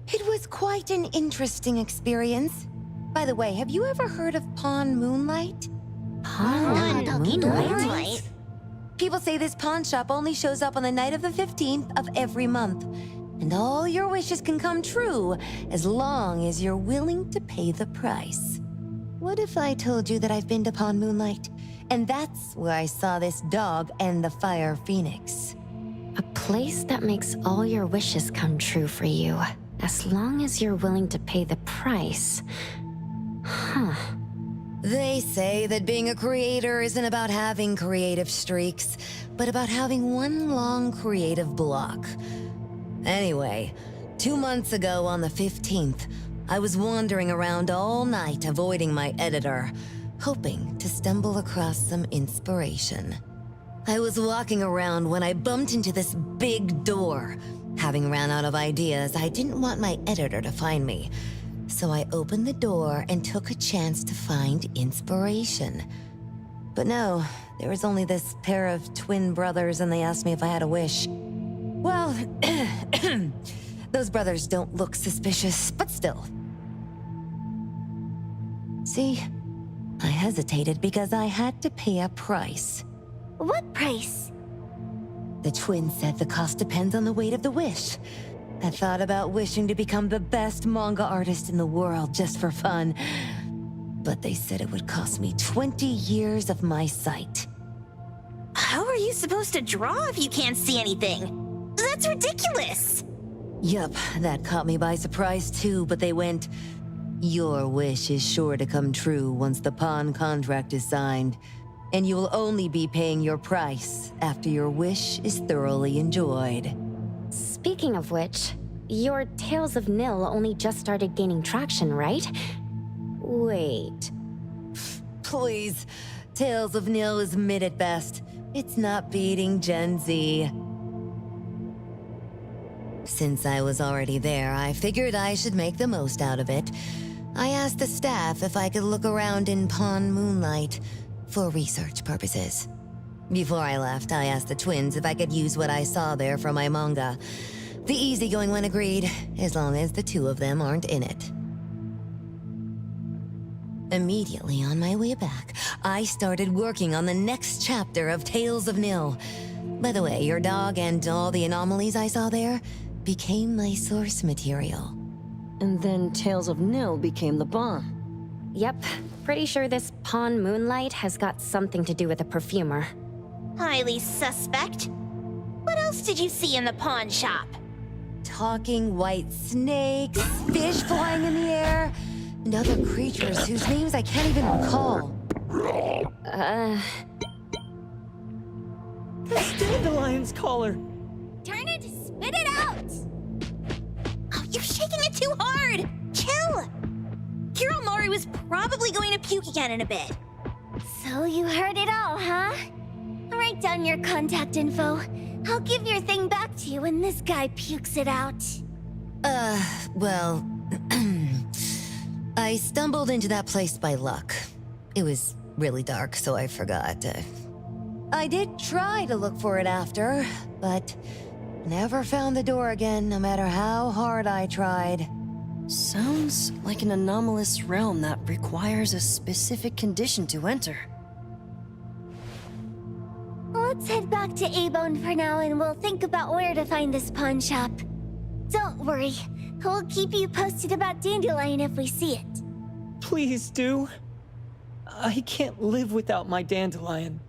It was quite an interesting experience. By the way, have you ever heard of Pawn Moonlight? Moonlight? People say this pawn shop only shows up on the night of the 15th of every month. And all your wishes can come true as long as you're willing to pay the price. What if I told you that I've been to Pawn Moonlight? And that's where I saw this dog and the Fire Phoenix. A place that makes all your wishes come true for you, as long as you're willing to pay the price. Huh. They say that being a creator isn't about having creative streaks, but about having one long creative block. Anyway, 2 months ago on the 15th, I was wandering around all night avoiding my editor, hoping to stumble across some inspiration. I was walking around when I bumped into this big door. Having ran out of ideas, I didn't want my editor to find me. So I opened the door and took a chance to find inspiration. But no, there was only this pair of twin brothers and they asked me if I had a wish. Well, those brothers don't look suspicious, but still. See, I hesitated because I had to pay a price. What price? The twins said the cost depends on the weight of the wish. I thought about wishing to become the best manga artist in the world just for fun. But they said it would cost me 20 years of my sight. How are you supposed to draw if you can't see anything? That's ridiculous! Yup, that caught me by surprise too, but they went, "Your wish is sure to come true once the pawn contract is signed, and you will only be paying your price after your wish is thoroughly enjoyed." Speaking of which, your Tales of Nil only just started gaining traction, right? Wait. Please, Tales of Nil is mid at best. It's not beating Gen Z. Since I was already there, I figured I should make the most out of it. I asked the staff if I could look around in Pawn Moonlight for research purposes. Before I left, I asked the twins if I could use what I saw there for my manga. The easygoing one agreed, as long as the two of them aren't in it. Immediately on my way back, I started working on the next chapter of Tales of Nil. By the way, your dog and all the anomalies I saw there became my source material. And then Tales of Nil became the bomb. Yep, pretty sure this Pawn Moonlight has got something to do with the perfumer. Highly suspect. What else did you see in the pawn shop? Talking white snakes, fish flying in the air, and other creatures whose names I can't even recall. That's Dandelion's collar! Turn it, spit it out! Oh, you're shaking it too hard! Chill! Hiromori was probably going to puke again in a bit. So you heard it all, huh? Write down your contact info. I'll give your thing back to you when this guy pukes it out. Well... I stumbled into that place by luck. It was really dark, so I forgot. I did try to look for it after, but never found the door again, no matter how hard I tried. Sounds like an anomalous realm that requires a specific condition to enter. Let's head back to A-Bone for now and we'll think about where to find this pawn shop. Don't worry, we'll keep you posted about Dandelion if we see it. Please do. I can't live without my Dandelion.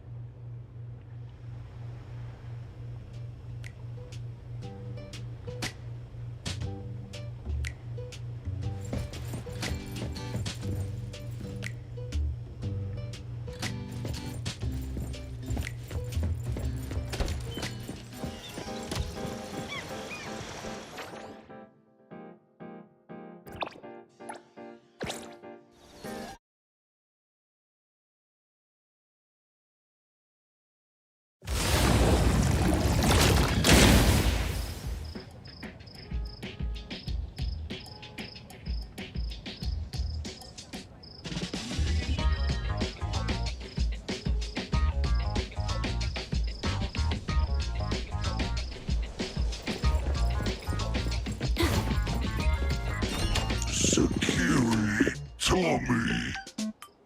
Tommy,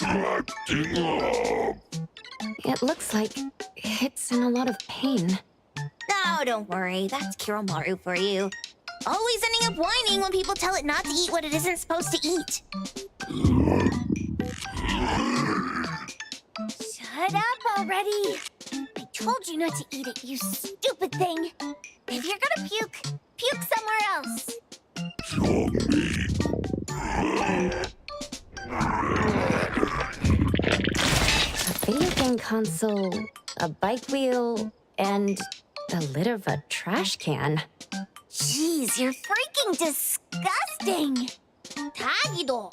acting up. It looks like it's in a lot of pain. Oh, don't worry. That's Kiromaru for you. Always ending up whining when people tell it not to eat what it isn't supposed to eat. Shut up already! I told you not to eat it, you stupid thing! If you're gonna puke, puke somewhere else! A video game console, a bike wheel, and the lid of a trash can. Jeez, you're freaking disgusting! Tagido!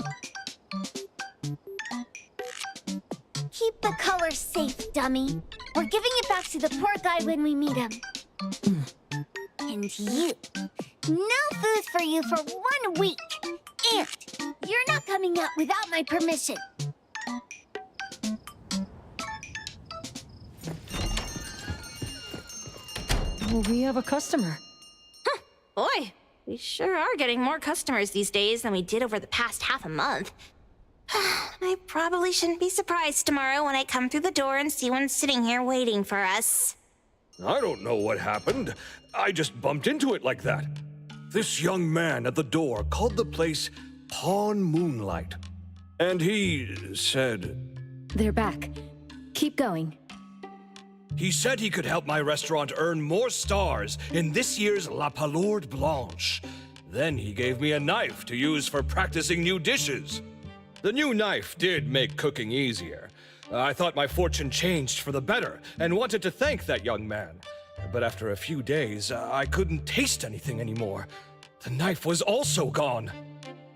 Keep the color safe, dummy. We're giving it back to the poor guy when we meet him. And you. No food for you for 1 week. And you're not coming out without my permission. We have a customer. Boy, we sure are getting more customers these days than we did over the past half a month. I probably shouldn't be surprised tomorrow when I come through the door and see one sitting here waiting for us. I don't know what happened. I just bumped into it like that. This young man at the door called the place Pawn Moonlight. And he said... They're back. Keep going. He said he could help my restaurant earn more stars in this year's La Palourde Blanche. Then he gave me a knife to use for practicing new dishes. The new knife did make cooking easier. I thought my fortune changed for the better and wanted to thank that young man. But after a few days, I couldn't taste anything anymore. The knife was also gone.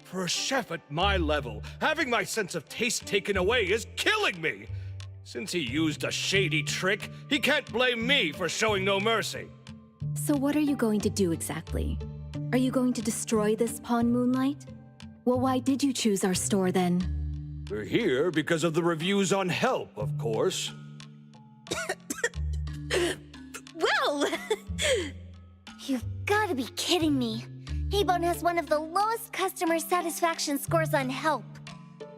For a chef at my level, having my sense of taste taken away is killing me. Since he used a shady trick, he can't blame me for showing no mercy. So what are you going to do exactly? Are you going to destroy this Pawn Moonlight? Well, why did you choose our store then? We're here because of the reviews on Help, of course. Well! You've gotta be kidding me. Hebone has one of the lowest customer satisfaction scores on Help.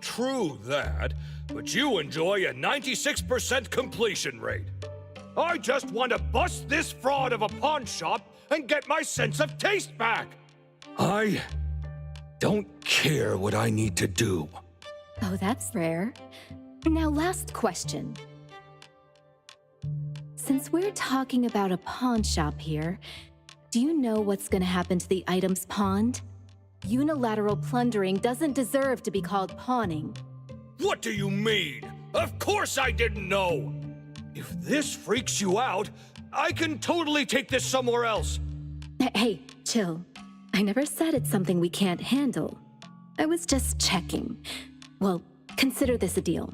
True that, but you enjoy a 96% completion rate. I just want to bust this fraud of a pawn shop and get my sense of taste back. I don't care what I need to do. Oh, that's rare. Now, last question. Since we're talking about a pawn shop here, do you know what's gonna happen to the items pawned? Unilateral plundering doesn't deserve to be called pawning. What do you mean? Of course I didn't know! If this freaks you out, I can totally take this somewhere else. Hey, chill. I never said it's something we can't handle. I was just checking. Well, consider this a deal.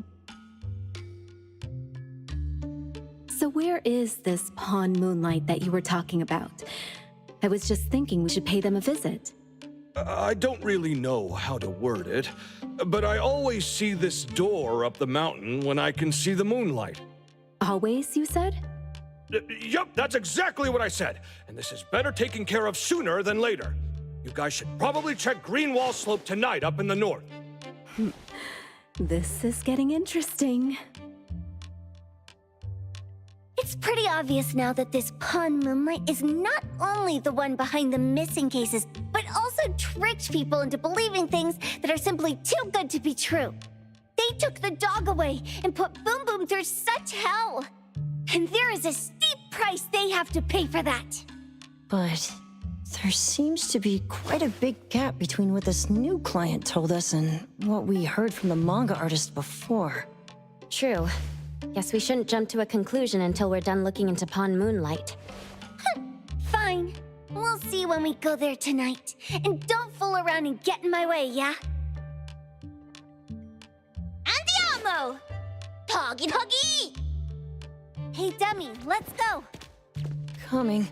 So where is this Pawn Moonlight that you were talking about? I was just thinking we should pay them a visit. I don't really know how to word it, but I always see this door up the mountain when I can see the moonlight. Always, you said? Yup, that's exactly what I said. And this is better taken care of sooner than later. You guys should probably check Greenwall Slope tonight up in the north. This is getting interesting. It's pretty obvious now that this Pawn Moonlight is not only the one behind the missing cases, but also tricked people into believing things that are simply too good to be true. They took the dog away and put Boom Boom through such hell. And there is a steep price they have to pay for that. But there seems to be quite a big gap between what this new client told us and what we heard from the manga artist before. True. Guess we shouldn't jump to a conclusion until we're done looking into Pawn Moonlight. Fine. We'll see when we go there tonight. And don't fool around and get in my way, yeah? Andiamo! Toggy Toggy! Hey, dummy, let's go. Coming.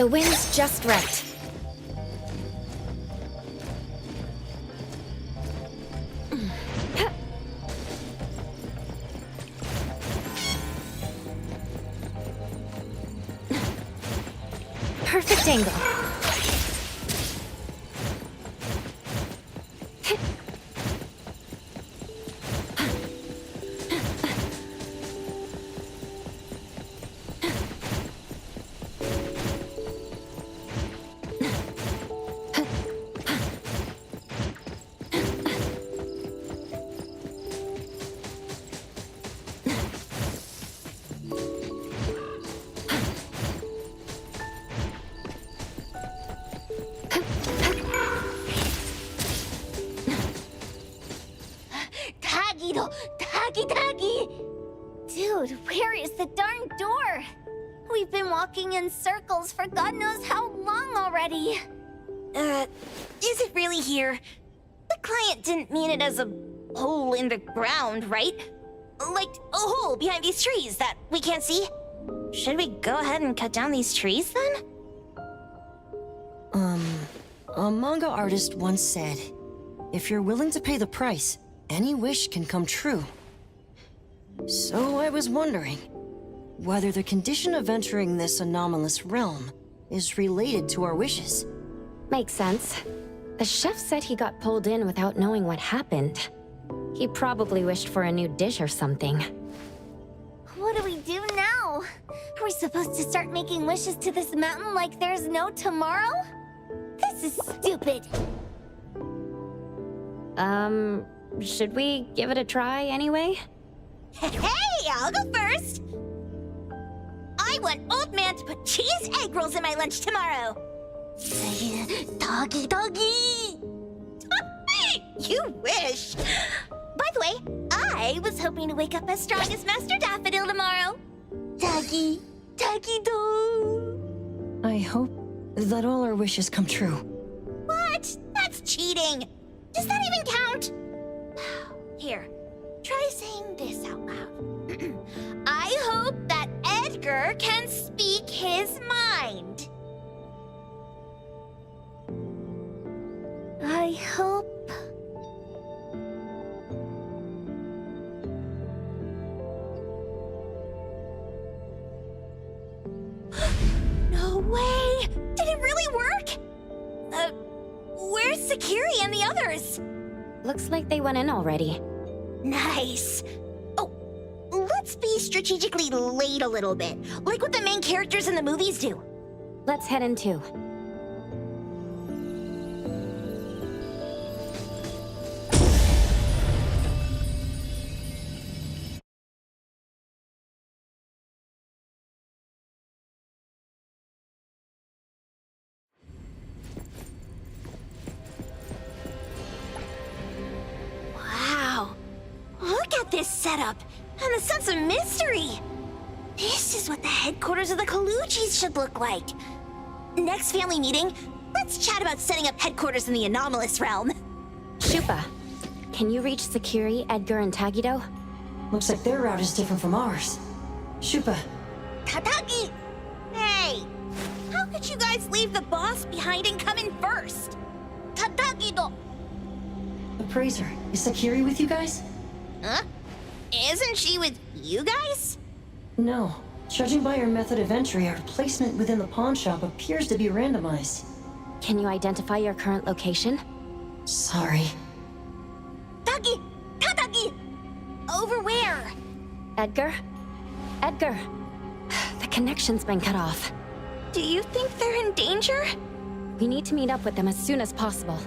The wind's just right. Perfect angle. Dude, where is the darn door? We've been walking in circles for God knows how long already. Is it really here? The client didn't mean it as a hole in the ground, right? Like a hole behind these trees that we can't see? Should we go ahead and cut down these trees then? A manga artist once said, if you're willing to pay the price, any wish can come true. So I was wondering whether the condition of entering this anomalous realm is related to our wishes. Makes sense. The chef said he got pulled in without knowing what happened. He probably wished for a new dish or something. What do we do now? Are we supposed to start making wishes to this mountain like there's no tomorrow? This is stupid. Should we give it a try anyway? Hey, I'll go first! I want Old Man to put cheese egg rolls in my lunch tomorrow! Doggy! You wish! By the way, I was hoping to wake up as strong as Master Daffodil tomorrow. Doggy do. I hope that all our wishes come true. What? That's cheating! Does that even count? Here, try saying this out loud. I hope that Edgar can speak his mind. I hope... No way! Did it really work? Where's Sakiri and the others? Looks like they went in already. Nice. Oh, let's be strategically late a little bit, like what the main characters in the movies do. Let's head in too. Wow. Look at this setup and the sense of mystery. This is what the headquarters of the Kaluchis should look like. Next family meeting, let's chat about setting up headquarters in the anomalous realm. Shupa, can you reach Sakiri, Edgar, and Tagido? Looks like their route is different from ours. Shupa. Tatagi! Hey! How could you guys leave the boss behind and come in first? Tatagi-do! Appraiser, is Sakiri with you guys? Huh? Isn't she with you guys? No. Judging by her method of entry, our placement within the pawn shop appears to be randomized. Can you identify your current location? Sorry. Tatagi! Over where? Edgar? Edgar! The connection's been cut off. Do you think they're in danger? We need to meet up with them as soon as possible.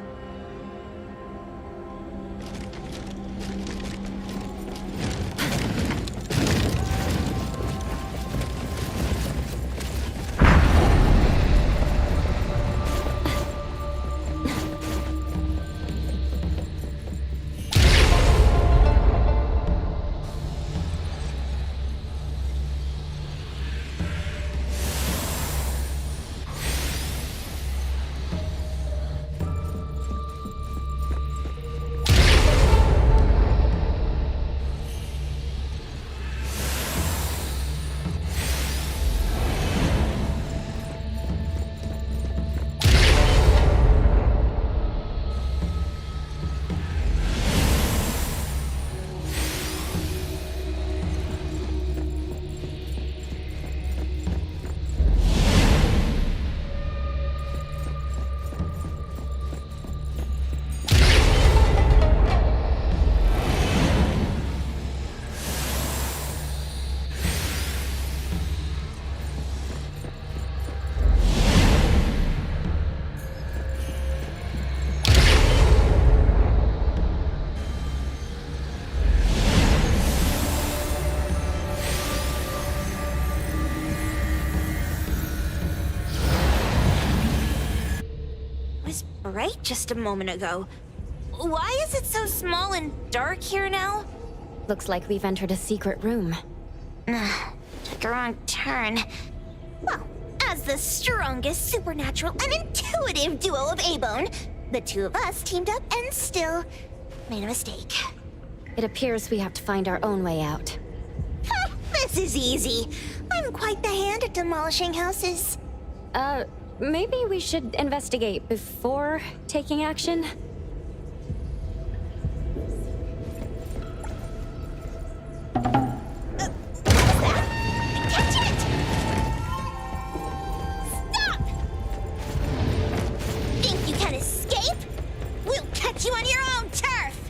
right just a moment ago. Why is it so small and dark here now? Looks like we've entered a secret room. Took a wrong turn. Well, as the strongest supernatural and intuitive duo of A-Bone, the two of us teamed up and still made a mistake. It appears we have to find our own way out. This is easy. I'm quite the hand at demolishing houses. Maybe we should investigate before taking action? Think you can escape? We'll catch you on your own turf!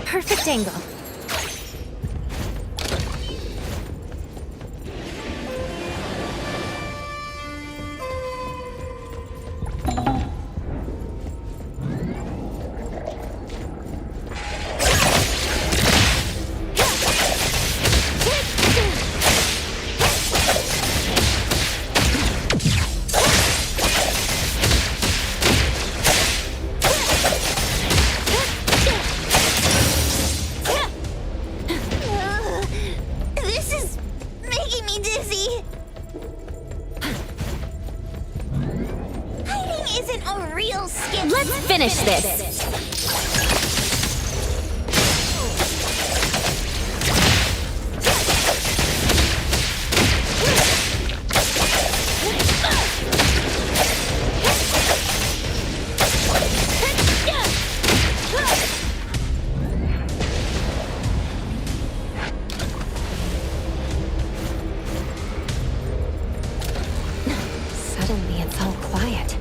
Perfect angle. Let's finish this. Suddenly, it's all quiet.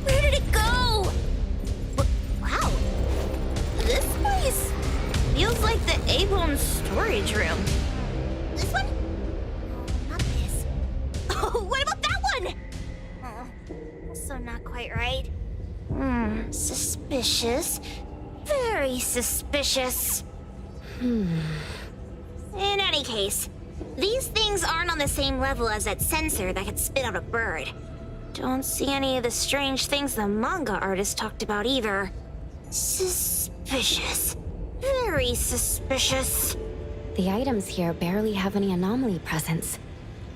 Where did it go? Wow. This place feels like the A-Bone storage room. This one? Not this. Oh, what about that one? Also not quite right. Suspicious. Very suspicious. In any case, these things aren't on the same level as that sensor that could spit out a bird. Don't see any of the strange things the manga artist talked about either. Suspicious. Very suspicious. The items here barely have any anomaly presence.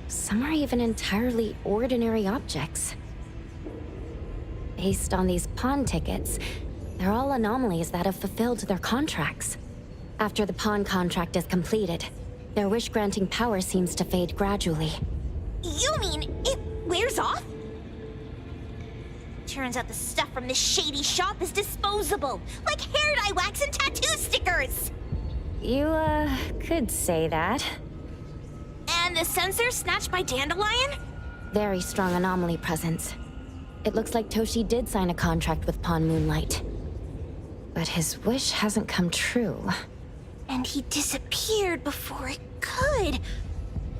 Some are even entirely ordinary objects. Based on these pawn tickets, they're all anomalies that have fulfilled their contracts. After the pawn contract is completed, their wish-granting power seems to fade gradually. You mean it wears off? Turns out the stuff from this shady shop is disposable, like hair dye wax and tattoo stickers! You, could say that. And the sensor snatched by Dandelion? Very strong anomaly presence. It looks like Toshi did sign a contract with Pawn Moonlight. But his wish hasn't come true. And he disappeared before it could.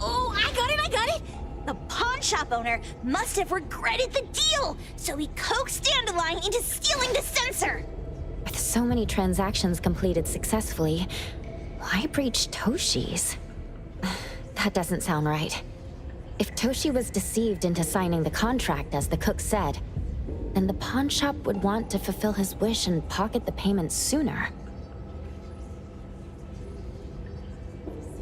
Oh, I got it! The pawn shop owner must have regretted the deal, so he coaxed Dandelion into stealing the sensor. With so many transactions completed successfully, why breach Toshi's? That doesn't sound right. If Toshi was deceived into signing the contract as the cook said, then the pawn shop would want to fulfill his wish and pocket the payment sooner.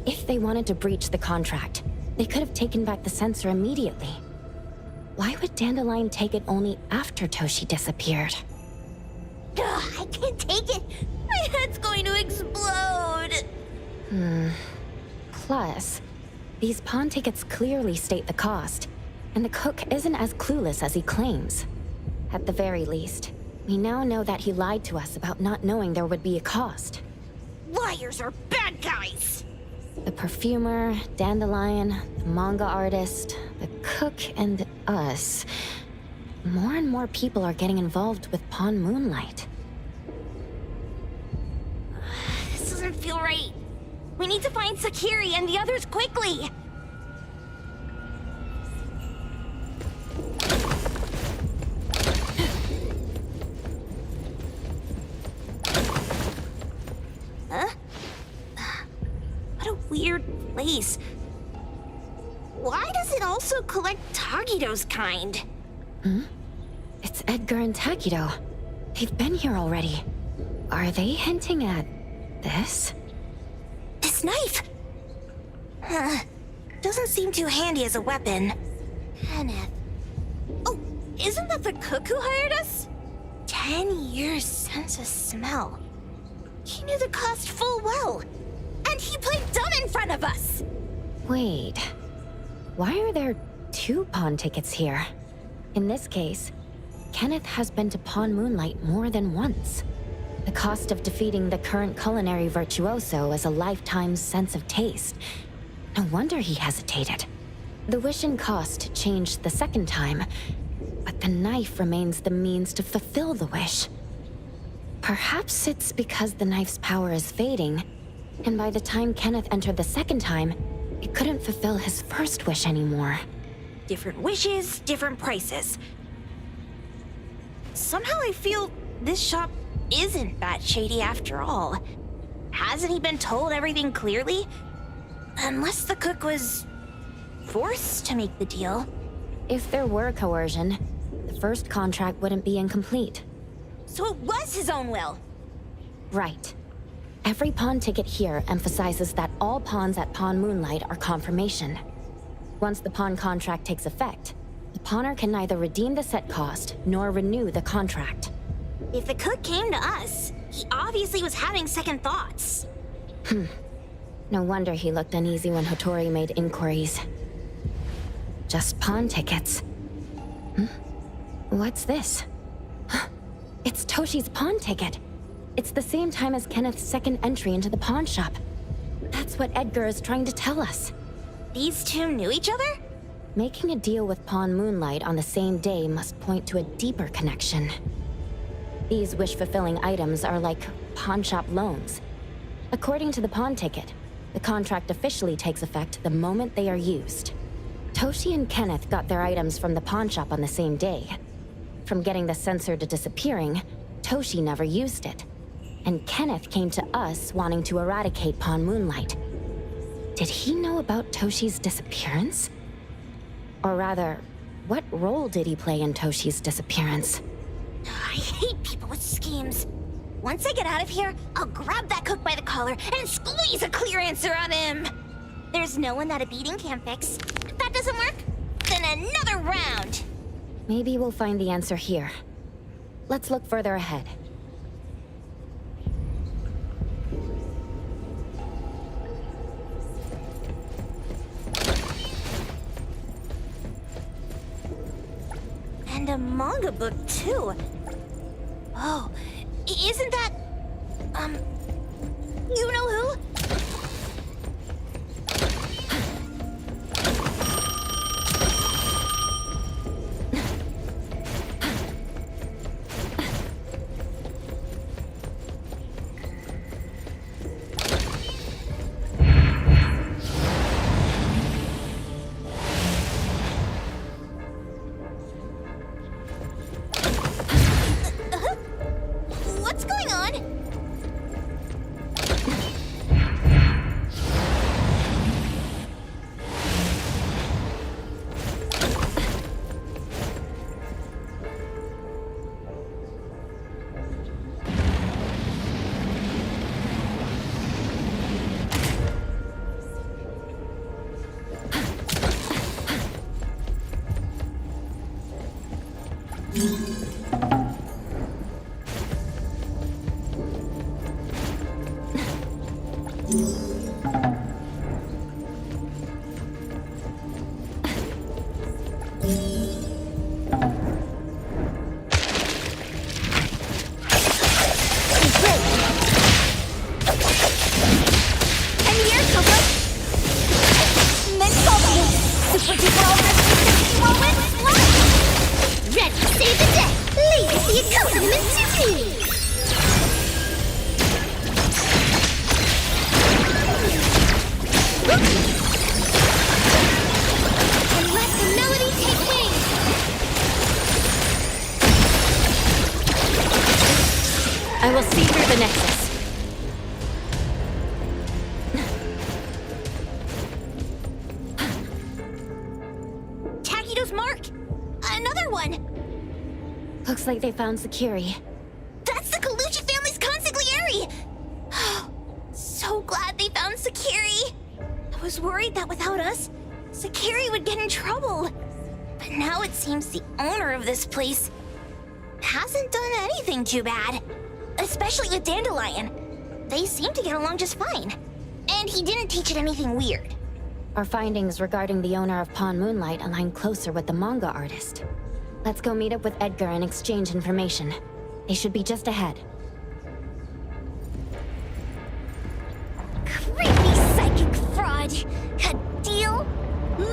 If they wanted to breach the contract, they could have taken back the sensor immediately. Why would Dandelion take it only after Toshi disappeared? I can't take it. My head's going to explode. Plus, these pawn tickets clearly state the cost, and the cook isn't as clueless as he claims. At the very least, We now know that he lied to us about not knowing there would be a cost. Liars are bad guys! The perfumer, Dandelion, the manga artist, the cook, and us. More and more people are getting involved with Pawn Moonlight. This doesn't feel right. We need to find Sakiri and the others quickly! Huh? What a weird place. Why does it also collect Tagido's kind? It's Edgar and Takido. They've been here already. Are they hinting at this? This knife! Doesn't seem too handy as a weapon. Kenneth. Oh, isn't that the cook who hired us? 10 years sense of smell. He knew the cost full well. And he played dumb in front of us! Wait. Why are there 2 pawn tickets here? In this case, Kenneth has been to Pawn Moonlight more than once. The cost of defeating the current culinary virtuoso is a lifetime's sense of taste. No wonder he hesitated. The wish and cost changed the second time, but the knife remains the means to fulfill the wish. Perhaps it's because the knife's power is fading, and by the time Kenneth entered the second time, it couldn't fulfill his first wish anymore. Different wishes, different prices. Somehow I feel this shop isn't that shady after all. Hasn't he been told everything clearly? Unless the cook was forced to make the deal. If there were coercion, the first contract wouldn't be incomplete. So it was his own will. Right. Every pawn ticket here emphasizes that all pawns at Pawn Moonlight are confirmation. Once the pawn contract takes effect, the pawner can neither redeem the set cost nor renew the contract. If the cook came to us, he obviously was having second thoughts. No wonder he looked uneasy when Hattori made inquiries. Just pawn tickets. What's this? It's Toshi's pawn ticket. It's the same time as Kenneth's second entry into the pawn shop. That's what Edgar is trying to tell us. These 2 knew each other? Making a deal with Pawn Moonlight on the same day must point to a deeper connection. These wish-fulfilling items are like pawn shop loans. According to the pawn ticket, the contract officially takes effect the moment they are used. Toshi and Kenneth got their items from the pawn shop on the same day. From getting the sensor to disappearing, Toshi never used it. And Kenneth came to us wanting to eradicate Pawn Moonlight. Did he know about Toshi's disappearance? Or rather, what role did he play in Toshi's disappearance? I hate people with schemes. Once I get out of here, I'll grab that cook by the collar and squeeze a clear answer on him. There's no one that a beating can't fix. If that doesn't work, then another round. Maybe we'll find the answer here. Let's look further ahead. And a manga book, too. Oh, isn't that... you know who? What's going on? Ultimate and let the melody take wing! I will see through the Nexus. Takido's mark! Another one! Looks like they found Sakiri. That's the Colucci family's consigliere! So glad they found Sakiri! I was worried that without us, Sakiri would get in trouble. But now it seems the owner of this place hasn't done anything too bad. Especially with Dandelion. They seem to get along just fine. And he didn't teach it anything weird. Our findings regarding the owner of Pawn Moonlight align closer with the manga artist. Let's go meet up with Edgar and exchange information. They should be just ahead. creepy psychic fraud! A deal?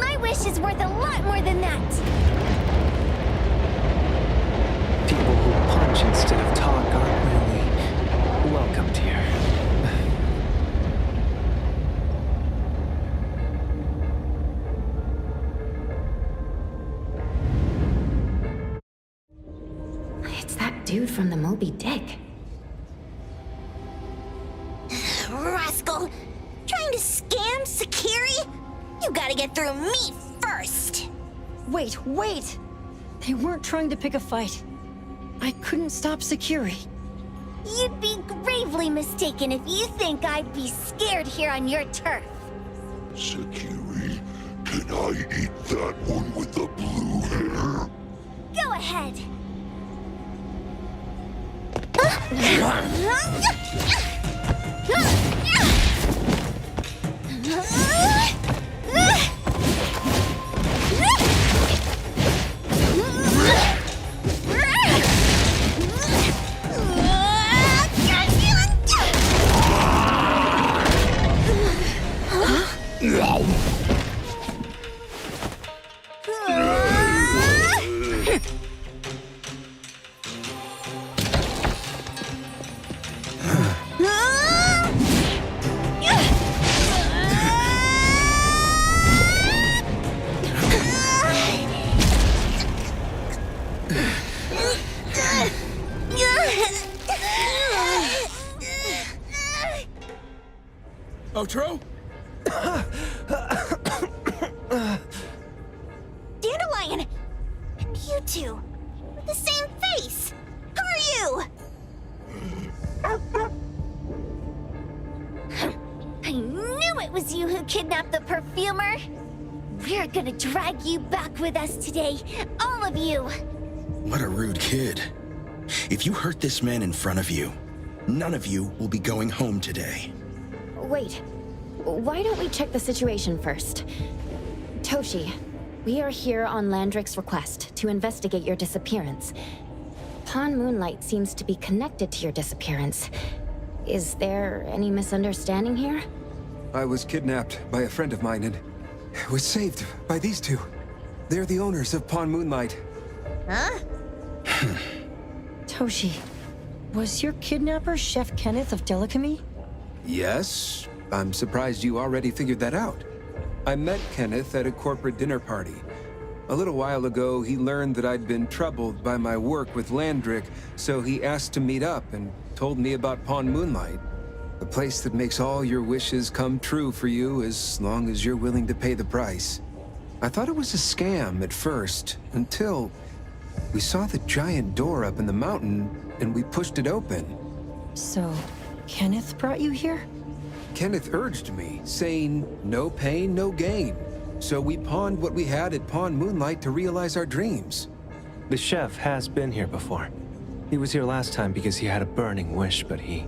My wish is worth a lot more than that! People who punch instead of talk aren't really welcomed here. It's that dude from the Moby Dick. Rascal! Trying to scam Sakiri? You gotta get through me first! Wait! They weren't trying to pick a fight. I couldn't stop Sakiri. You'd be gravely mistaken if you think I'd be scared here on your turf. Sakiri, can I eat that one with the blue hair? Go ahead. Outro? Dandelion! And you two, with the same face! Who are you? I knew it was you who kidnapped the perfumer! We're gonna drag you back with us today, all of you! What a rude kid. If you hurt this man in front of you, none of you will be going home today. Wait, why don't we check the situation first? Toshi, we are here on Landrick's request to investigate your disappearance. Pawn Moonlight seems to be connected to your disappearance. Is there any misunderstanding here? I was kidnapped by a friend of mine and was saved by these two. They're the owners of Pawn Moonlight. Huh? Toshi, was your kidnapper Chef Kenneth of Delicamy? Yes, I'm surprised you already figured that out. I met Kenneth at a corporate dinner party. A little while ago, he learned that I'd been troubled by my work with Landrick, so he asked to meet up and told me about Pawn Moonlight. A place that makes all your wishes come true for you as long as you're willing to pay the price. I thought it was a scam at first, until we saw the giant door up in the mountain and we pushed it open. So, Kenneth brought you here? Kenneth urged me, saying, no pain, no gain. So we pawned what we had at Pawn Moonlight to realize our dreams. The chef has been here before. He was here last time because he had a burning wish, but he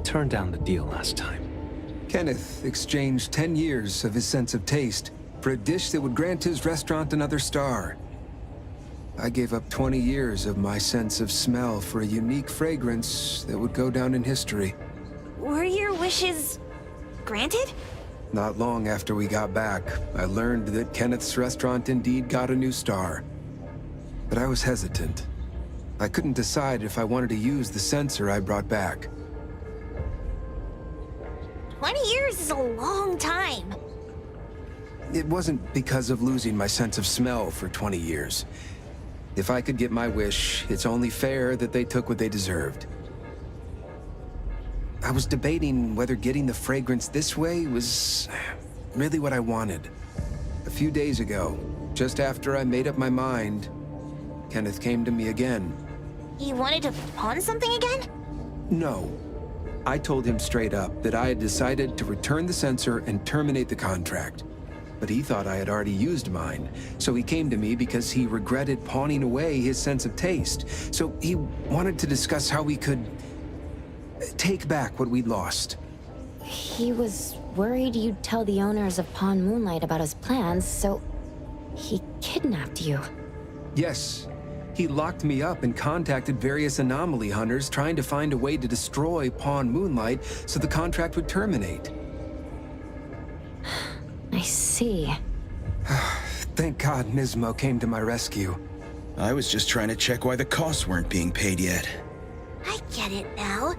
turned down the deal last time. Kenneth exchanged 10 years of his sense of taste for a dish that would grant his restaurant another star. I gave up 20 years of my sense of smell for a unique fragrance that would go down in history. Were your wishes granted? Not long after we got back, I learned that Kenneth's restaurant indeed got a new star. But I was hesitant. I couldn't decide if I wanted to use the sensor I brought back. 20 years is a long time. It wasn't because of losing my sense of smell for 20 years. If I could get my wish, it's only fair that they took what they deserved. I was debating whether getting the fragrance this way was really what I wanted. A few days ago, just after I made up my mind, Kenneth came to me again. He wanted to pawn something again? No. I told him straight up that I had decided to return the sensor and terminate the contract. But he thought I had already used mine, so he came to me because he regretted pawning away his sense of taste. So he wanted to discuss how we could take back what we'd lost. He was worried you'd tell the owners of Pawn Moonlight about his plans, so he kidnapped you. Yes. He locked me up and contacted various anomaly hunters trying to find a way to destroy Pawn Moonlight so the contract would terminate. I see. Thank God Nismo came to my rescue. I was just trying to check why the costs weren't being paid yet. I get it now.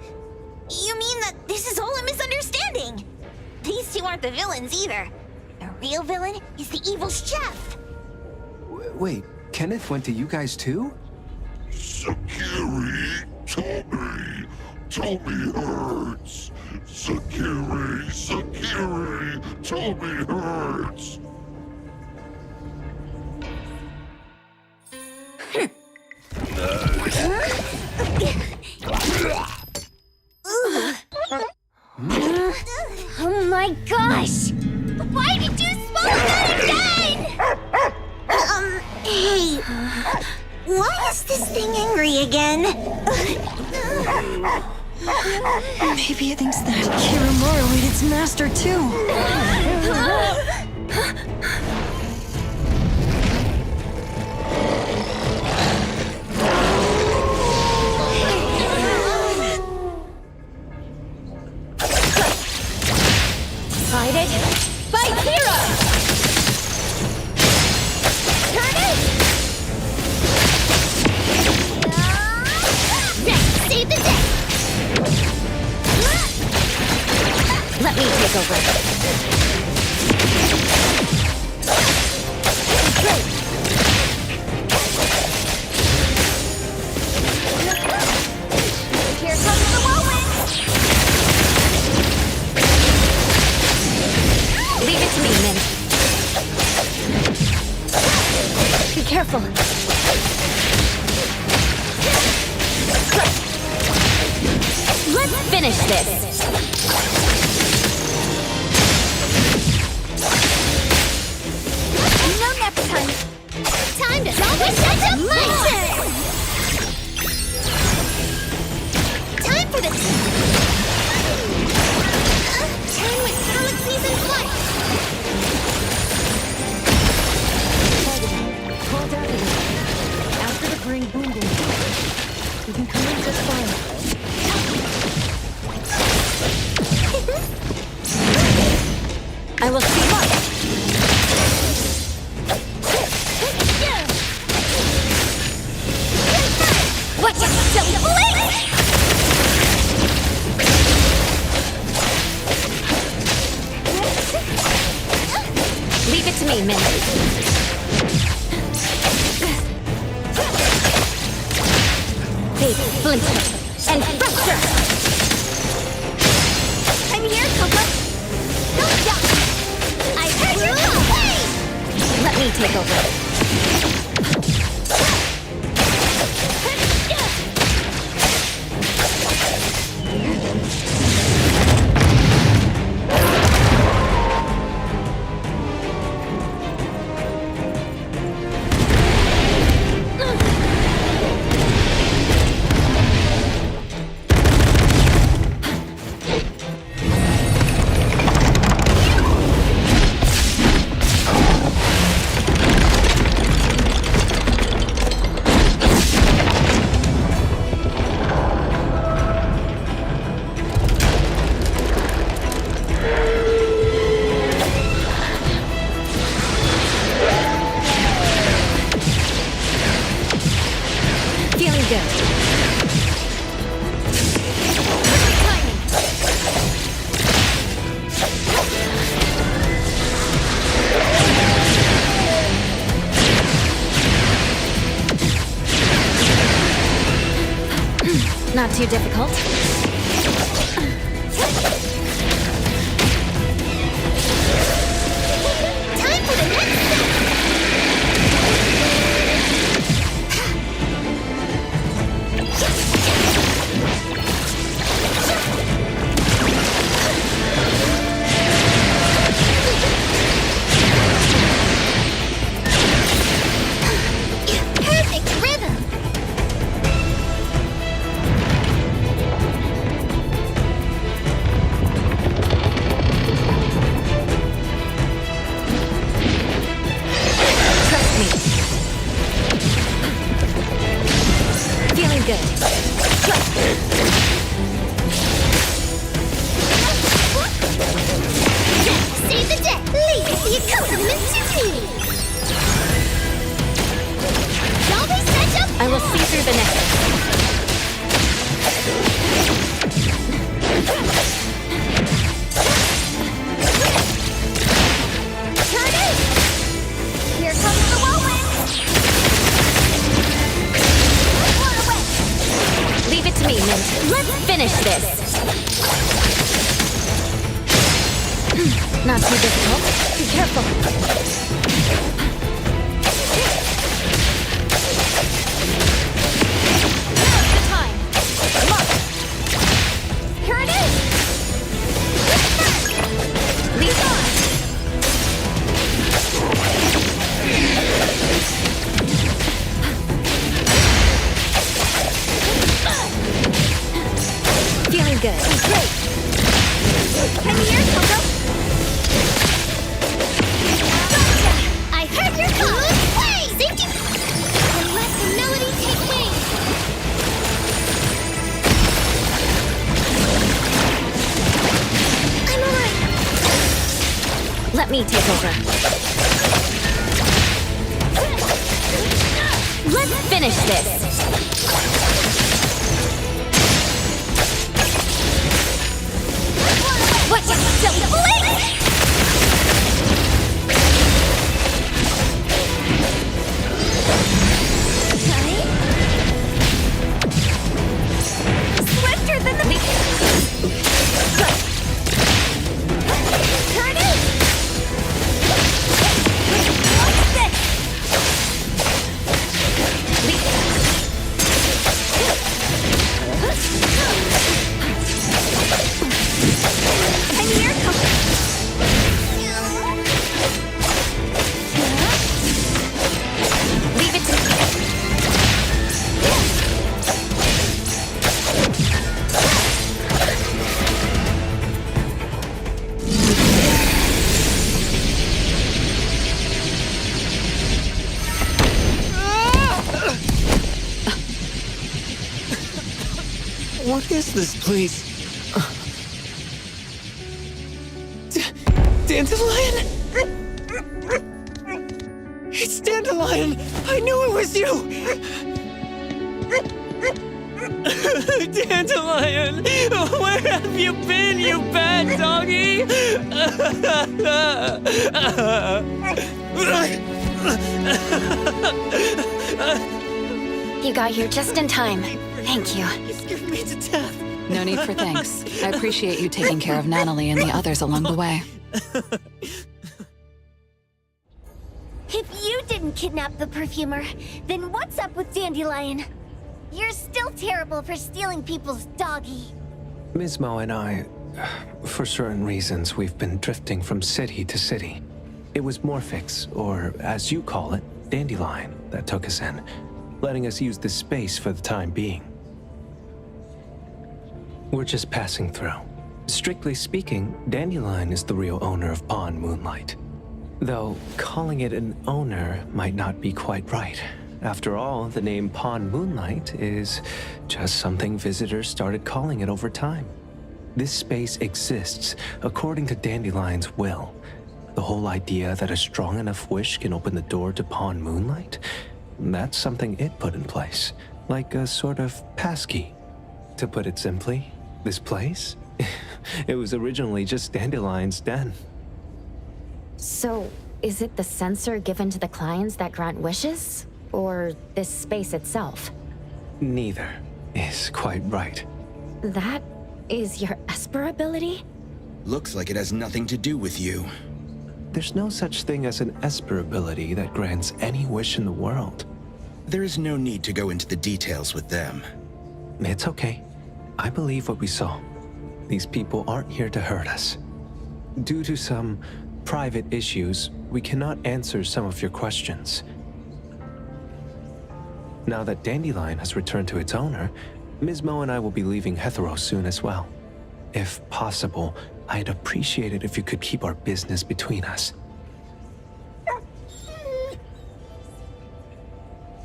You mean that this is all a misunderstanding? These two aren't the villains either. The real villain is the evil chef. Wait, Kenneth went to you guys too? Sakiri, Tommy hurts. Sakiri, Tommy hurts. Oh my gosh! Why did you smoke that again? Hey. Why is this thing angry again? Maybe it thinks that Kiromoro ate its master too. Decided by Hero! Turn it! Next, save the day! Let me take over. Here comes the whirlwind! Leave it to me, Min. Be careful. Let's finish this. No nap time. Time to shut up my turn. Time for this. Turn with galaxies in flight. Call Daddy. Ask her to bring Boom Boom. You can come in just fine. I will see what. Watch out! Don't blink! Leave it to me, Min. Big Splinter and Fracture! I'm here, Coco! Don't jump! I heard your call! Let me take over. Not too difficult. Time for the next step! Perfect rhythm! Trust me. Feeling good. Save the day! Leave the accompaniment to me! Always catch up! I will see through the necklace. Turn it! Here comes the whirlwind! Blown away! Leave it to me, Mint. Let's finish this. Not too difficult. Be careful. Now's the time. Come on. Here it is! Lead on. Feeling good. Great! Can you hear, Coco? Gotcha! I heard your call! Wait! Safety! And let the melody take wing! I'm alright! Let me take over. Let's finish this. What you silly blink! Swifter than the... Turn it! What's this? And here comes... Leave it to me. What is this place? Dandelion? It's Dandelion! I knew it was you! Dandelion! Where have you been, you bad doggy? You got here just in time. Thank you. You scared me to death. No need for thanks. I appreciate you taking care of Natalie and the others along the way. If you didn't kidnap the perfumer, then what's up with Dandelion? You're still terrible for stealing people's doggy. Ms. Mo and I, for certain reasons, we've been drifting from city to city. It was Morphix, or as you call it, Dandelion, that took us in, letting us use this space for the time being. We're just passing through. Strictly speaking, Dandelion is the real owner of Pawn Moonlight. Though calling it an owner might not be quite right. After all, the name Pawn Moonlight is just something visitors started calling it over time. This space exists according to Dandelion's will. The whole idea that a strong enough wish can open the door to Pawn Moonlight, that's something it put in place, like a sort of passkey. To put it simply, this place, it was originally just Dandelion's den. So, is it the sensor given to the clients that grant wishes? Or this space itself? Neither. is quite right. That is your Esper ability? Looks like it has nothing to do with you. There's no such thing as an Esper ability that grants any wish in the world. There is no need to go into the details with them. It's okay. I believe what we saw. These people aren't here to hurt us. Due to some private issues, we cannot answer some of your questions. Now that Dandelion has returned to its owner, Ms. Mo and I will be leaving Hethereau soon as well. If possible, I'd appreciate it if you could keep our business between us.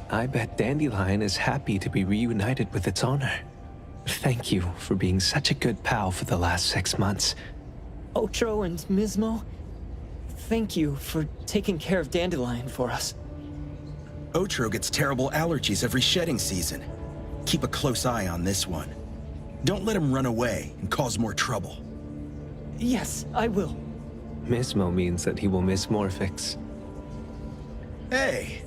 I bet Dandelion is happy to be reunited with its owner. Thank you for being such a good pal for the last 6 months. Otro and Ms. Mo, thank you for taking care of Dandelion for us. Otro gets terrible allergies every shedding season. Keep a close eye on this one. Don't let him run away and cause more trouble. Yes, I will. Mismo means that he will miss Morphix. Hey!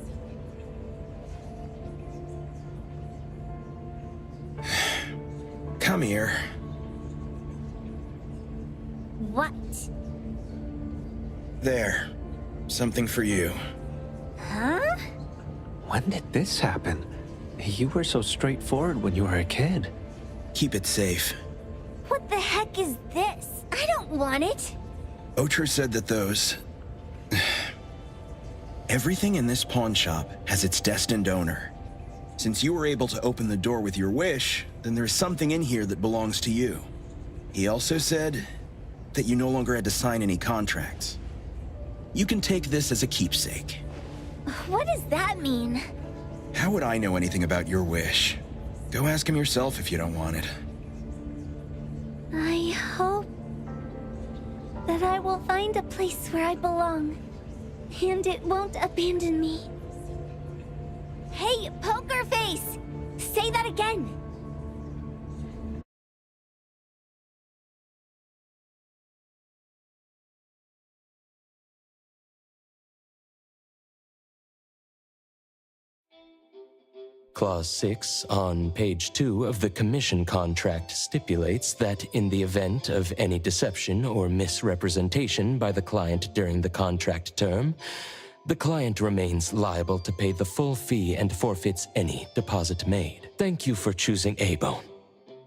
Come here. What? There. Something for you. Huh? When did this happen? You were so straightforward when you were a kid. Keep it safe. What the heck is this? I don't want it. Otro said that those... Everything in this pawn shop has its destined owner. Since you were able to open the door with your wish, then there's something in here that belongs to you. He also said that you no longer had to sign any contracts. You can take this as a keepsake. What does that mean? How would I know anything about your wish? Go ask him yourself if you don't want it. I hope that I will find a place where I belong, and it won't abandon me. Hey, Poker Face! Say that again! Clause 6 on page 2 of the commission contract stipulates that in the event of any deception or misrepresentation by the client during the contract term, the client remains liable to pay the full fee and forfeits any deposit made. Thank you for choosing A-Bone.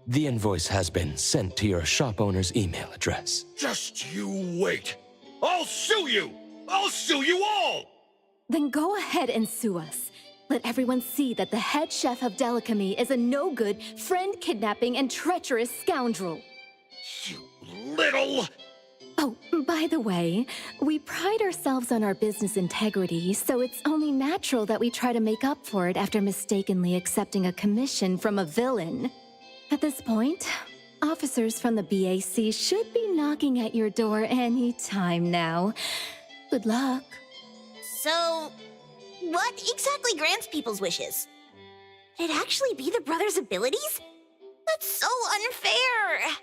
The invoice has been sent to your shop owner's email address. Just you wait. I'll sue you! I'll sue you all! Then go ahead and sue us. Let everyone see that the head chef of Delicamy is a no-good, friend-kidnapping, and treacherous scoundrel. You little... Oh, by the way, we pride ourselves on our business integrity, so it's only natural that we try to make up for it after mistakenly accepting a commission from a villain. At this point, officers from the BAC should be knocking at your door any time now. Good luck. So, what exactly grants people's wishes? Could it actually be the brothers' abilities? That's so unfair!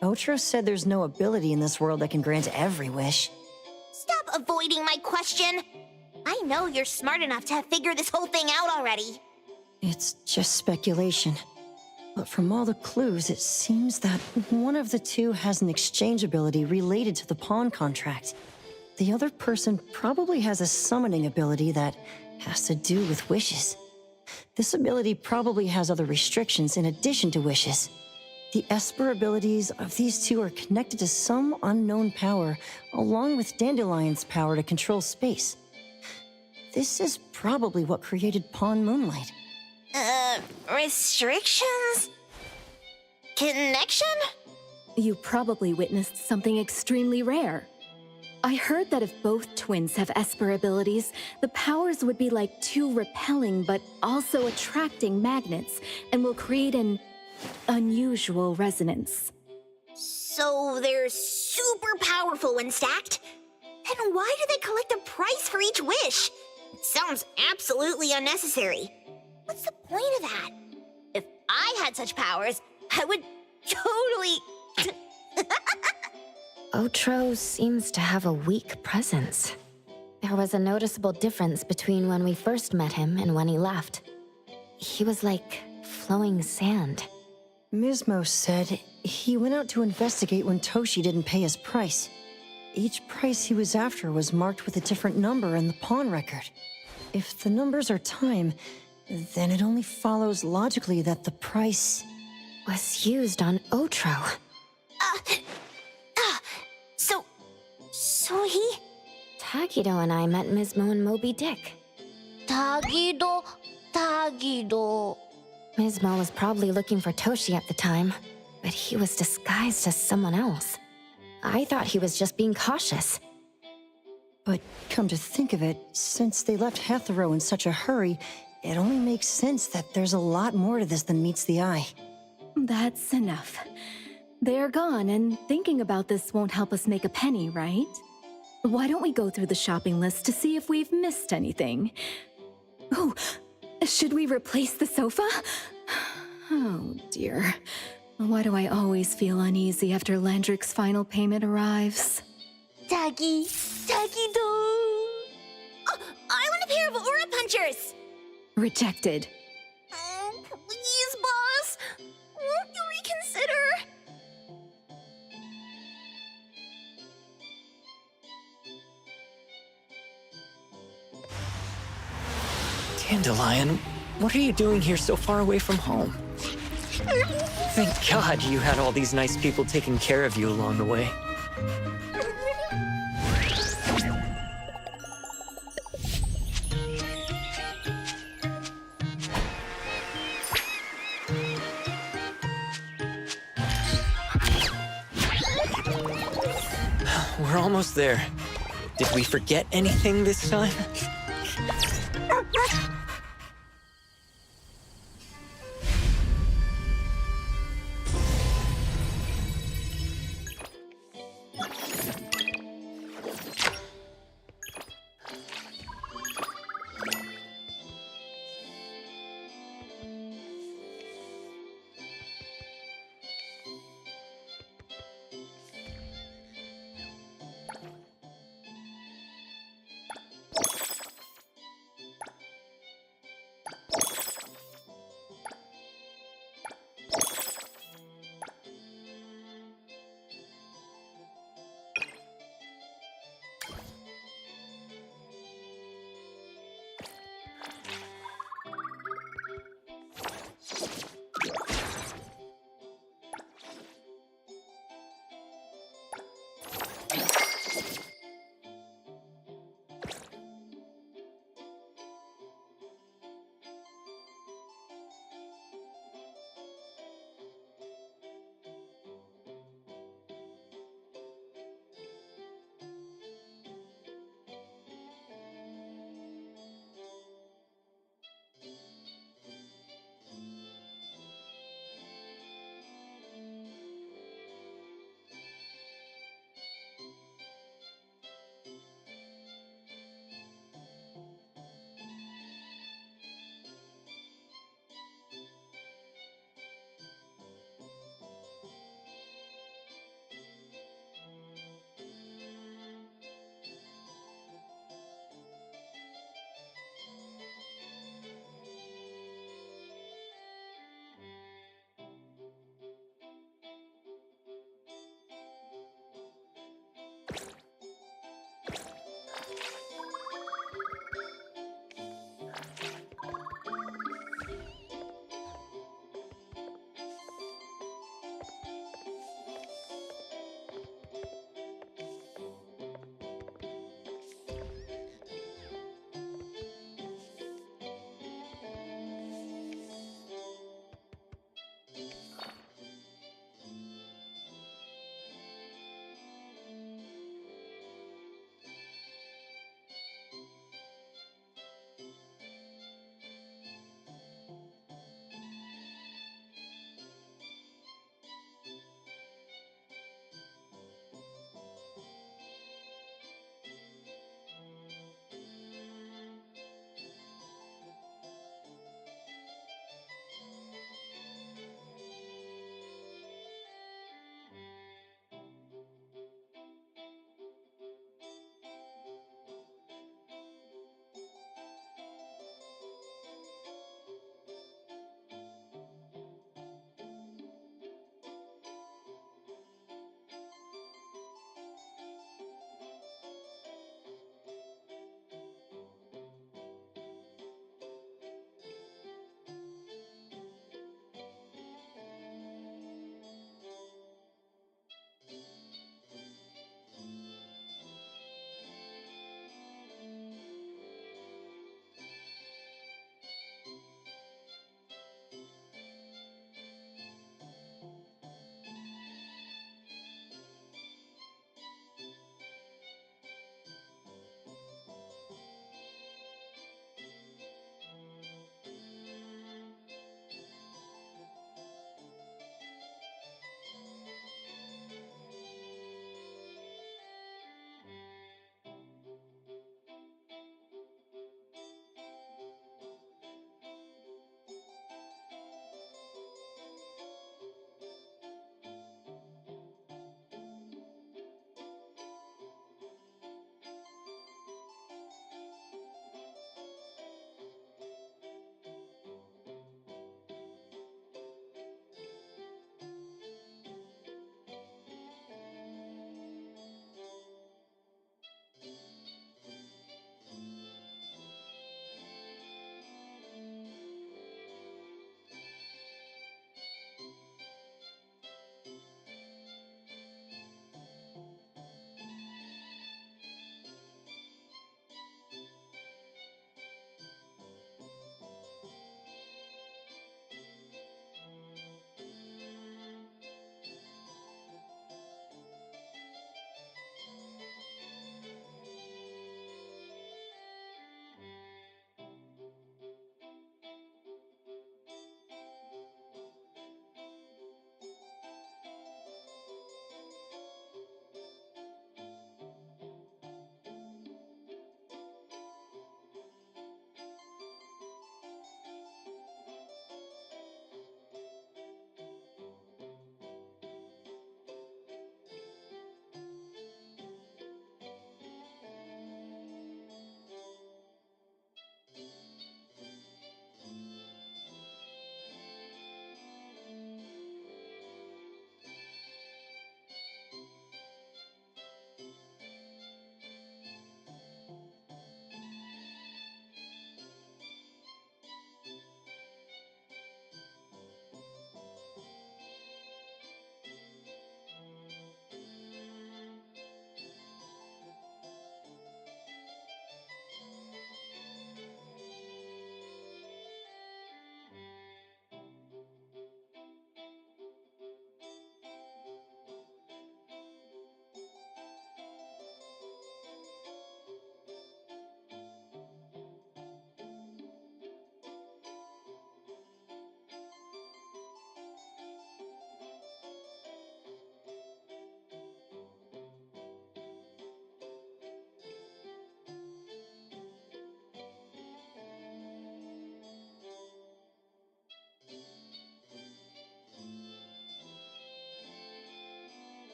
Otro said there's no ability in this world that can grant every wish. Stop avoiding my question! I know you're smart enough to have figured this whole thing out already. It's just speculation. But from all the clues, it seems that one of the two has an exchange ability related to the pawn contract. The other person probably has a summoning ability that has to do with wishes. This ability probably has other restrictions in addition to wishes. The Esper abilities of these two are connected to some unknown power, along with Dandelion's power to control space. This is probably what created Pawn Moonlight. Restrictions? Connection? You probably witnessed something extremely rare. I heard that if both twins have Esper abilities, the powers would be like two repelling but also attracting magnets, and will create an unusual resonance. So they're super powerful when stacked? Then why do they collect a price for each wish? It sounds absolutely unnecessary. What's the point of that? If I had such powers, I would totally... Otro seems to have a weak presence. There was a noticeable difference between when we first met him and when he left. He was like flowing sand. Mismo said he went out to investigate when Toshi didn't pay his price. Each price he was after was marked with a different number in the pawn record. If the numbers are time, then it only follows logically that the price was used on Otro. So he... Tagido and I met Mismo and Moby Dick. Tagido. Mismo was probably looking for Toshi at the time, but he was disguised as someone else. I thought he was just being cautious. But come to think of it, since they left Hethereau in such a hurry, it only makes sense that there's a lot more to this than meets the eye. That's enough. They're gone, and thinking about this won't help us make a penny, right? Why don't we go through the shopping list to see if we've missed anything? Oh, should we replace the sofa? Oh dear. Why do I always feel uneasy after Landrick's final payment arrives? Tagido. Oh, I want a pair of Aura Punchers! Rejected. Oh, please, boss. Won't you reconsider? Dandelion, what are you doing here so far away from home? Thank God you had all these nice people taking care of you along the way. We're almost there. Did we forget anything this time?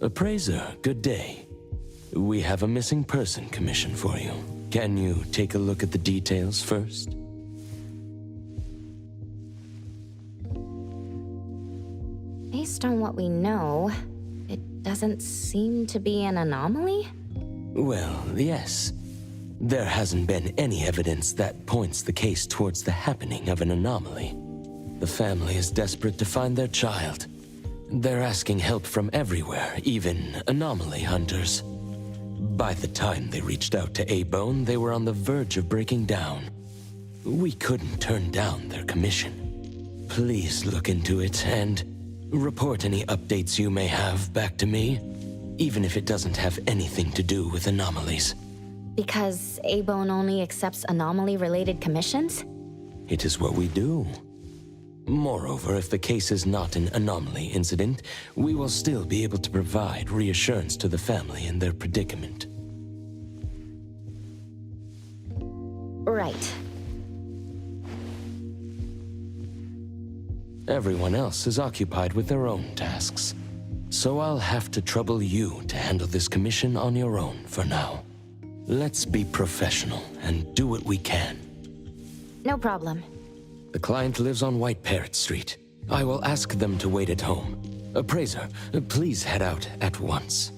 Appraiser, good day. We have a missing person commission for you. Can you take a look at the details first? Based on what we know, it doesn't seem to be an anomaly? Well, yes. There hasn't been any evidence that points the case towards the happening of an anomaly. The family is desperate to find their child. They're asking help from everywhere, even anomaly hunters. By the time they reached out to A-Bone, they were on the verge of breaking down. We couldn't turn down their commission. Please look into it and report any updates you may have back to me, even if it doesn't have anything to do with anomalies. Because A-Bone only accepts anomaly-related commissions? It is what we do. Moreover, if the case is not an anomaly incident, we will still be able to provide reassurance to the family in their predicament. Right. Everyone else is occupied with their own tasks, so I'll have to trouble you to handle this commission on your own for now. Let's be professional and do what we can. No problem. The client lives on White Parrot Street. I will ask them to wait at home. Appraiser, please head out at once.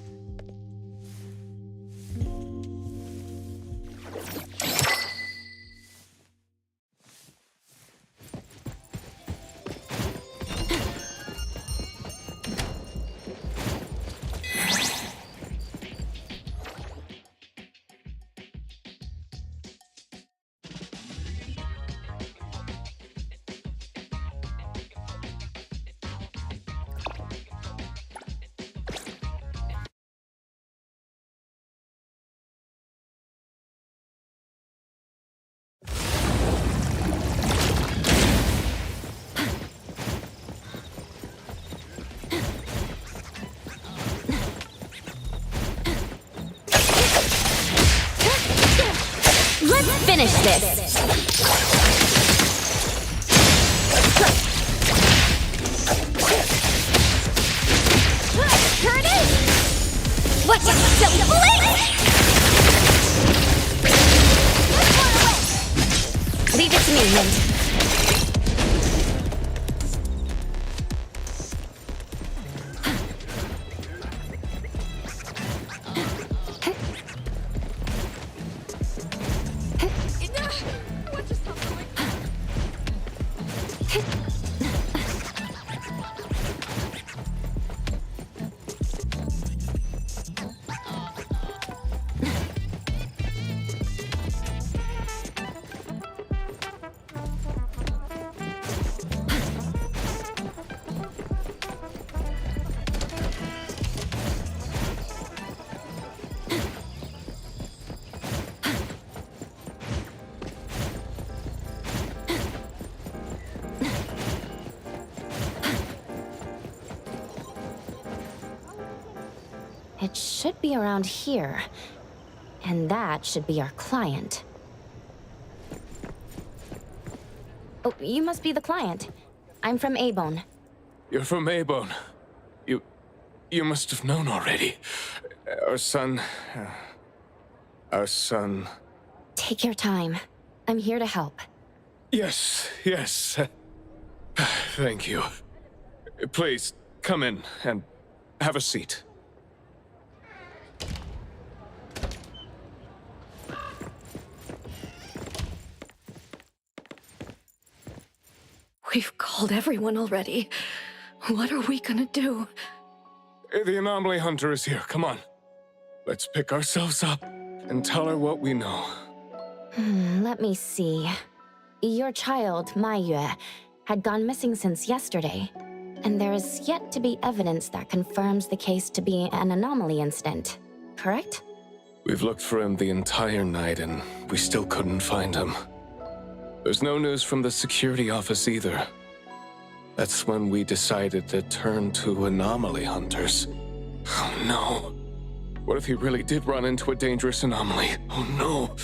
Let's finish this! Here it is! Watch it! Silly blink! Leave it to me, Mint. It should be around here. And that should be our client. Oh, you must be the client. I'm from A-Bone. You're from A-Bone. You must have known already. Our son... Take your time. I'm here to help. Yes. Thank you. Please, come in and have a seat. We've called everyone already. What are we gonna do? The anomaly hunter is here. Come on. Let's pick ourselves up and tell her what we know. Let me see. Your child, Maiyue, had gone missing since yesterday. And there is yet to be evidence that confirms the case to be an anomaly incident, correct? We've looked for him the entire night and we still couldn't find him. There's no news from the security office either. That's when we decided to turn to anomaly hunters. Oh no. What if he really did run into a dangerous anomaly? Oh no.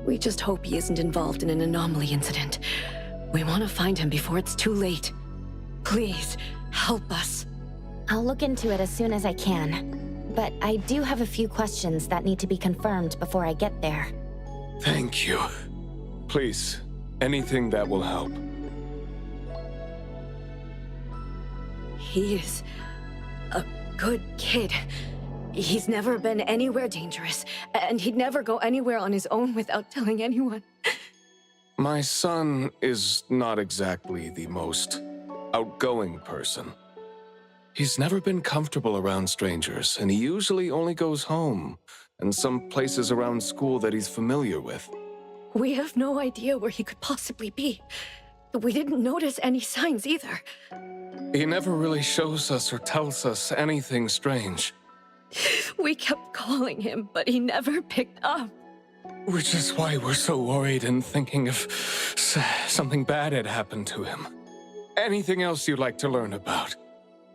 We just hope he isn't involved in an anomaly incident. We want to find him before it's too late. Please, help us. I'll look into it as soon as I can. But I do have a few questions that need to be confirmed before I get there. Thank you. Please, anything that will help. He is a good kid. He's never been anywhere dangerous, and he'd never go anywhere on his own without telling anyone. My son is not exactly the most outgoing person. He's never been comfortable around strangers, and he usually only goes home and some places around school that he's familiar with. We have no idea where he could possibly be. We didn't notice any signs either. He never really shows us or tells us anything strange. We kept calling him, but he never picked up. Which is why we're so worried and thinking if something bad had happened to him. Anything else you'd like to learn about?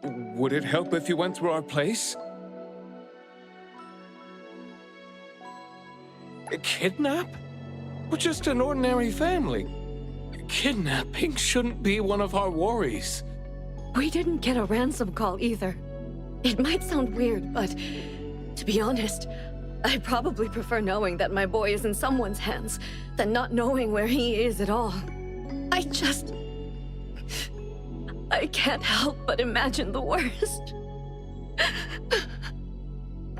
Would it help if you went through our place? A kidnap? We're just an ordinary family. Kidnapping shouldn't be one of our worries. We didn't get a ransom call either. It might sound weird, but to be honest, I probably prefer knowing that my boy is in someone's hands than not knowing where he is at all. I can't help but imagine the worst.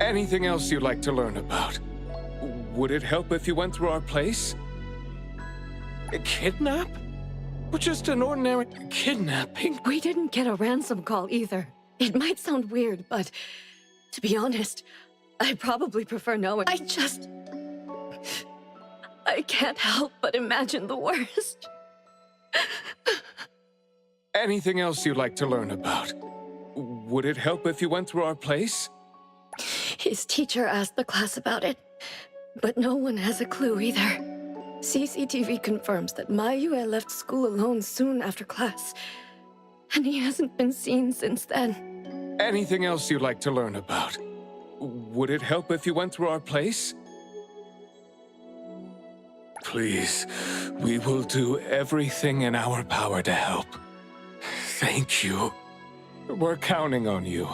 Anything else you'd like to learn about? Would it help if you went through our place? A kidnap? We're just an ordinary kidnapping. We didn't get a ransom call either. It might sound weird, but to be honest, I probably prefer knowing. I can't help but imagine the worst. Anything else you'd like to learn about? Would it help if you went through our place? His teacher asked the class about it, but no one has a clue either. CCTV confirms that Mayue left school alone soon after class, and he hasn't been seen since then. Anything else you'd like to learn about? Would it help if you went through our place? Please, we will do everything in our power to help. Thank you. We're counting on you.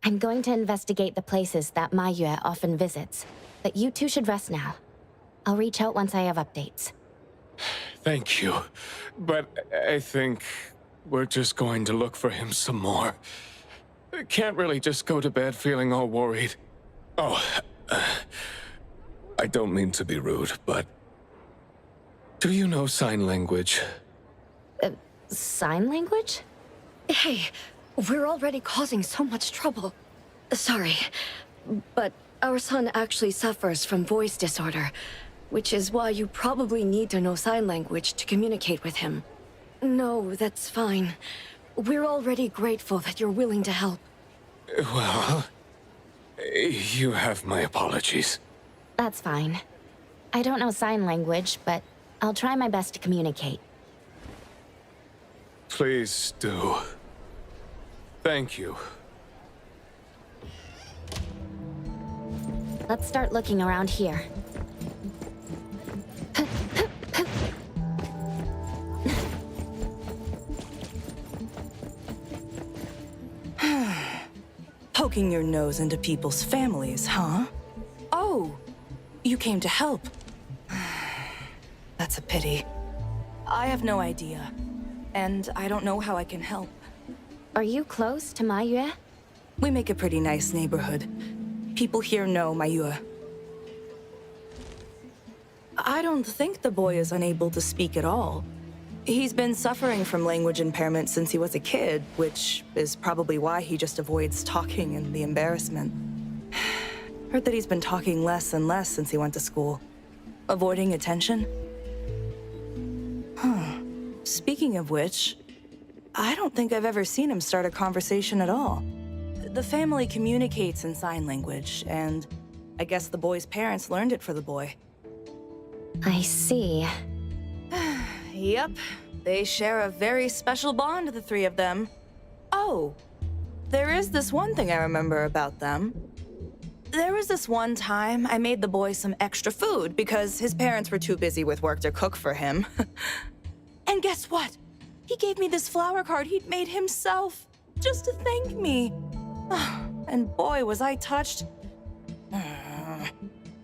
I'm going to investigate the places that Mayue often visits, but you two should rest now. I'll reach out once I have updates. Thank you. But I think we're just going to look for him some more. I can't really just go to bed feeling all worried. Oh, I don't mean to be rude, but do you know sign language? Sign language? Hey, we're already causing so much trouble. Sorry, but our son actually suffers from voice disorder. which is why you probably need to know sign language to communicate with him. No, that's fine. We're already grateful that you're willing to help. Well, you have my apologies. That's fine. I don't know sign language, but I'll try my best to communicate. Please do. Thank you. Let's start looking around here. Poking your nose into people's families, huh? Oh, you came to help. That's a pity. I have no idea, and I don't know how I can help. Are you close to Mayue? We make a pretty nice neighborhood. People here know Mayue. I don't think the boy is unable to speak at all. He's been suffering from language impairment since he was a kid, which is probably why he just avoids talking and the embarrassment. Heard that he's been talking less and less since he went to school. Avoiding attention? Huh. Speaking of which, I don't think I've ever seen him start a conversation at all. The family communicates in sign language, and I guess the boy's parents learned it for the boy. I see. Yep, they share a very special bond, the three of them. Oh, there is this one thing I remember about them. There was this one time I made the boy some extra food because his parents were too busy with work to cook for him. And guess what? He gave me this flower card he'd made himself, just to thank me. And boy, was I touched.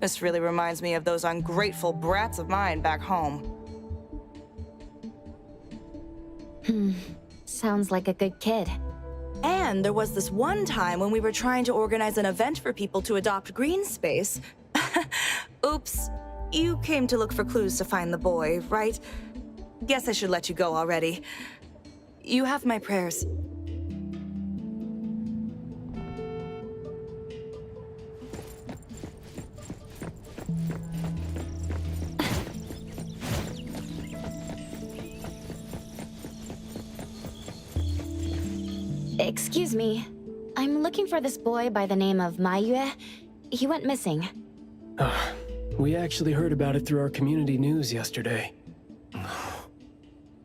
This really reminds me of those ungrateful brats of mine back home. Sounds like a good kid. And there was this one time when we were trying to organize an event for people to adopt green space. Oops, you came to look for clues to find the boy, right? Guess I should let you go already. You have my prayers. Excuse me. I'm looking for this boy by the name of Mayue. He went missing. We actually heard about it through our community news yesterday.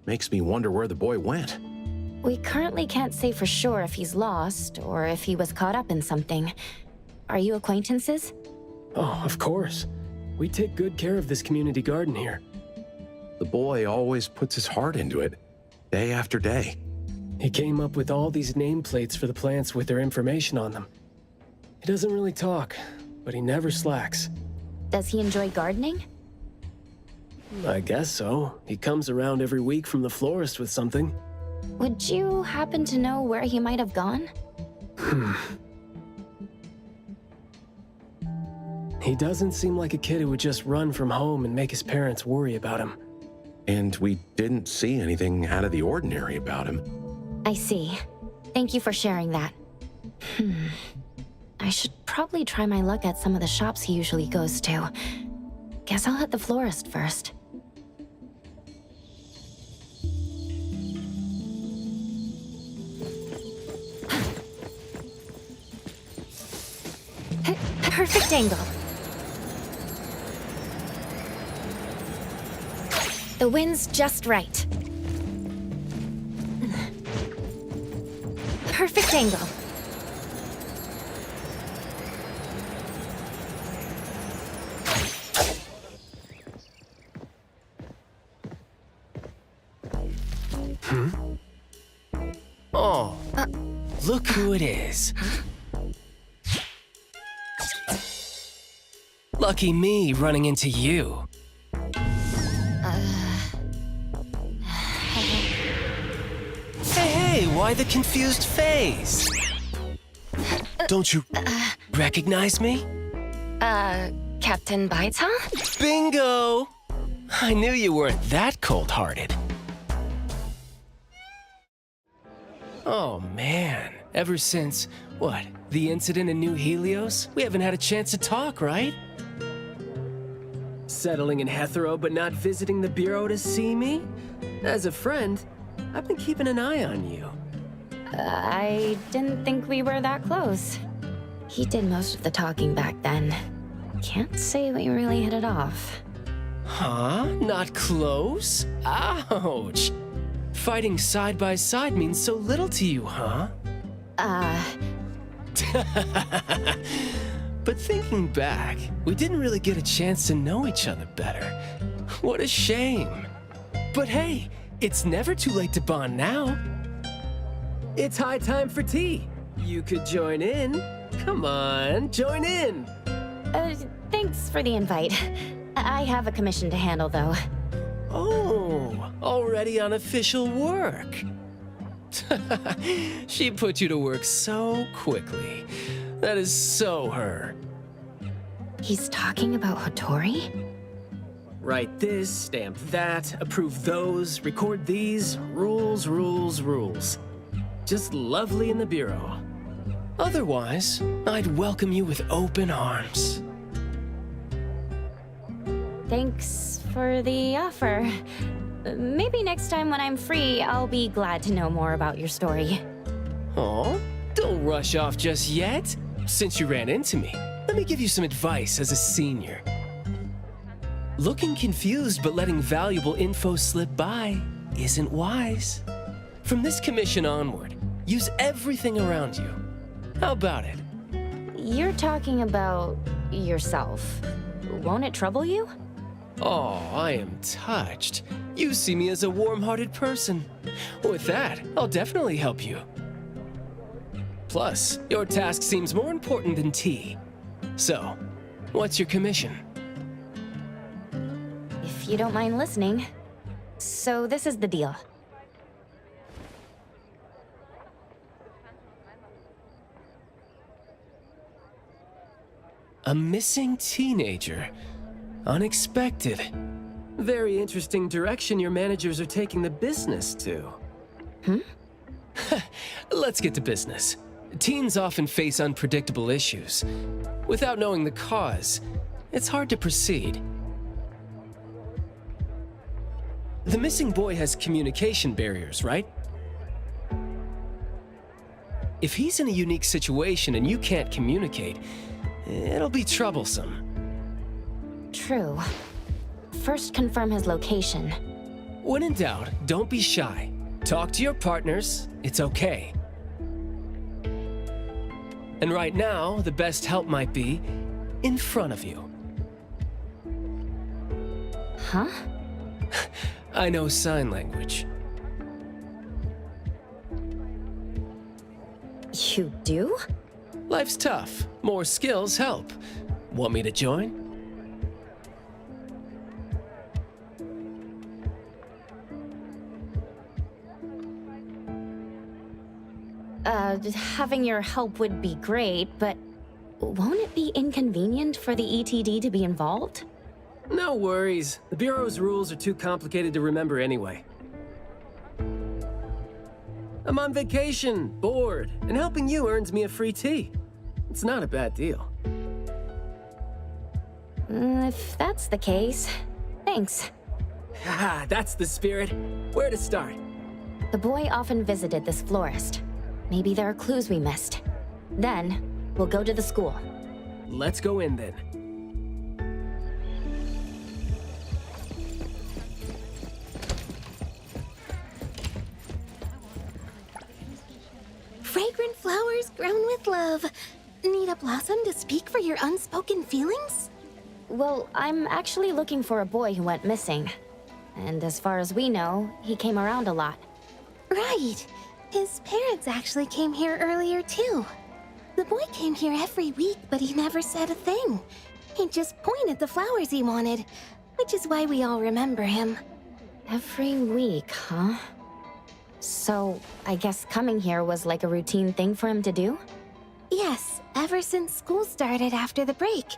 Makes me wonder where the boy went. We currently can't say for sure if he's lost or if he was caught up in something. Are you acquaintances? Oh, of course. We take good care of this community garden here. The boy always puts his heart into it, day after day. He came up with all these nameplates for the plants with their information on them. He doesn't really talk, but he never slacks. Does he enjoy gardening? I guess so. He comes around every week from the florist with something. Would you happen to know where he might have gone? He doesn't seem like a kid who would just run from home and make his parents worry about him. And we didn't see anything out of the ordinary about him. I see. Thank you for sharing that. I should probably try my luck at some of the shops he usually goes to. Guess I'll hit the florist first. Perfect angle. The wind's just right. Perfect angle. Oh, look who it is. Lucky me running into you. Hey, why the confused face? Don't you recognize me? Captain Baita? Bingo! I knew you weren't that cold-hearted. Oh man, ever since, what, the incident in New Helios? We haven't had a chance to talk, right? Settling in Hethereau but not visiting the Bureau to see me? As a friend, I've been keeping an eye on you. I didn't think we were that close. He did most of the talking back then. Can't say we really hit it off. Huh? Not close? Ouch! Fighting side by side means so little to you, huh? But thinking back, we didn't really get a chance to know each other better. What a shame. But hey, it's never too late to bond now. It's high time for tea. You could join in. Come on, join in. Thanks for the invite. I have a commission to handle, though. Oh, already on official work. She put you to work so quickly. That is so her. He's talking about Hattori? Write this, stamp that, approve those, record these, rules, rules, rules. Just lovely in the Bureau. Otherwise, I'd welcome you with open arms. Thanks for the offer. Maybe next time when I'm free, I'll be glad to know more about your story. Oh, don't rush off just yet. Since you ran into me, let me give you some advice as a senior. Looking confused but letting valuable info slip by isn't wise. From this commission onward, use everything around you. How about it? You're talking about yourself. Won't it trouble you? Oh, I am touched. You see me as a warm-hearted person. With that, I'll definitely help you. Plus, your task seems more important than tea. So, what's your commission? If you don't mind listening. So this is the deal. A missing teenager. Unexpected. Very interesting direction your managers are taking the business to. Let's get to business. Teens often face unpredictable issues. Without knowing the cause, it's hard to proceed. The missing boy has communication barriers, right? If he's in a unique situation and you can't communicate, it'll be troublesome. True. First, confirm his location. When in doubt, don't be shy. Talk to your partners, it's okay. And right now, the best help might be in front of you. Huh? I know sign language. You do? Life's tough. More skills help. Want me to join? Having your help would be great, but won't it be inconvenient for the ETD to be involved? No worries. The Bureau's rules are too complicated to remember anyway. I'm on vacation, bored, and helping you earns me a free tea. It's not a bad deal. If that's the case, thanks. Haha, that's the spirit. Where to start? The boy often visited this florist. Maybe there are clues we missed. Then, we'll go to the school. Let's go in then. Fragrant flowers grown with love. Need a blossom to speak for your unspoken feelings? Well, I'm actually looking for a boy who went missing. And as far as we know, he came around a lot. Right. His parents actually came here earlier, too. The boy came here every week, but he never said a thing. He just pointed the flowers he wanted, which is why we all remember him. Every week, huh? So, I guess coming here was like a routine thing for him to do? Yes, ever since school started after the break.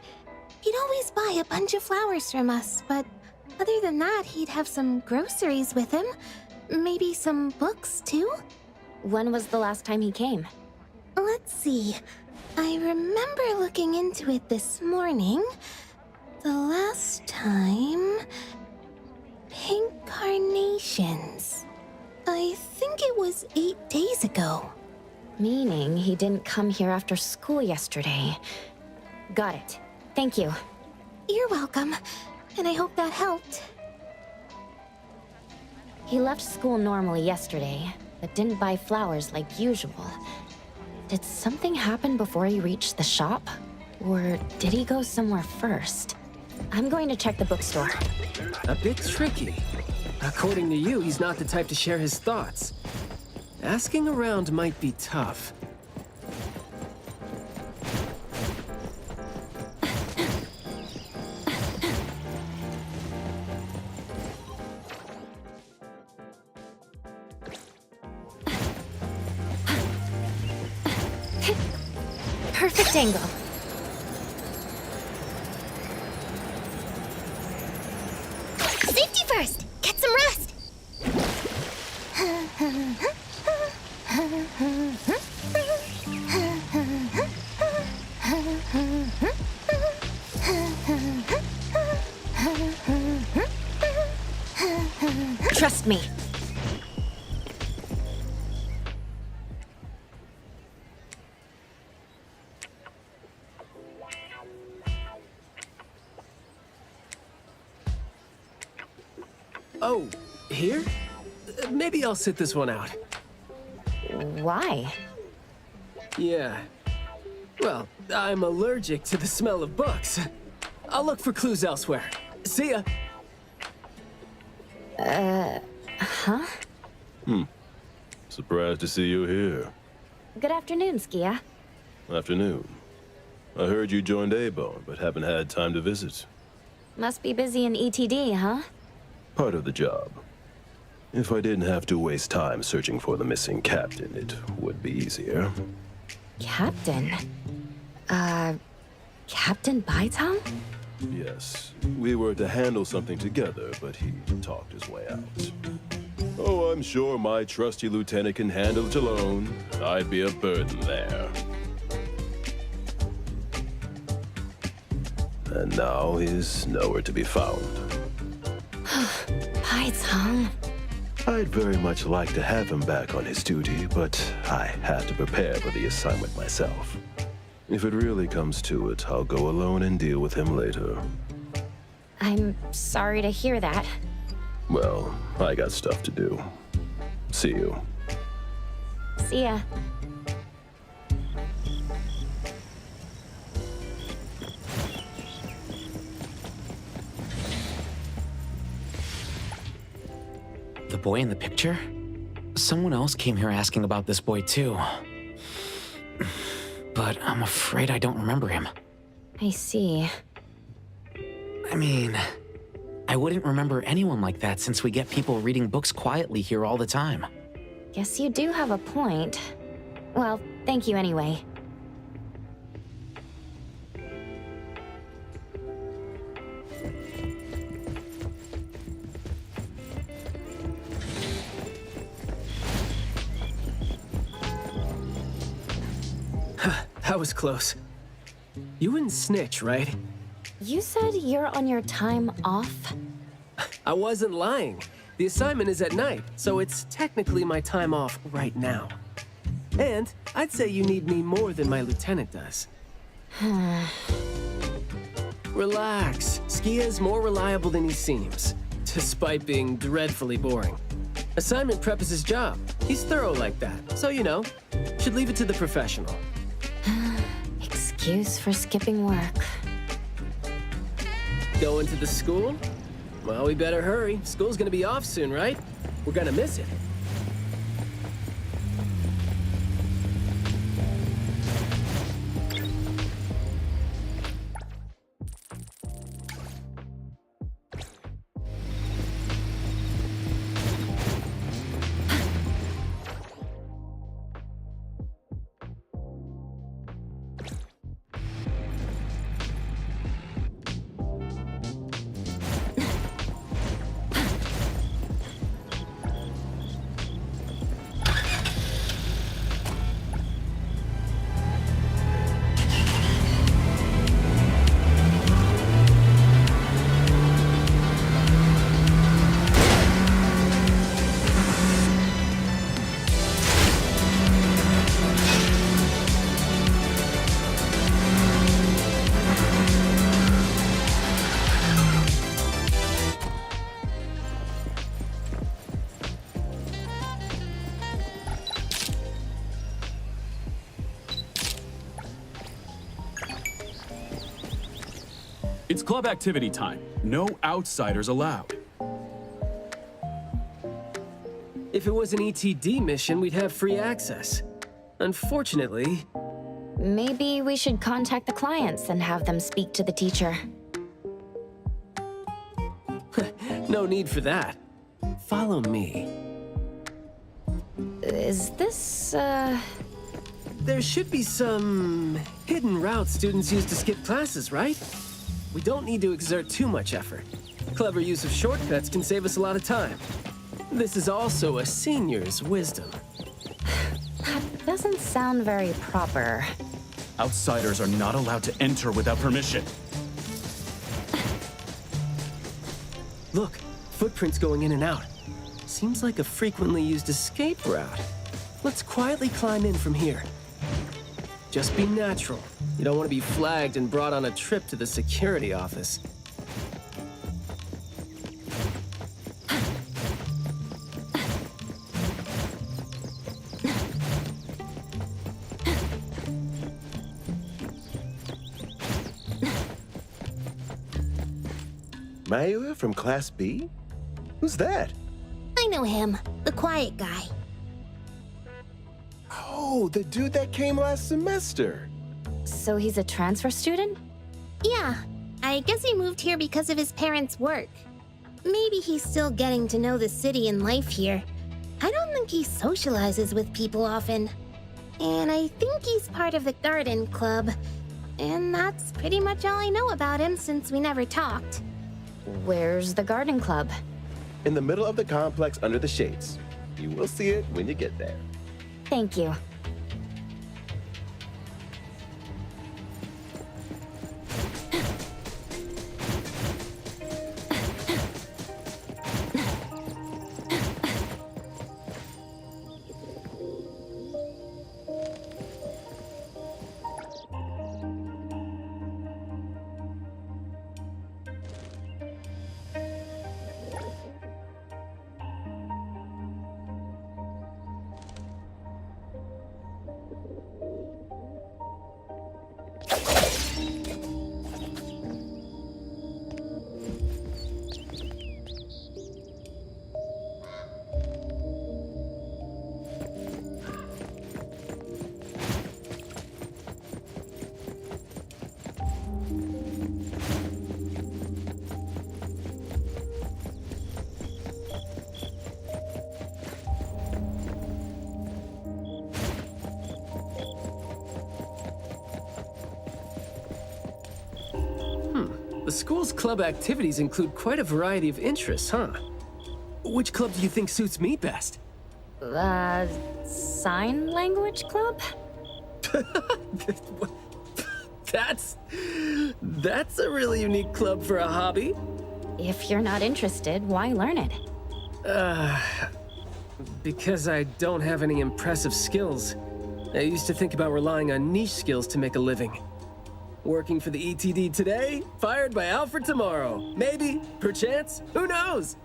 He'd always buy a bunch of flowers from us, but other than that, he'd have some groceries with him. Maybe some books, too? When was the last time he came? Let's see. I remember looking into it this morning. The last time... Pink carnations. I think it was 8 days ago. Meaning he didn't come here after school yesterday. Got it. Thank you. You're welcome, and I hope that helped. He left school normally yesterday, but didn't buy flowers like usual. Did something happen before he reached the shop? Or did he go somewhere first? I'm going to check the bookstore. A bit tricky. According to you, he's not the type to share his thoughts. Asking around might be tough. Perfect angle. Safety first! Get some rest! Trust me. Oh, here? Maybe I'll sit this one out. Why? Yeah. Well, I'm allergic to the smell of books. I'll look for clues elsewhere. See ya. Huh? Surprised to see you here. Good afternoon, Skia. Afternoon. I heard you joined A-Bone, but haven't had time to visit. Must be busy in ETD, huh? Part of the job. If I didn't have to waste time searching for the missing captain, it would be easier. Captain? Captain Baitang? Yes, we were to handle something together, but he talked his way out. Oh, I'm sure my trusty lieutenant can handle it alone. I'd be a burden there. And now he's nowhere to be found. Baitang. I'd very much like to have him back on his duty, but I had to prepare for the assignment myself. If it really comes to it, I'll go alone and deal with him later. I'm sorry to hear that. Well, I got stuff to do. See you. See ya. The boy in the picture? Someone else came here asking about this boy too. But I'm afraid I don't remember him. I see. I mean, I wouldn't remember anyone like that since we get people reading books quietly here all the time. Guess you do have a point. Well, thank you anyway. That was close. You wouldn't snitch, right? You said you're on your time off? I wasn't lying. The assignment is at night, so it's technically my time off right now. And I'd say you need me more than my lieutenant does. Relax. Skia's more reliable than he seems, despite being dreadfully boring. Assignment prep is his job. He's thorough like that, so you know, should leave it to the professional. Excuse for skipping work. Going to the school? Well, we better hurry. School's gonna be off soon, right? We're gonna miss it. It's club activity time. No outsiders allowed. If it was an ETD mission, we'd have free access. Unfortunately... Maybe we should contact the clients and have them speak to the teacher. No need for that. Follow me. Is this, There should be some hidden route students use to skip classes, right? We don't need to exert too much effort. Clever use of shortcuts can save us a lot of time. This is also a senior's wisdom. That doesn't sound very proper. Outsiders are not allowed to enter without permission. Look, footprints going in and out. Seems like a frequently used escape route. Let's quietly climb in from here. Just be natural. You don't want to be flagged and brought on a trip to the security office. Mayua from Class B? Who's that? I know him, the quiet guy. Oh, the dude that came last semester. So he's a transfer student? Yeah, I guess he moved here because of his parents' work. Maybe he's still getting to know the city and life here. I don't think he socializes with people often. And I think he's part of the garden club. And that's pretty much all I know about him since we never talked. Where's the garden club? In the middle of the complex under the shades. You will see it when you get there. Thank you. The school's club activities include quite a variety of interests, huh? Which club do you think suits me best? Sign language club? That's a really unique club for a hobby. If you're not interested, why learn it? Because I don't have any impressive skills. I used to think about relying on niche skills to make a living. Working for the ETD today, fired by Alfred tomorrow. Maybe, perchance, who knows?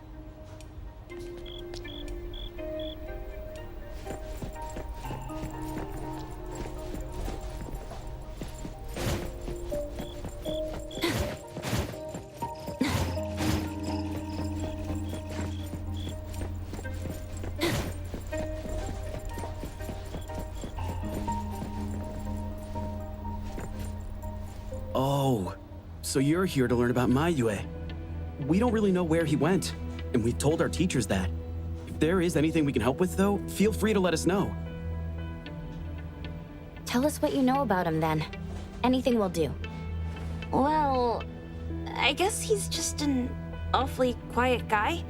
Oh, so you're here to learn about Mayue. We don't really know where he went, and we told our teachers that. If there is anything we can help with, though, feel free to let us know. Tell us what you know about him, then. Anything will do. Well, I guess he's just an awfully quiet guy.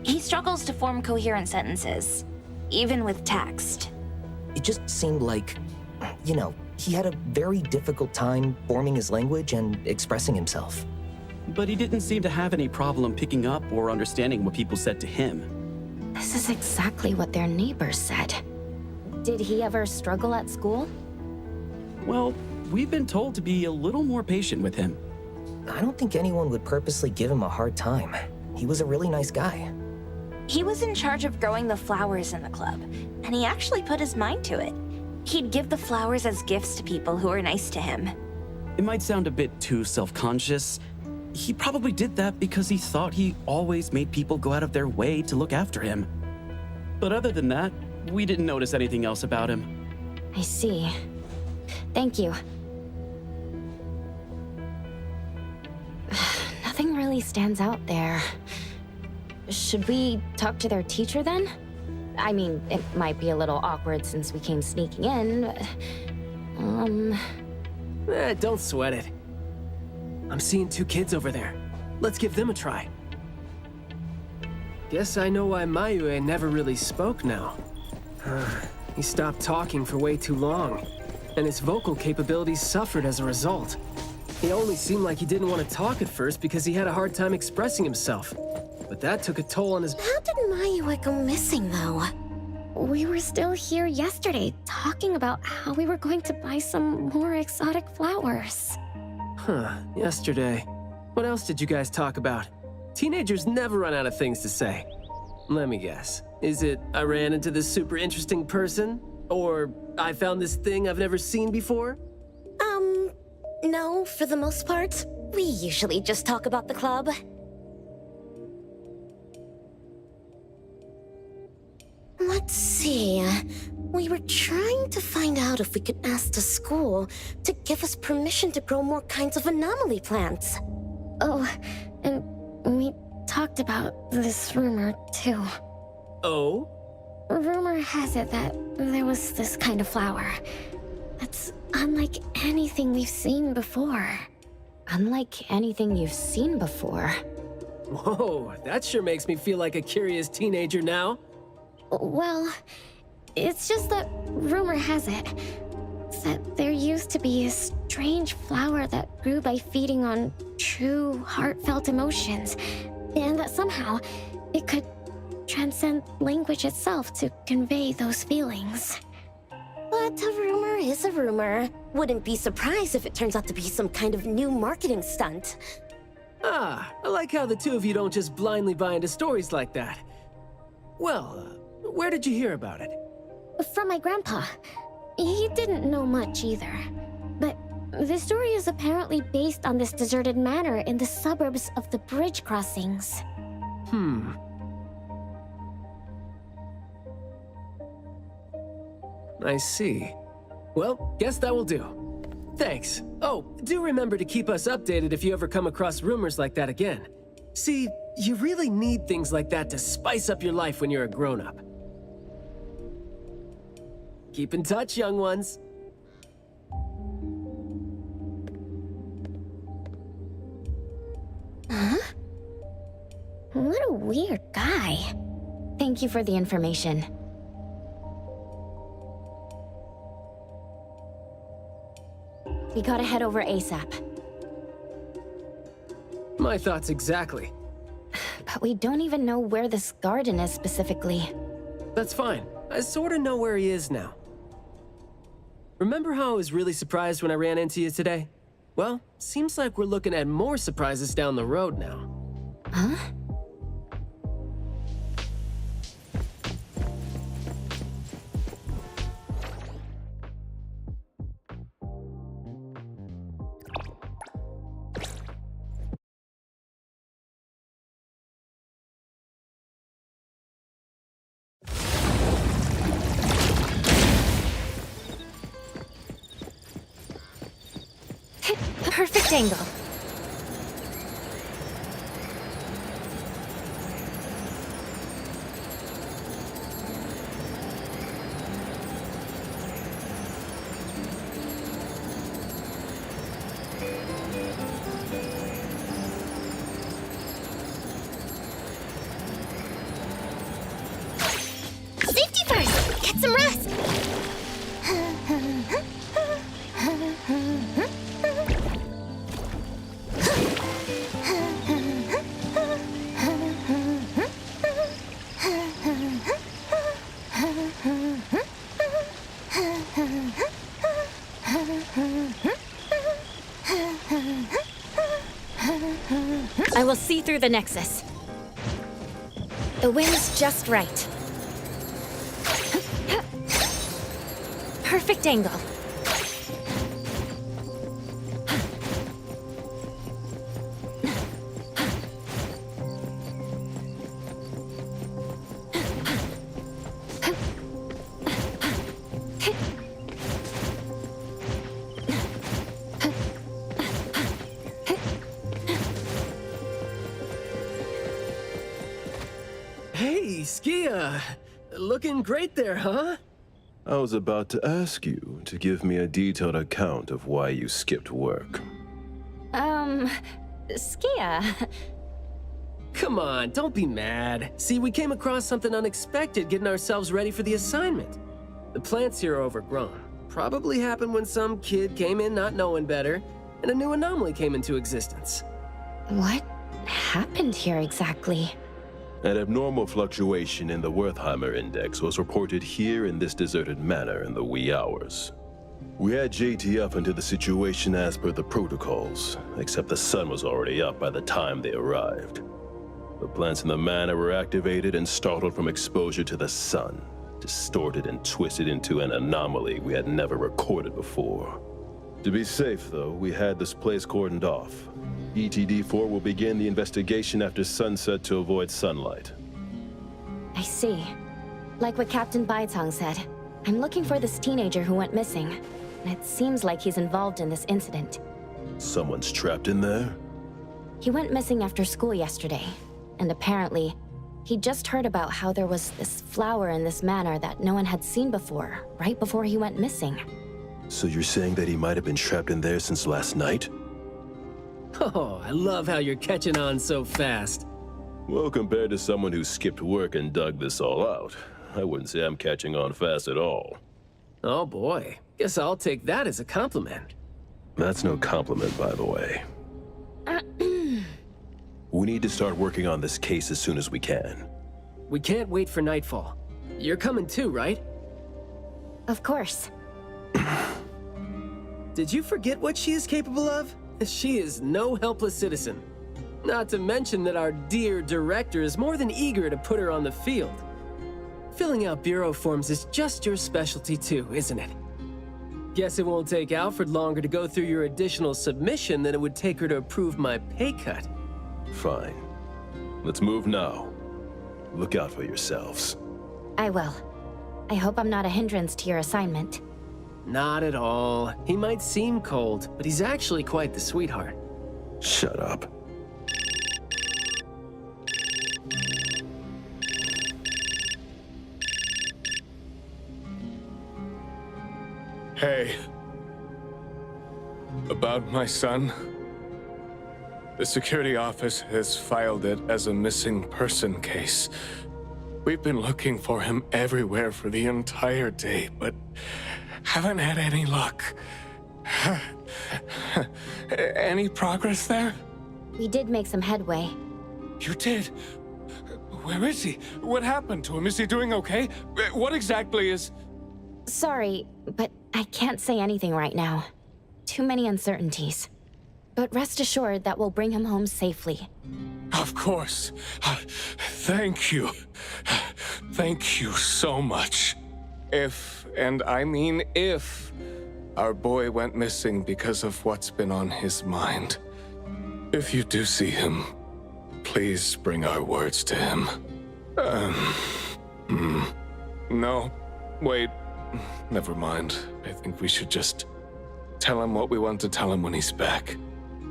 He struggles to form coherent sentences, even with text. It just seemed like, you know, he had a very difficult time forming his language and expressing himself. But he didn't seem to have any problem picking up or understanding what people said to him. This is exactly what their neighbors said. Did he ever struggle at school? Well, we've been told to be a little more patient with him. I don't think anyone would purposely give him a hard time. He was a really nice guy. He was in charge of growing the flowers in the club, and he actually put his mind to it. He'd give the flowers as gifts to people who were nice to him. it might sound a bit too self-conscious. He probably did that because he thought he always made people go out of their way to look after him. But other than that, we didn't notice anything else about him. I see. Thank you. Nothing really stands out there. Should we talk to their teacher then? I mean, it might be a little awkward since we came sneaking in, but... Don't sweat it. I'm seeing 2 kids over there. Let's give them a try. Guess I know why Mayue never really spoke now. He stopped talking for way too long, and his vocal capabilities suffered as a result. He only seemed like he didn't want to talk at first because he had a hard time expressing himself. But that took a toll on his... How did Mayue go missing, though? We were still here yesterday, talking about how we were going to buy some more exotic flowers. Yesterday. What else did you guys talk about? Teenagers never run out of things to say. Let me guess. Is it, I ran into this super interesting person? Or, I found this thing I've never seen before? No, for the most part. We usually just talk about the club. Let's see. We were trying to find out if we could ask the school to give us permission to grow more kinds of anomaly plants. Oh, and we talked about this rumor, too. Oh? Rumor has it that there was this kind of flower that's unlike anything we've seen before. Unlike anything you've seen before. Whoa, that sure makes me feel like a curious teenager now. Well, it's just that rumor has it that there used to be a strange flower that grew by feeding on true, heartfelt emotions, and that somehow it could transcend language itself to convey those feelings. But a rumor is a rumor. Wouldn't be surprised if it turns out to be some kind of new marketing stunt. I like how the 2 of you don't just blindly buy into stories like that. Well, where did you hear about it? From my grandpa. He didn't know much either. But the story is apparently based on this deserted manor in the suburbs of the bridge crossings. I see. Well, guess that will do. Thanks. Oh, do remember to keep us updated if you ever come across rumors like that again. See, you really need things like that to spice up your life when you're a grown-up. Keep in touch, young ones. Huh? What a weird guy. Thank you for the information. We gotta head over ASAP. My thoughts exactly. But we don't even know where this garden is specifically. That's fine. I sorta know where he is now. Remember how I was really surprised when I ran into you today? Well, seems like we're looking at more surprises down the road now. Huh? Perfect angle. Safety first! Get some rest! I will see through the Nexus. The wind's just right. Perfect angle. Hey, Skia! Looking great there, huh? I was about to ask you to give me a detailed account of why you skipped work. Skia. Come on, don't be mad. See, we came across something unexpected getting ourselves ready for the assignment. The plants here are overgrown. Probably happened when some kid came in not knowing better, and a new anomaly came into existence. What happened here exactly? An abnormal fluctuation in the Wertheimer index was reported here in this deserted manor in the wee hours. We had JT up into the situation as per the protocols, except the sun was already up by the time they arrived. The plants in the manor were activated and startled from exposure to the sun, distorted and twisted into an anomaly we had never recorded before. To be safe, though, we had this place cordoned off. ETD-4 will begin the investigation after sunset to avoid sunlight. I see. Like what Captain Baitong said, I'm looking for this teenager who went missing. And it seems like he's involved in this incident. Someone's trapped in there? He went missing after school yesterday. And apparently, he just heard about how there was this flower in this manor that no one had seen before, right before he went missing. So you're saying that he might have been trapped in there since last night? Oh, I love how you're catching on so fast. Well, compared to someone who skipped work and dug this all out, I wouldn't say I'm catching on fast at all. Oh boy, guess I'll take that as a compliment. That's no compliment, by the way. We need to start working on this case as soon as we can. We can't wait for nightfall. You're coming too, right? Of course. Did you forget what she is capable of? She is no helpless citizen. Not to mention that our dear director is more than eager to put her on the field. Filling out bureau forms is just your specialty too, isn't it? Guess it won't take Alfred longer to go through your additional submission than it would take her to approve my pay cut. Fine. Let's move now. Look out for yourselves. I will. I hope I'm not a hindrance to your assignment. Not at all. He might seem cold, but he's actually quite the sweetheart. Shut up. Hey. About my son? The security office has filed it as a missing person case. We've been looking for him everywhere for the entire day, but haven't had any luck. Any progress there? We did make some headway. You did? Where is he? What happened to him? Is he doing okay? What exactly is... Sorry, but I can't say anything right now. Too many uncertainties. But rest assured that we'll bring him home safely. Of course. Thank you. Thank you so much. If, and I mean if, our boy went missing because of what's been on his mind, if you do see him, please bring our words to him. No, wait, never mind. I think we should just tell him what we want to tell him when he's back.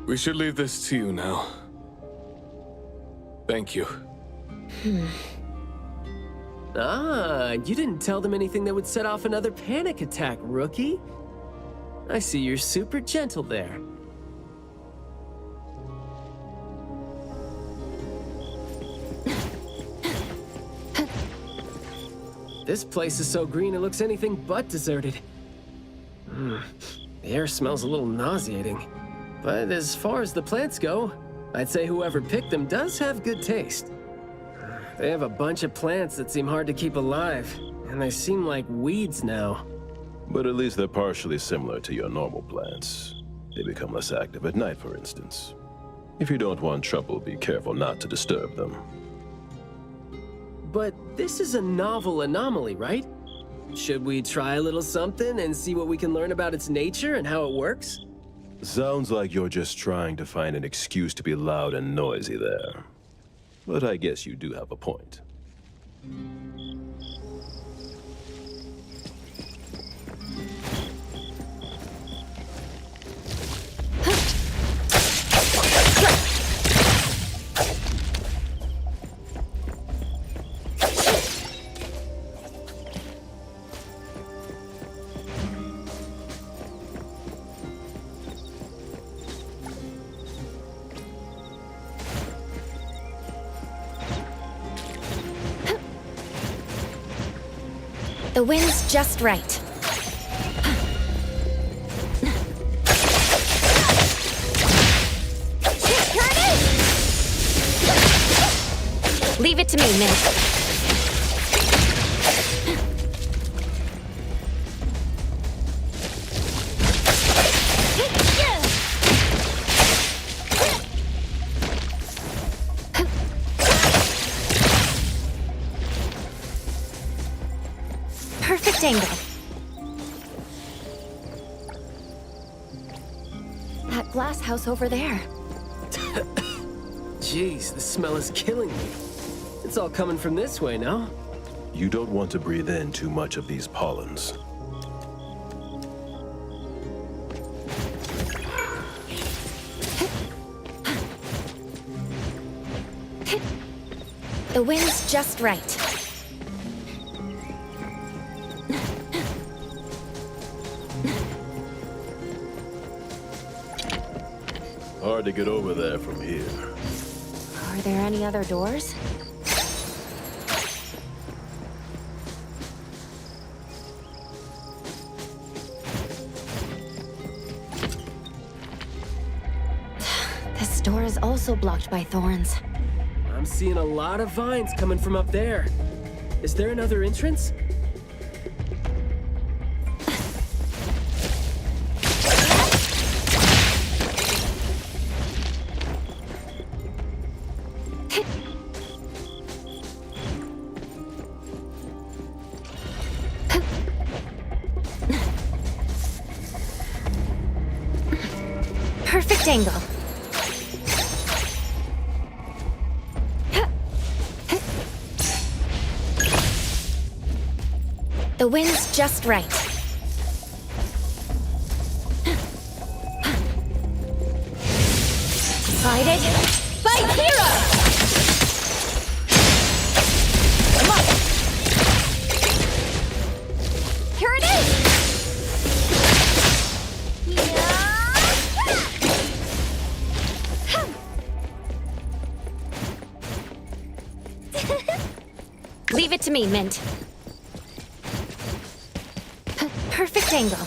We should leave this to you now. Thank you. Ah, you didn't tell them anything that would set off another panic attack, rookie. I see you're super gentle there. This place is so green it looks anything but deserted. The air smells a little nauseating. But as far as the plants go, I'd say whoever picked them does have good taste. They have a bunch of plants that seem hard to keep alive, and they seem like weeds now. But at least they're partially similar to your normal plants. They become less active at night, for instance. If you don't want trouble, be careful not to disturb them. But this is a novel anomaly, right? Should we try a little something and see what we can learn about its nature and how it works? Sounds like you're just trying to find an excuse to be loud and noisy there. But I guess you do have a point. The wind's just right. Here it is! Leave it to me, Mint. Perfect angle. That glass house over there. Jeez, the smell is killing me. It's all coming from this way, no? You don't want to breathe in too much of these pollens. The wind's just right. Hard to get over there from here. Are there any other doors? This door is also blocked by thorns. I'm seeing a lot of vines coming from up there. Is there another entrance? Perfect angle. The wind's just right. Guided by Hero! Come on! Here it is! Leave it to me, Mint. Perfect angle.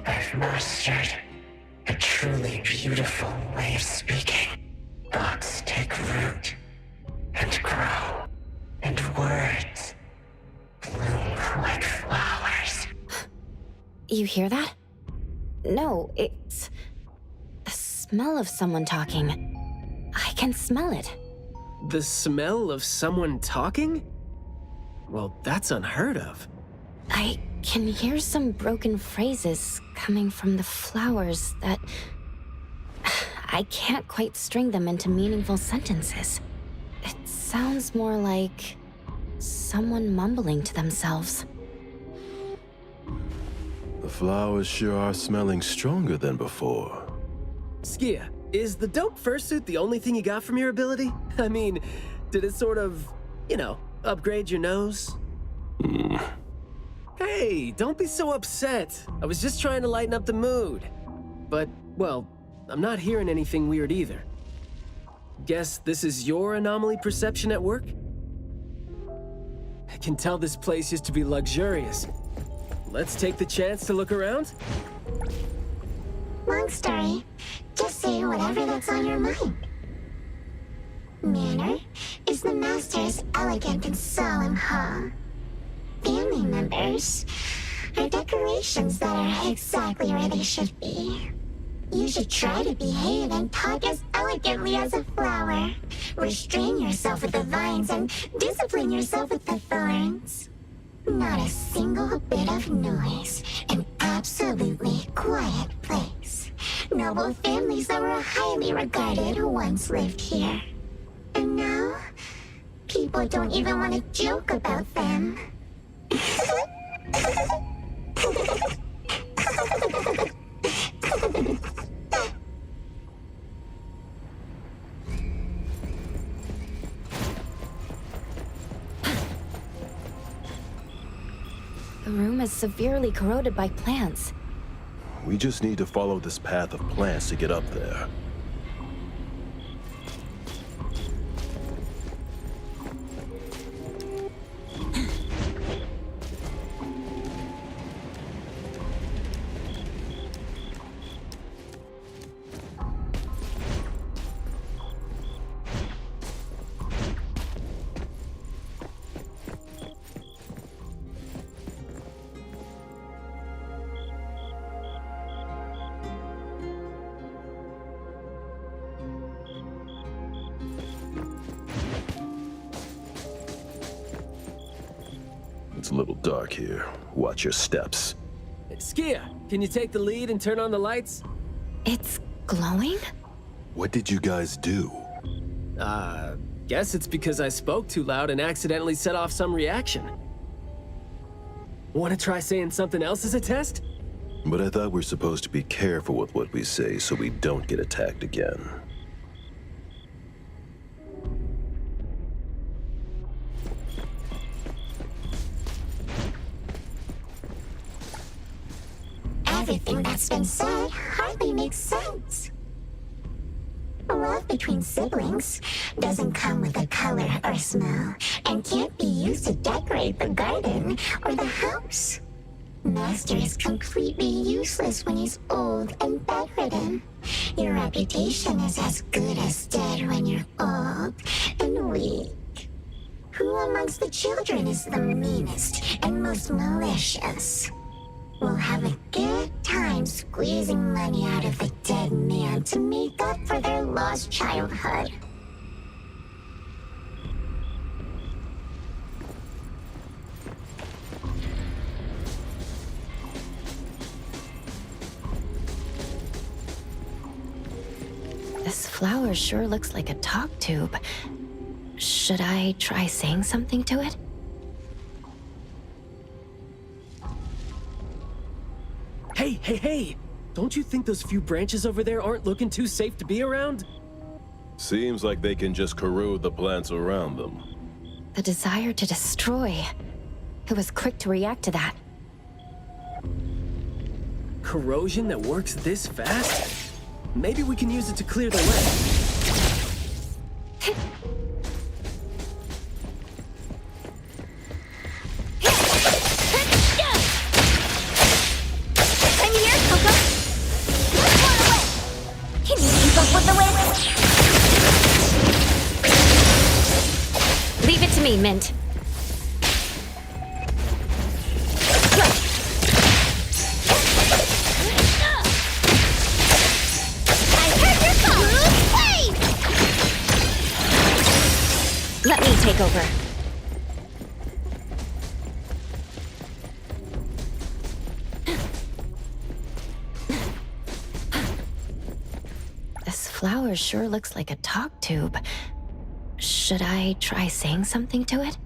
I've mastered a truly beautiful way of speaking. Thoughts take root and grow, and words bloom like flowers. You hear that? No, it's the smell of someone talking. I can smell it. The smell of someone talking? Well, that's unheard of. I can hear some broken phrases coming from the flowers that... I can't quite string them into meaningful sentences. It sounds more like someone mumbling to themselves. The flowers sure are smelling stronger than before. Skia, is the dope fursuit the only thing you got from your ability? I mean, did it sort of, upgrade your nose? Hey, don't be so upset. I was just trying to lighten up the mood. But, well, I'm not hearing anything weird either. Guess this is your anomaly perception at work? I can tell this place used to be luxurious. Let's take the chance to look around? Long story. Just say whatever that's on your mind. Manner is the master's elegant and solemn hall. Family members are decorations that are exactly where they should be. You should try to behave and talk as elegantly as a flower. Restrain yourself with the vines and discipline yourself with the thorns. Not a single bit of noise. An absolutely quiet place. Noble families that were highly regarded once lived here. And now, people don't even want to joke about them. The room is severely corroded by plants. We just need to follow this path of plants to get up there. It's a little dark here. Watch your steps. Skia, can you take the lead and turn on the lights? It's glowing? What did you guys do? Guess it's because I spoke too loud and accidentally set off some reaction. Want to try saying something else as a test? But I thought we're supposed to be careful with what we say so we don't get attacked again. Everything that's been said hardly makes sense. Love between siblings doesn't come with a color or smell and can't be used to decorate the garden or the house. Master is completely useless when he's old and bedridden. Your reputation is as good as dead when you're old and weak. Who amongst the children is the meanest and most malicious? We'll have a good time squeezing money out of a dead man to make up for their lost childhood. This flower sure looks like a talk tube. Should I try saying something to it? Hey! Don't you think those few branches over there aren't looking too safe to be around? Seems like they can just corrode the plants around them. The desire to destroy. It was quick to react to that. Corrosion that works this fast? Maybe we can use it to clear the way. Leave it to me, Mint. Let me take over. This flower sure looks like a talk tube. Should I try saying something to it?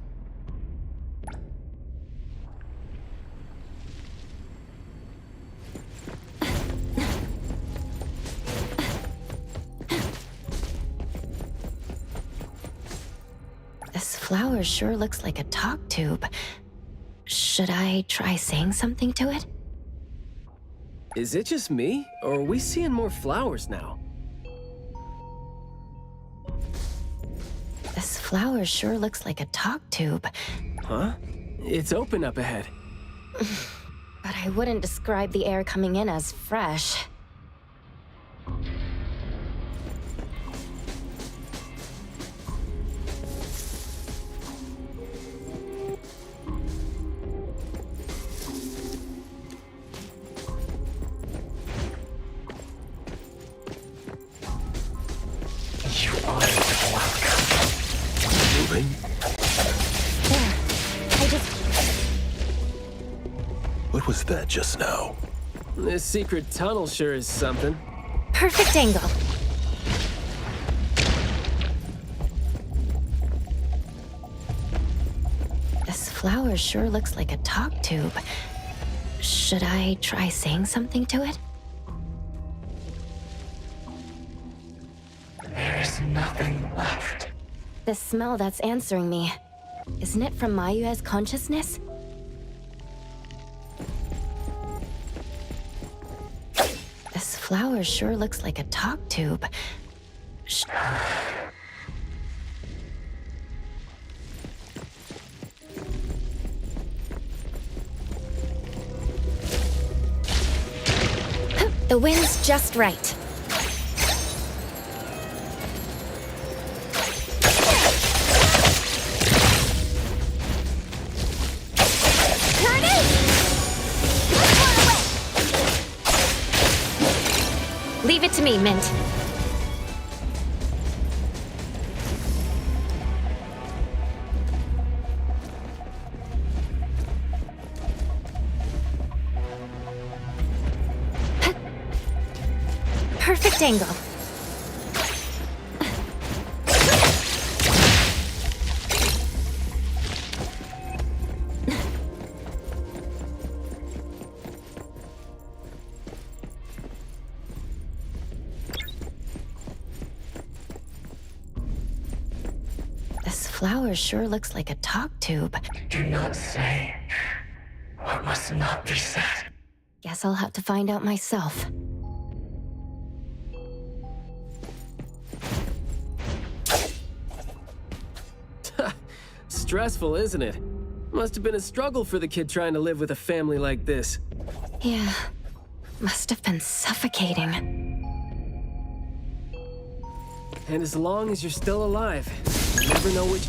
This flower sure looks like a talk tube. Should I try saying something to it? Is it just me, or are we seeing more flowers now? This flower sure looks like a talk tube. Huh? It's open up ahead. But I wouldn't describe the air coming in as fresh. What was that just now? This secret tunnel sure is something. Perfect angle. This flower sure looks like a talk tube. Should I try saying something to it? There's nothing left. The smell that's answering me. Isn't it from Mayue's consciousness? flower sure looks like a talk tube. The wind's just right. Leave it to me, Mint. Perfect angle. This flower sure looks like a talk tube. Do not say what must not be said. Guess I'll have to find out myself. Stressful, isn't it? Must have been a struggle for the kid trying to live with a family like this. Yeah, must have been suffocating. And as long as you're still alive, you never know which...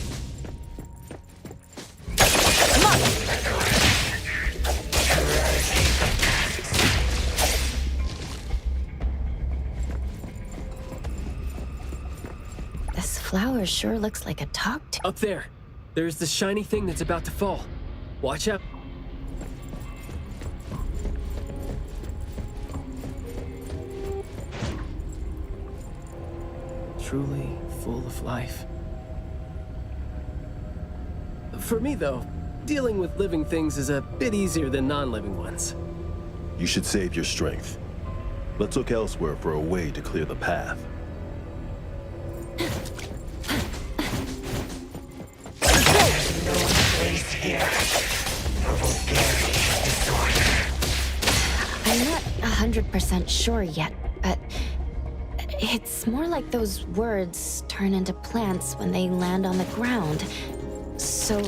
This flower sure looks like a talk tube. Up there! There's the shiny thing that's about to fall. Watch out. Truly full of life. For me, though, dealing with living things is a bit easier than non-living ones. You should save your strength. Let's look elsewhere for a way to clear the path. I'm not 100% sure yet, but it's more like those words turn into plants when they land on the ground. So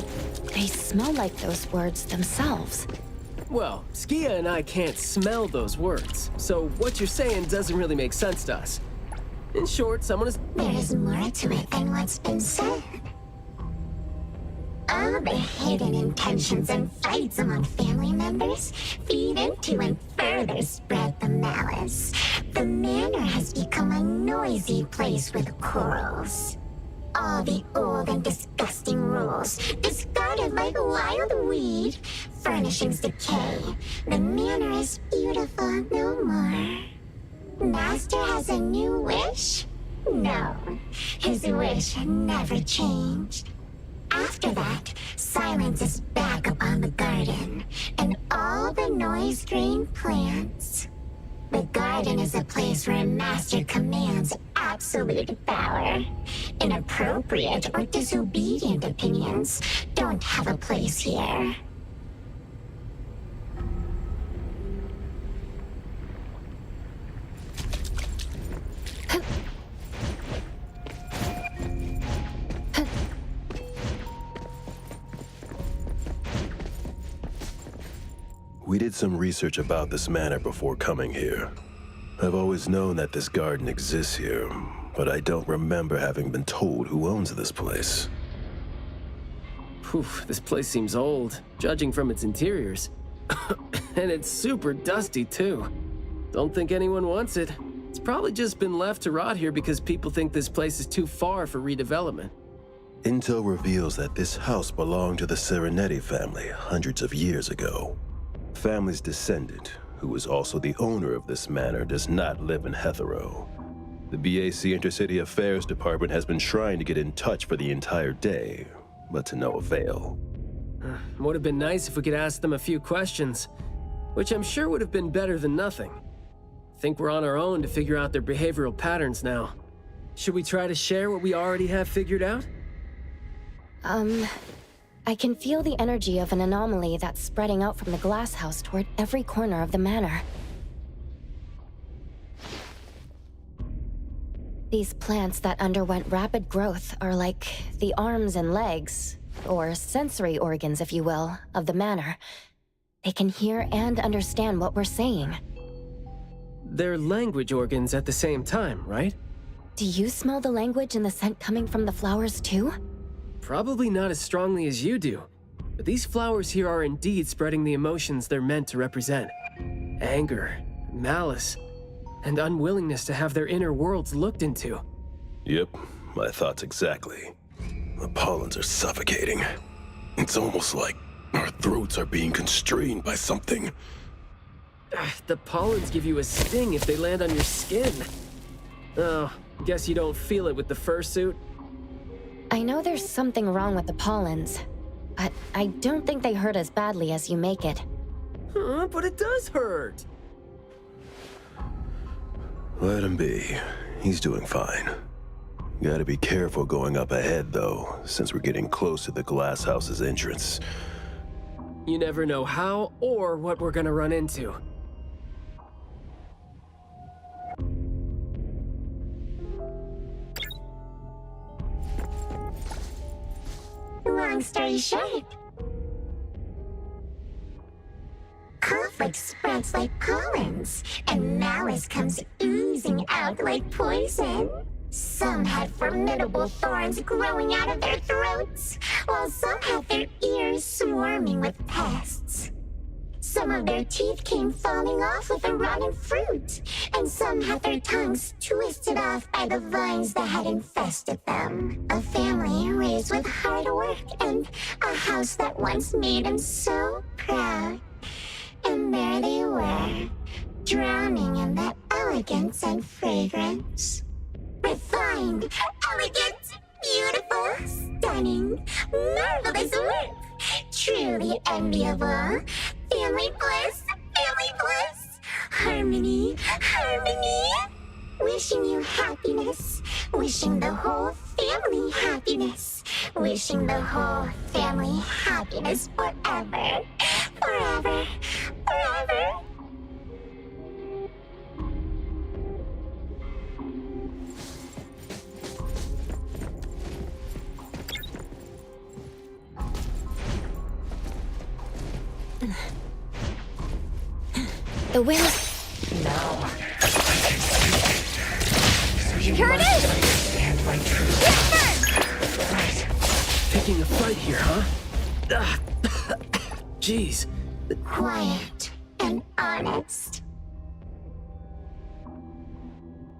they smell like those words themselves. Well, Skia and I can't smell those words, so what you're saying doesn't really make sense to us. In short, someone is... There is more to it than what's been said. All the hidden intentions and fights among family members feed into and further spread the malice. The manor has become a noisy place with quarrels. All the old and disgusting rules, discarded like a wild weed. Furnishings decay. The manor is beautiful no more. Master has a new wish? No, his wish never changed. After that, silence is back upon the garden, and all the noise-drained plants. The garden is a place where a master commands absolute power. Inappropriate or disobedient opinions don't have a place here. We did some research about this manor before coming here. I've always known that this garden exists here, but I don't remember having been told who owns this place. Poof, this place seems old, judging from its interiors. And it's super dusty, too. Don't think anyone wants it. It's probably just been left to rot here because people think this place is too far for redevelopment. Intel reveals that this house belonged to the Serenetti family hundreds of years ago. The family's descendant, who was also the owner of this manor, does not live in Hethereau. The BAC Intercity Affairs Department has been trying to get in touch for the entire day, but to no avail. Would have been nice if we could ask them a few questions, which I'm sure would have been better than nothing. I think we're on our own to figure out their behavioral patterns now. Should we try to share what we already have figured out? I can feel the energy of an anomaly that's spreading out from the glass house toward every corner of the manor. These plants that underwent rapid growth are like the arms and legs, or sensory organs, if you will, of the manor. They can hear and understand what we're saying. They're language organs at the same time, right? Do you smell the language and the scent coming from the flowers too? Probably not as strongly as you do, but these flowers here are indeed spreading the emotions they're meant to represent. Anger, malice, and unwillingness to have their inner worlds looked into. Yep, my thoughts exactly. The pollens are suffocating. It's almost like our throats are being constrained by something. The pollens give you a sting if they land on your skin. Oh, guess you don't feel it with the fursuit? I know there's something wrong with the pollens, but I don't think they hurt as badly as you make it. Huh, but it does hurt! Let him be. He's doing fine. Gotta be careful going up ahead, though, since we're getting close to the glass house's entrance. You never know how or what we're gonna run into. Long story short, conflict spreads like pollens, and malice comes oozing out like poison. Some had formidable thorns growing out of their throats, while some had their ears swarming with pests. Some of their teeth came falling off with the rotten fruit, and some had their tongues twisted off by the vines that had infested them. A family raised with hard work and a house that once made them so proud. And there they were, drowning in that elegance and fragrance. Refined, elegant, beautiful, stunning, marvelous work. Truly enviable. Family bliss, harmony, harmony. Wishing you happiness, wishing the whole family happiness, wishing the whole family happiness forever, forever, forever. The wind... Now, Here it is! Picking a fight here, huh? Jeez. Quiet and honest.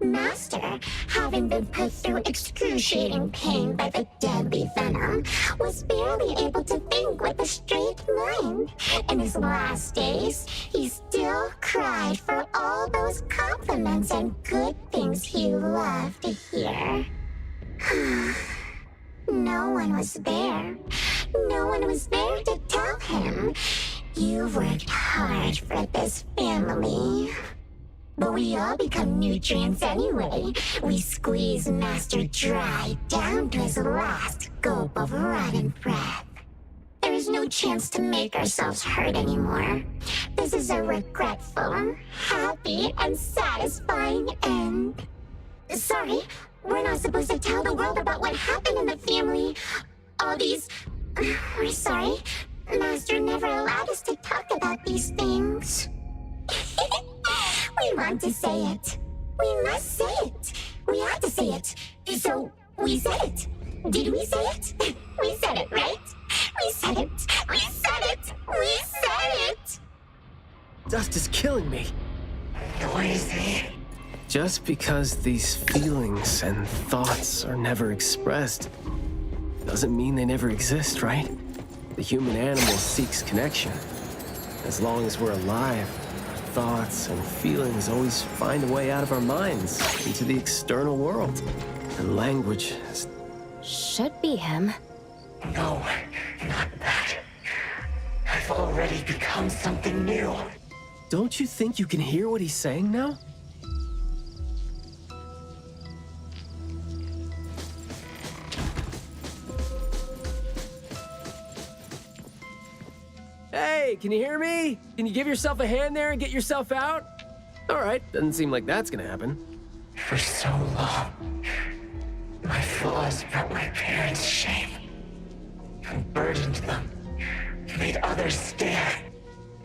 Master, having been put through excruciating pain by the deadly venom, was barely able to think with a straight mind. In his last days, he still cried for all those compliments and good things he loved to hear. No one was there. No one was there to tell him, "You've worked hard for this family." But we all become nutrients anyway. We squeeze Master dry down to his last gulp of rotten breath. There is no chance to make ourselves hurt anymore. This is a regretful, happy, and satisfying end. Sorry, we're not supposed to tell the world about what happened in the family. All these... We're sorry. Master never allowed us to talk about these things. We want to say it. We must say it. We had to say it. So, we said it. Did we say it? We said it, right? We said it. We said it. We said it. Dust is killing me. noisy. Just because these feelings and thoughts are never expressed doesn't mean they never exist, right? The human animal seeks connection. As long as we're alive, our thoughts and feelings always find a way out of our minds into the external world. And language is... Should be him. No, not that. I've already become something new. Don't you think you can hear what he's saying now? Hey, can you hear me? Can you give yourself a hand there and get yourself out? All right, doesn't seem like that's gonna happen. For so long, flaws brought my parents shame. And burdened them. Made others stare.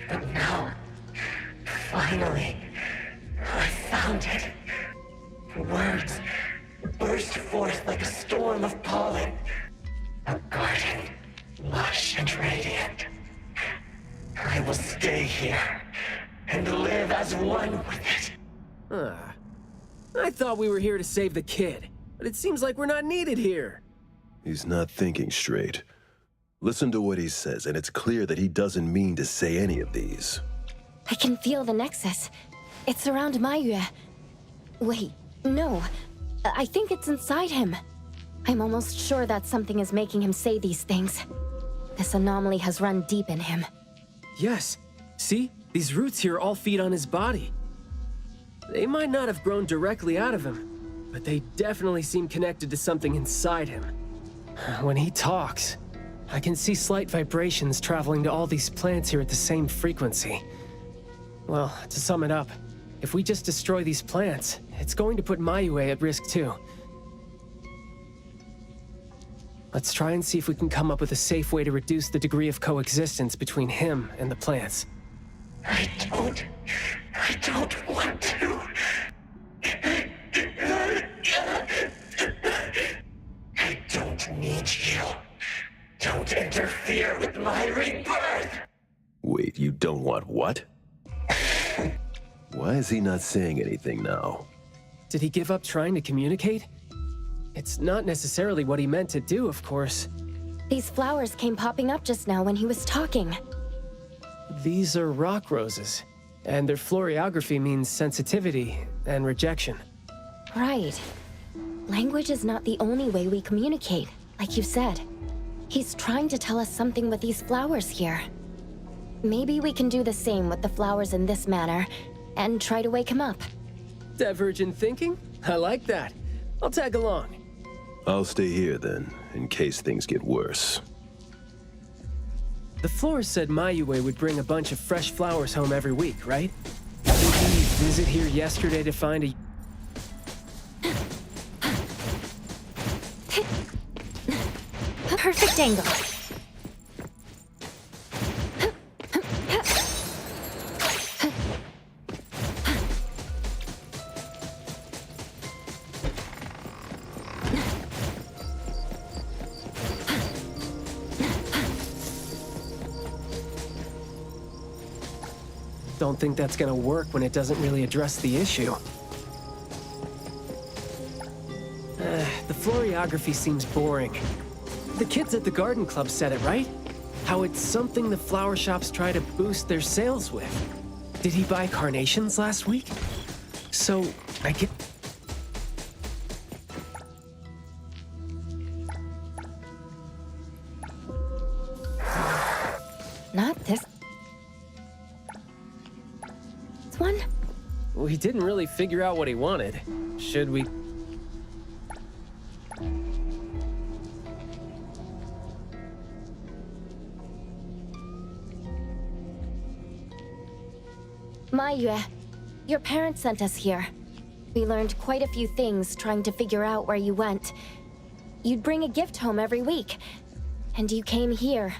But now, finally, I found it. Words burst forth like a storm of pollen. A garden, lush and radiant. I will stay here and live as one with it. I thought we were here to save the kid, but it seems like we're not needed here. He's not thinking straight. Listen to what he says, and it's clear that he doesn't mean to say any of these. I can feel the nexus. It's around Mayue. Wait, no. I think it's inside him. I'm almost sure that something is making him say these things. This anomaly has run deep in him. Yes. See? These roots here all feed on his body. They might not have grown directly out of him, but they definitely seem connected to something inside him. When he talks, I can see slight vibrations traveling to all these plants here at the same frequency. Well, to sum it up, if we just destroy these plants, it's going to put Mayue at risk too. Let's try and see if we can come up with a safe way to reduce the degree of coexistence between him and the plants. I don't want to. I don't need you. Don't interfere with my rebirth. Wait, you don't want what? Why is he not saying anything now? Did he give up trying to communicate? It's not necessarily what he meant to do, of course. These flowers came popping up just now when he was talking. These are rock roses, and their florography means sensitivity and rejection. Right. Language is not the only way we communicate, like you said. He's trying to tell us something with these flowers here. Maybe we can do the same with the flowers in this manner, and try to wake him up. Divergent thinking? I like that. I'll tag along. I'll stay here then, in case things get worse. The florist said Mayue would bring a bunch of fresh flowers home every week, right? Did he visit here yesterday to find a... Perfect angle. Don't think that's gonna work when it doesn't really address the issue. The florography seems boring. The kids at the garden club said it, right? How it's something the flower shops try to boost their sales with. Did he buy carnations last week? So, I get... Not this one? We didn't really figure out what he wanted. Should we... Mayue, your parents sent us here. We learned quite a few things trying to figure out where you went. You'd bring a gift home every week, and you came here,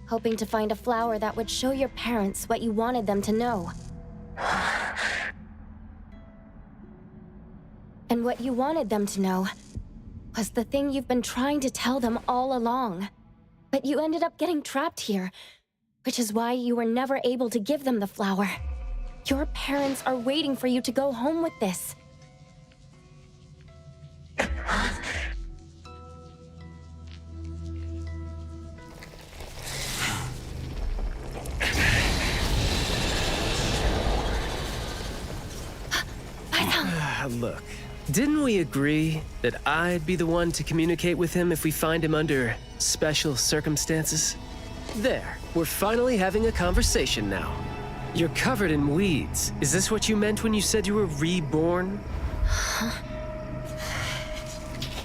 hoping to find a flower that would show your parents what you wanted them to know. And what you wanted them to know was the thing you've been trying to tell them all along. But you ended up getting trapped here, which is why you were never able to give them the flower. Your parents are waiting for you to go home with this. Look, didn't we agree that I'd be the one to communicate with him if we find him under special circumstances? There, we're finally having a conversation now. You're covered in weeds. Is this what you meant when you said you were reborn?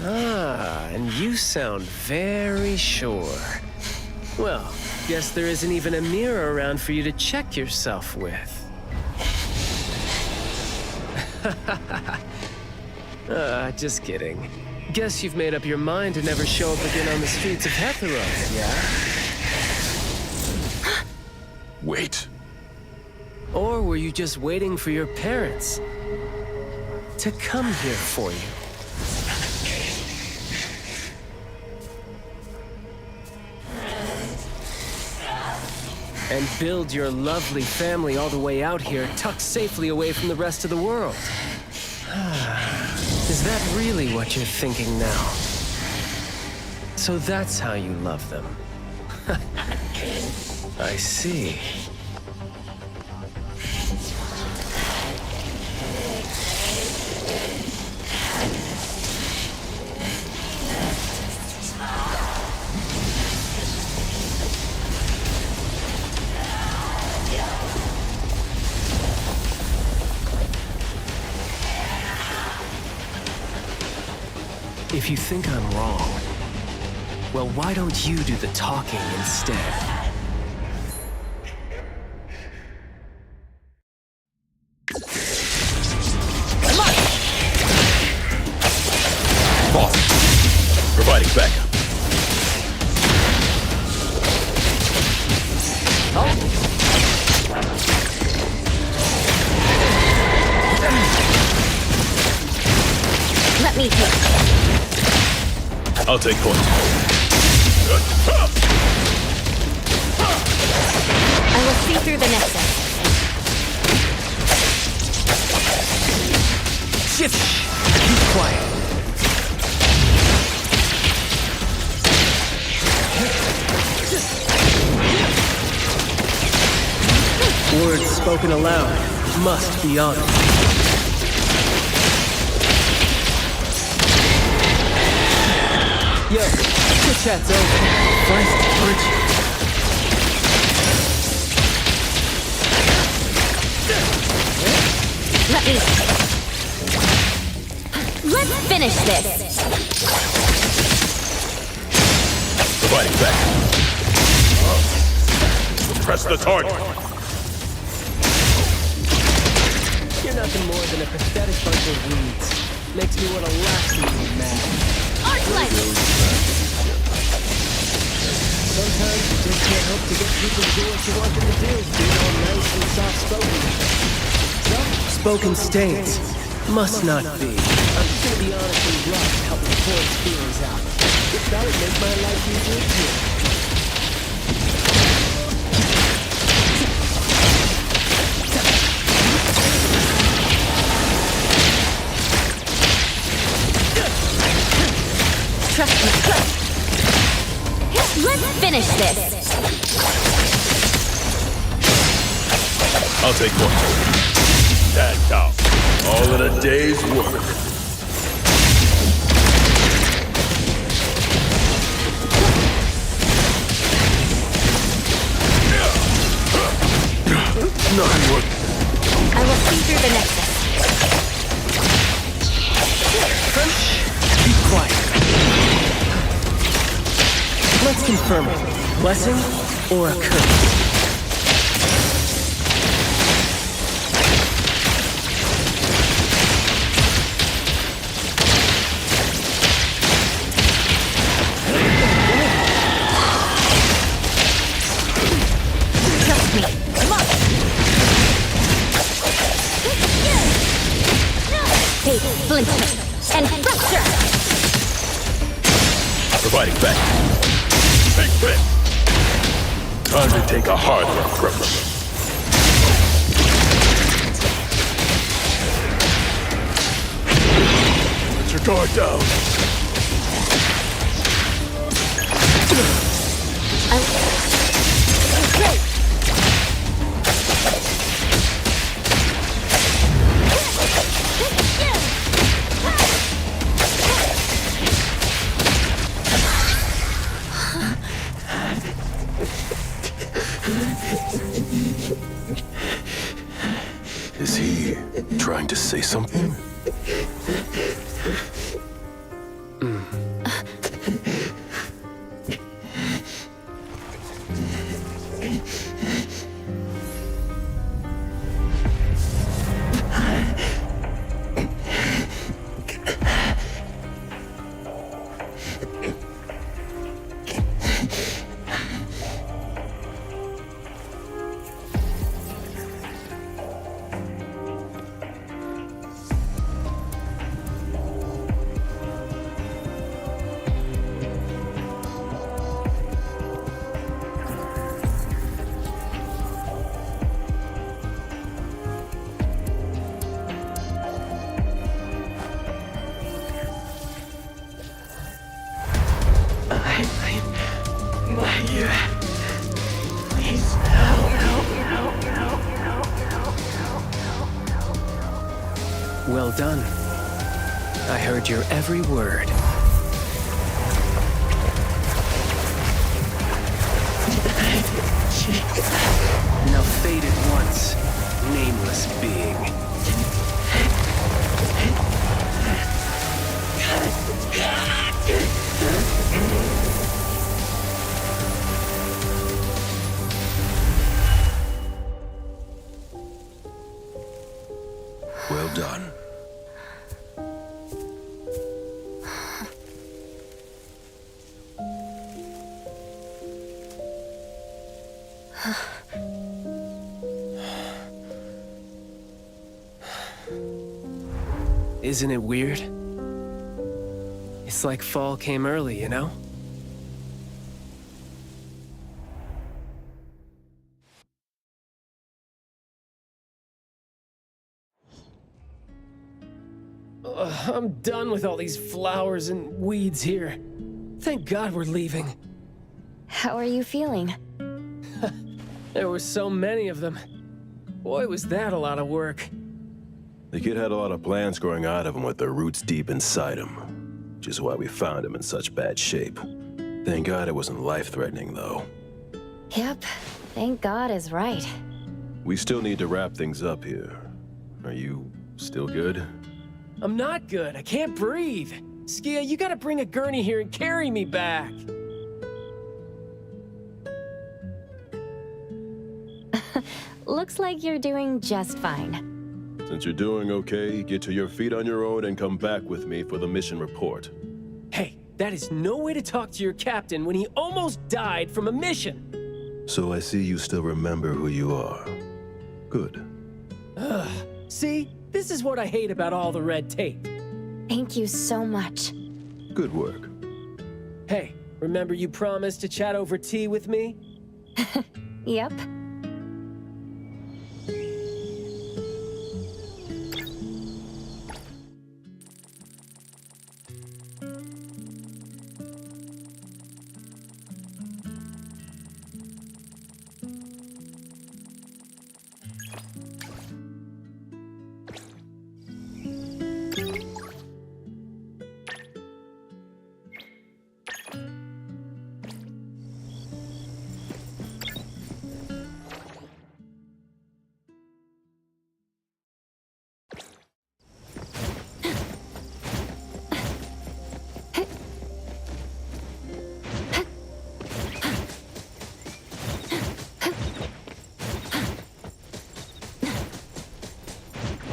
Ah, and you sound very sure. Well, guess there isn't even a mirror around for you to check yourself with. Just kidding. Guess you've made up your mind to never show up again on the streets of Hethereau, yeah? Wait. Or were you just waiting for your parents to come here for you? And build your lovely family all the way out here, tucked safely away from the rest of the world. Is that really what you're thinking now? So that's how you love them. I see. If you think I'm wrong, well, why don't you do the talking instead? Come on! Boss, providing backup. Let me take. I'll take point. I will see through the nexus. Shift! Keep quiet. Words spoken aloud must be honored. Yo, chit chat's over. First, aren't you? Let me. Let's finish this. Providing backup. Press the target. You're nothing more than a pathetic bunch of weeds. Makes me want to laugh at you, man. Sometimes you just can't help to get people to do what you want them to do, being all nice and soft-spoken. Soft-spoken states must not be. I'm just gonna be honest and blunt to help the poor's feelings out. If that would make my life easier too. Trust me. Let's finish this. I'll take one. That counts. All in a day's work. Not work. I will see through the nexus. Keep quiet. Let's confirm it. Blessing or a curse? Trust me. Come on. Take splinter and fracture. Providing back. Big bet. Time to take a harder approach. Put your guard down. Great. Is he trying to say something? Please, help. Well done. I heard your every word. Now fade at once, nameless being. Well done. Isn't it weird? It's like fall came early, you know? I'm done with all these flowers and weeds here. Thank God we're leaving. How are you feeling? There were so many of them. Boy, was that a lot of work. The kid had a lot of plants growing out of him with their roots deep inside him, which is why we found him in such bad shape. Thank God it wasn't life-threatening, though. Yep, thank God is right. We still need to wrap things up here. Are you still good? I'm not good. I can't breathe. Skia, you gotta bring a gurney here and carry me back. Looks like you're doing just fine. Since you're doing okay, get to your feet on your own and come back with me for the mission report. Hey, that is no way to talk to your captain when he almost died from a mission. So I see you still remember who you are. Good. Ugh. See? This is what I hate about all the red tape. Thank you so much. Good work. Hey, remember you promised to chat over tea with me? Yep.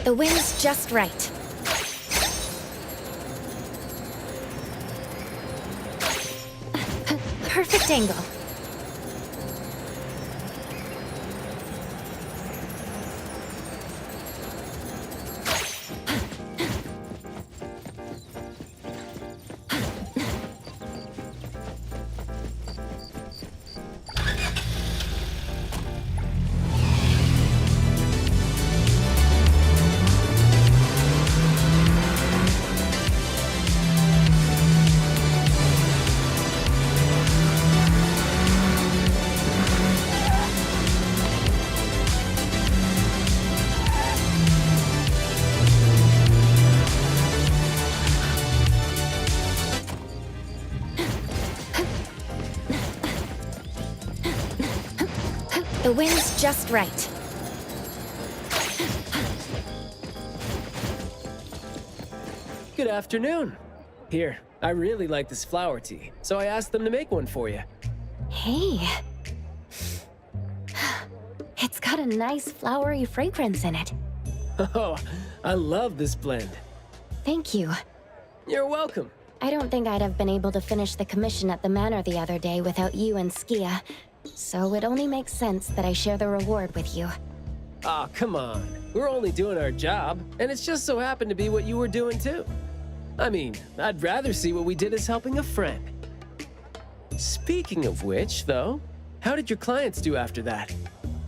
The wind's just right. Perfect angle. The wind's just right. Good afternoon. Here, I really like this flower tea, so I asked them to make one for you. Hey. It's got a nice flowery fragrance in it. Oh, I love this blend. Thank you. You're welcome. I don't think I'd have been able to finish the commission at the manor the other day without you and Skia, so it only makes sense that I share the reward with you. Aw, come on. We're only doing our job, and it's just so happened to be what you were doing too. I mean, I'd rather see what we did as helping a friend. Speaking of which, though, how did your clients do after that?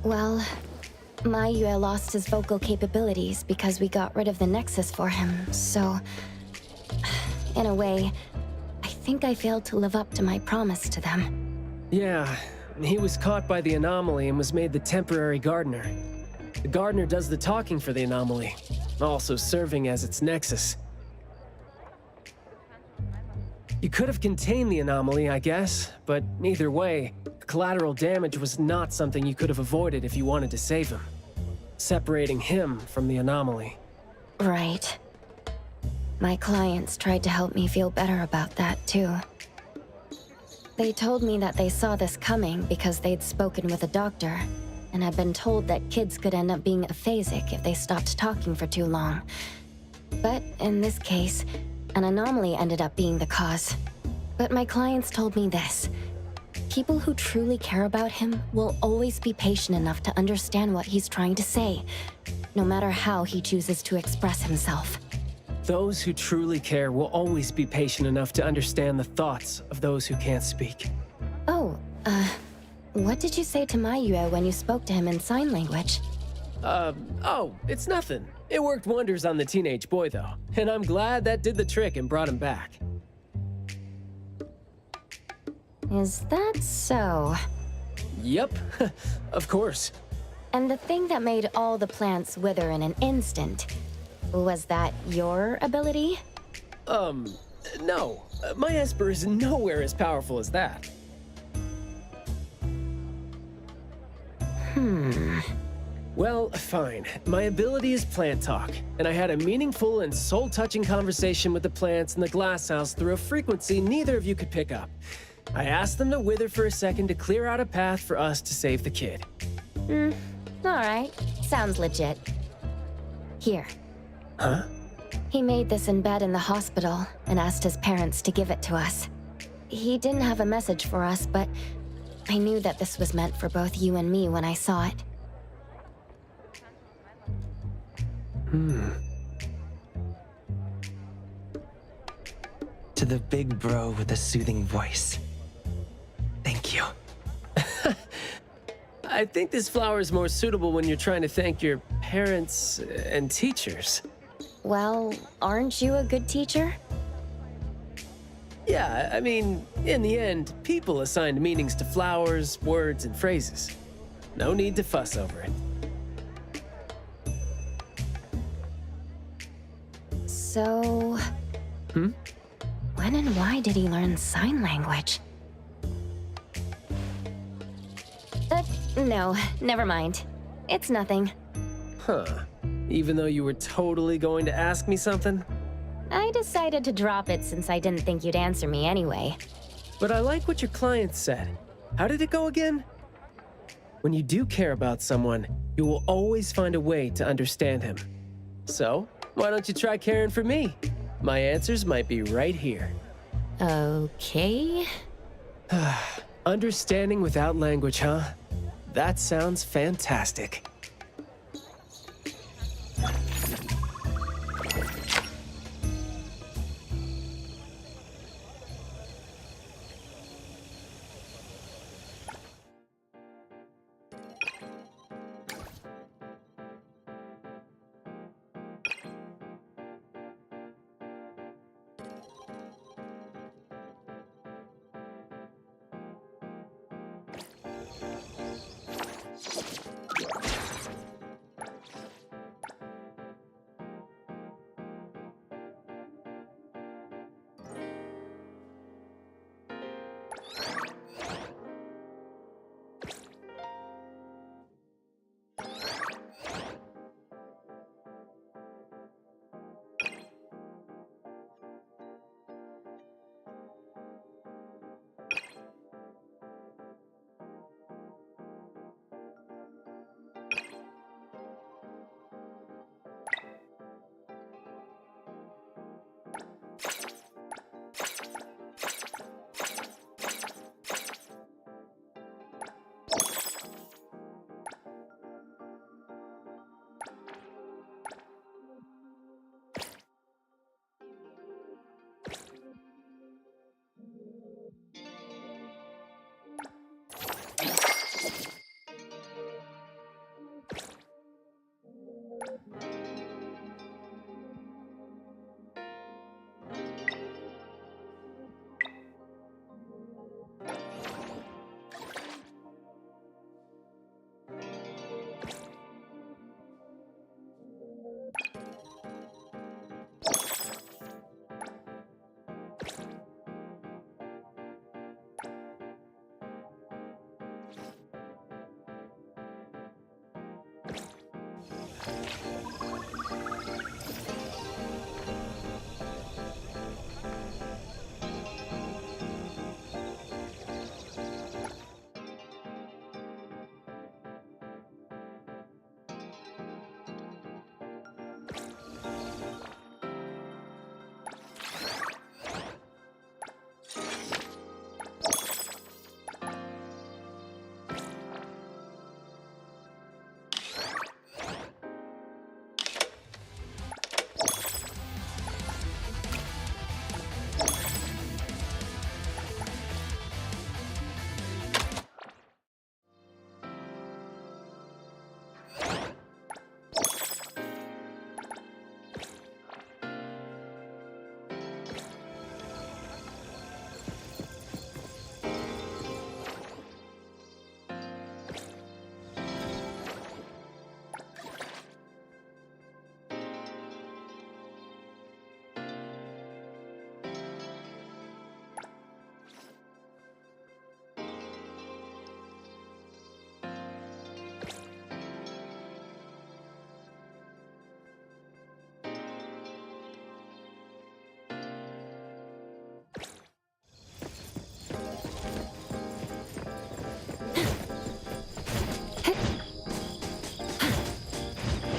Well, Mayue lost his vocal capabilities because we got rid of the Nexus for him, so... in a way, I think I failed to live up to my promise to them. Yeah, he was caught by the anomaly and was made the temporary gardener. The gardener does the talking for the anomaly, also serving as its nexus. You could have contained the anomaly, I guess, but either way, collateral damage was not something you could have avoided if you wanted to save him. Separating him from the anomaly. Right. My clients tried to help me feel better about that, too. They told me that they saw this coming because they'd spoken with a doctor, and had been told that kids could end up being aphasic if they stopped talking for too long. But in this case, an anomaly ended up being the cause. But my clients told me this. People who truly care about him will always be patient enough to understand what he's trying to say, no matter how he chooses to express himself. Those who truly care will always be patient enough to understand the thoughts of those who can't speak. Oh, what did you say to Mayue when you spoke to him in sign language? Oh, it's nothing. It worked wonders on the teenage boy, though, and I'm glad that did the trick and brought him back. Is that so? Yep, of course. And the thing that made all the plants wither in an instant, was that your ability? No. My Esper is nowhere as powerful as that. Well, fine. My ability is plant talk, and I had a meaningful and soul-touching conversation with the plants in the glass house through a frequency neither of you could pick up. I asked them to wither for a second to clear out a path for us to save the kid. Alright. Sounds legit. Here. Huh? He made this in bed in the hospital and asked his parents to give it to us. He didn't have a message for us, but I knew that this was meant for both you and me when I saw it. To the big bro with a soothing voice. Thank you. I think this flower is more suitable when you're trying to thank your parents and teachers. Well, aren't you a good teacher? Yeah, I mean, in the end, people assigned meanings to flowers, words, and phrases. No need to fuss over it. So... When and why did he learn sign language? No, never mind. It's nothing. Huh. Even though you were totally going to ask me something? I decided to drop it since I didn't think you'd answer me anyway. But I like what your client said. How did it go again? When you do care about someone, you will always find a way to understand him. So, why don't you try caring for me? My answers might be right here. Okay. Understanding without language, huh? That sounds fantastic.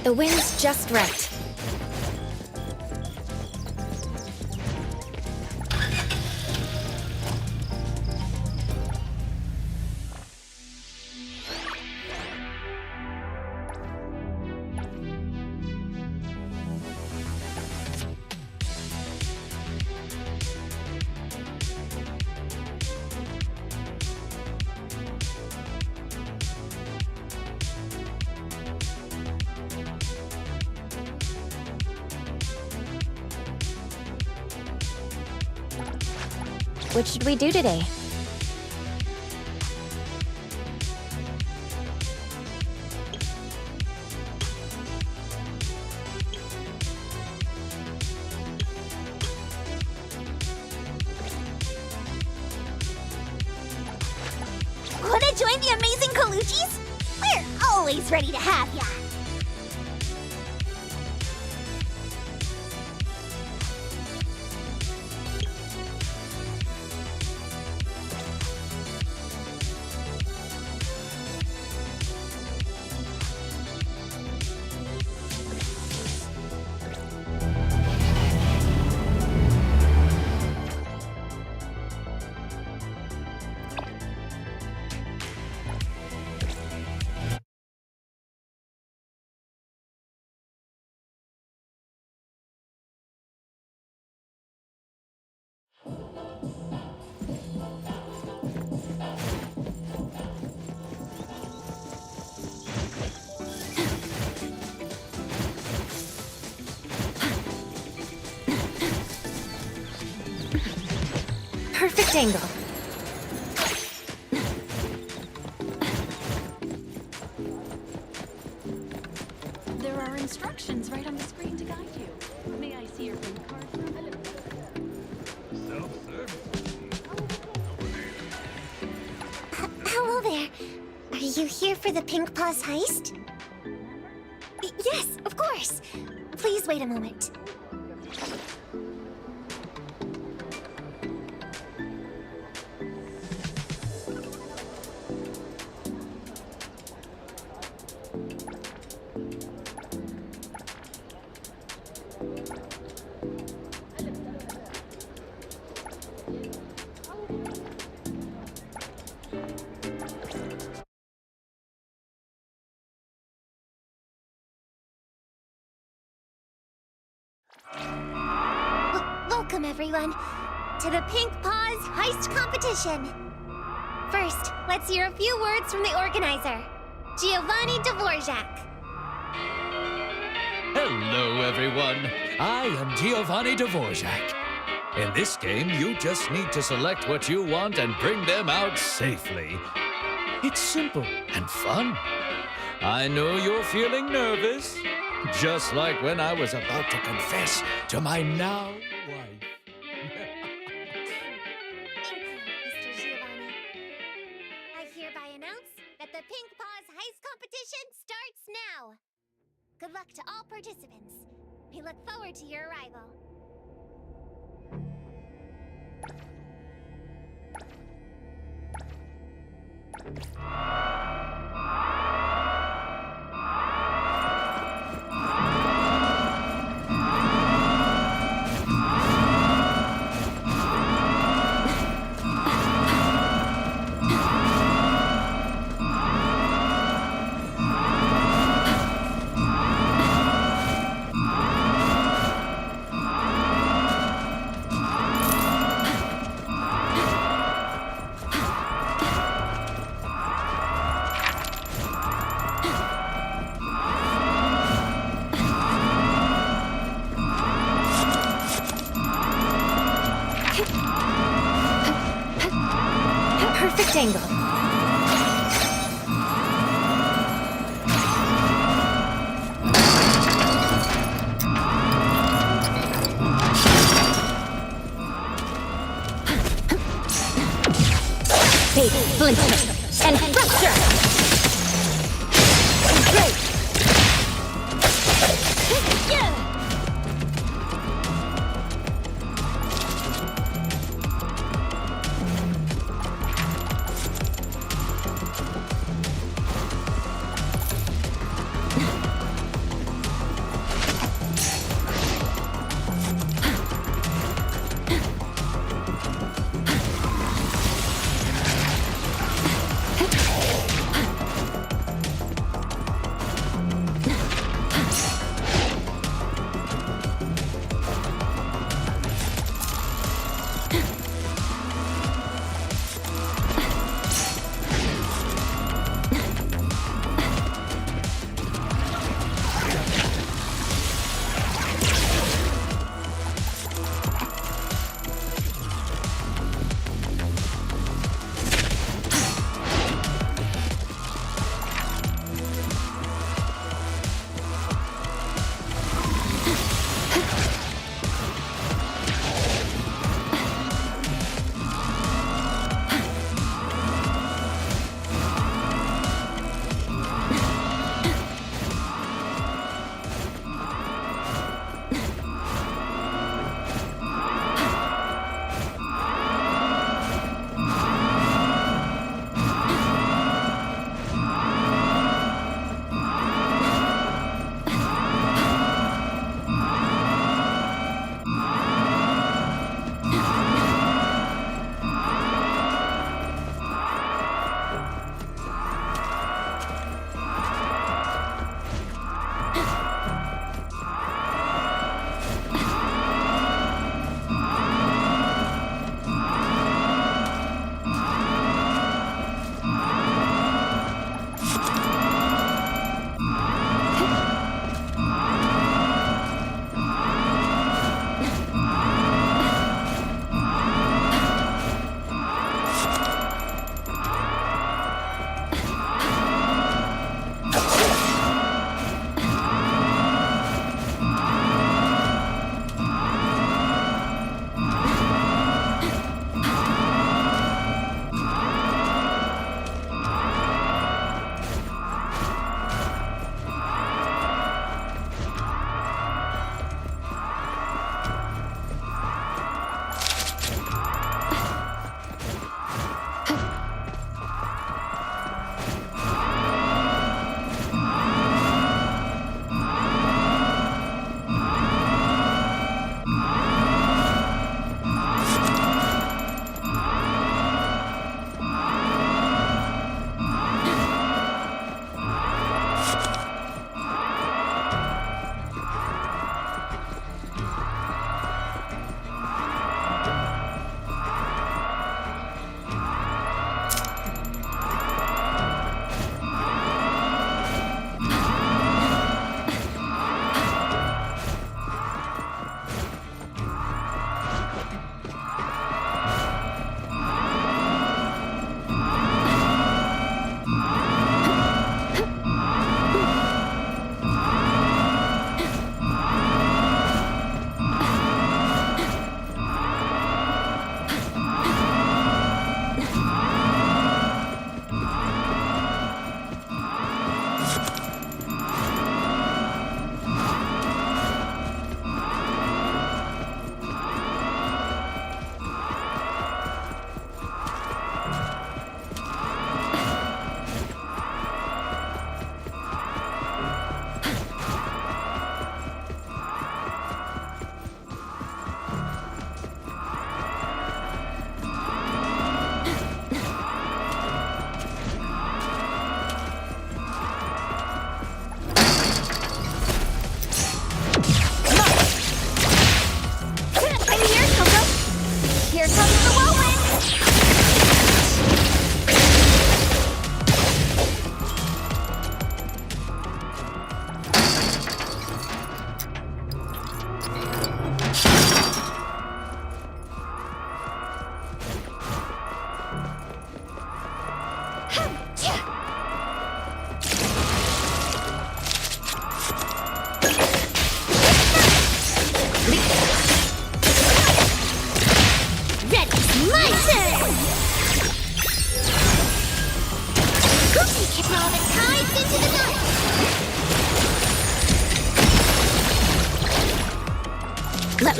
The wind's just right. What should we do today? Wanna join the amazing Colucci's? We're always ready to have ya! Perfect angle. There are instructions right on the screen to guide you. May I see your pink card for a minute? Hello there. Are you here for the Pink Paws heist? Yes, of course. Please wait a moment. Welcome, everyone, to the Pink Paws Heist Competition. First, let's hear a few words from the organizer, Giovanni Dvorak. Hello, everyone. I am Giovanni Dvorak. In this game, you just need to select what you want and bring them out safely. It's simple and fun. I know you're feeling nervous, just like when I was about to confess to my now wife. Thank you, Mr. Giovanni. I hereby announce that the Pink Paws Heist Competition starts now. Good luck to all participants. We look forward to your arrival. Perfect angle. Bait, splinter, and rupture! Great! Yeah!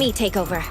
me take over.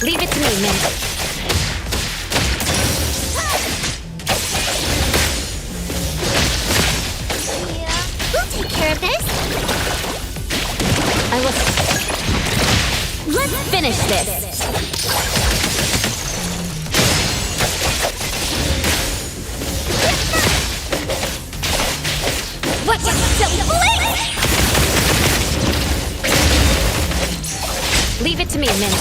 Leave it to me, Min. Yeah, we'll take care of this. I will... Let's finish this. What's so blink? Leave it to me, Min.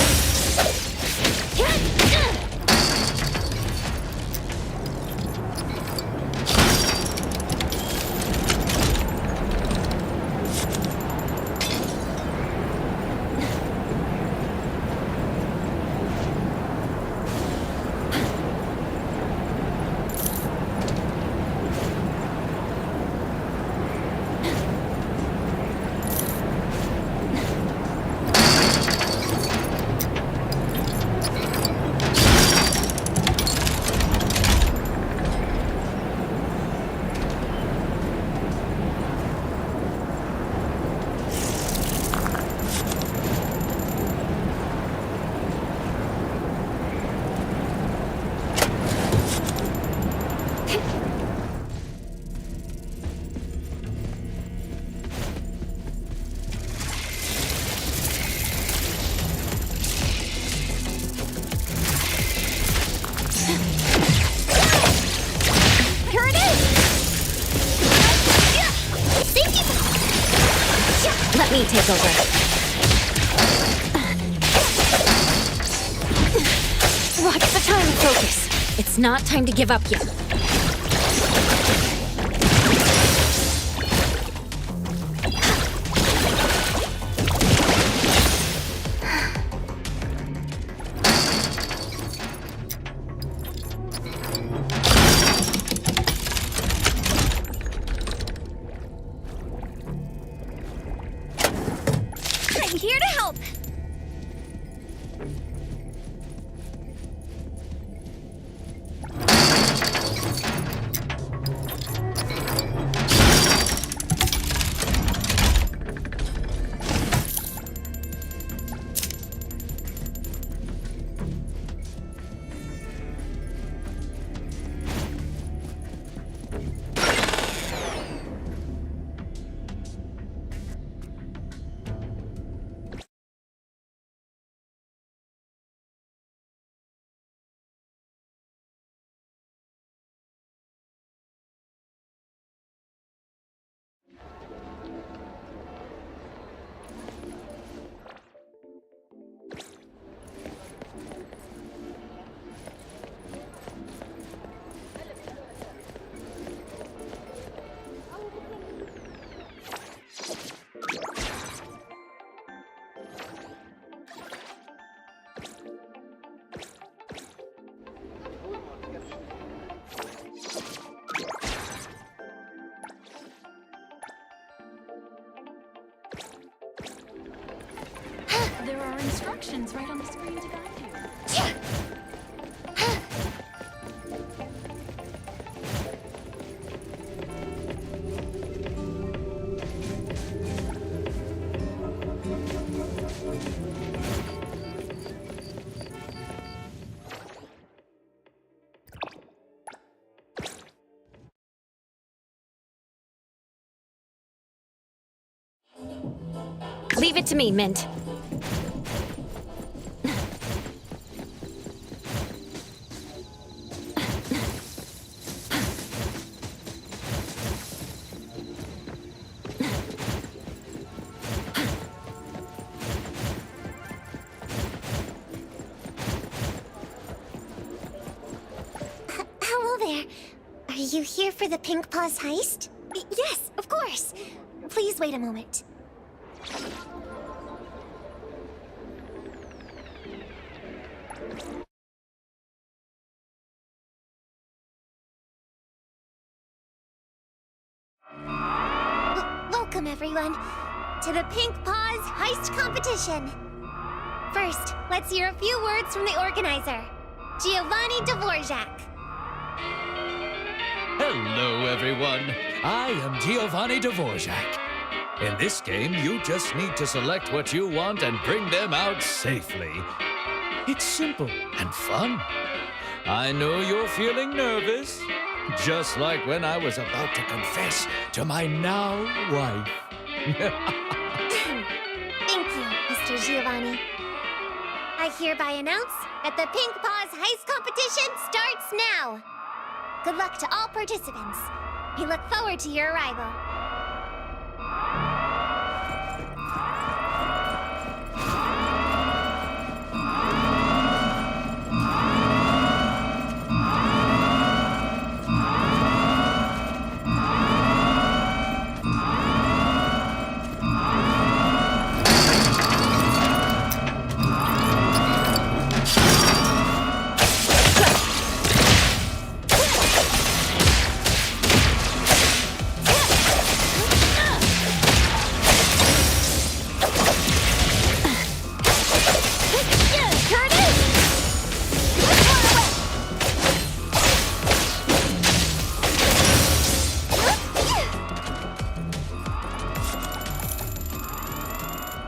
Let me take over. Focus. It's not time to give up yet. I'm here to help. There are instructions right on the screen to guide you. Leave it to me, Mint. Hello there. Are you here for the Pink Paws heist? Yes, of course. Please wait a moment. Welcome, everyone, to the Pink Paws Heist Competition. First, let's hear a few words from the organizer, Giovanni Dvorak. Hello, everyone. I am Giovanni Dvorak. In this game, you just need to select what you want and bring them out safely. It's simple and fun. I know you're feeling nervous, just like when I was about to confess to my now wife. Thank you, Mr. Giovanni. I hereby announce that the Pink Paws Heist Competition starts now. Good luck to all participants. We look forward to your arrival.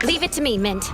Leave it to me, Mint.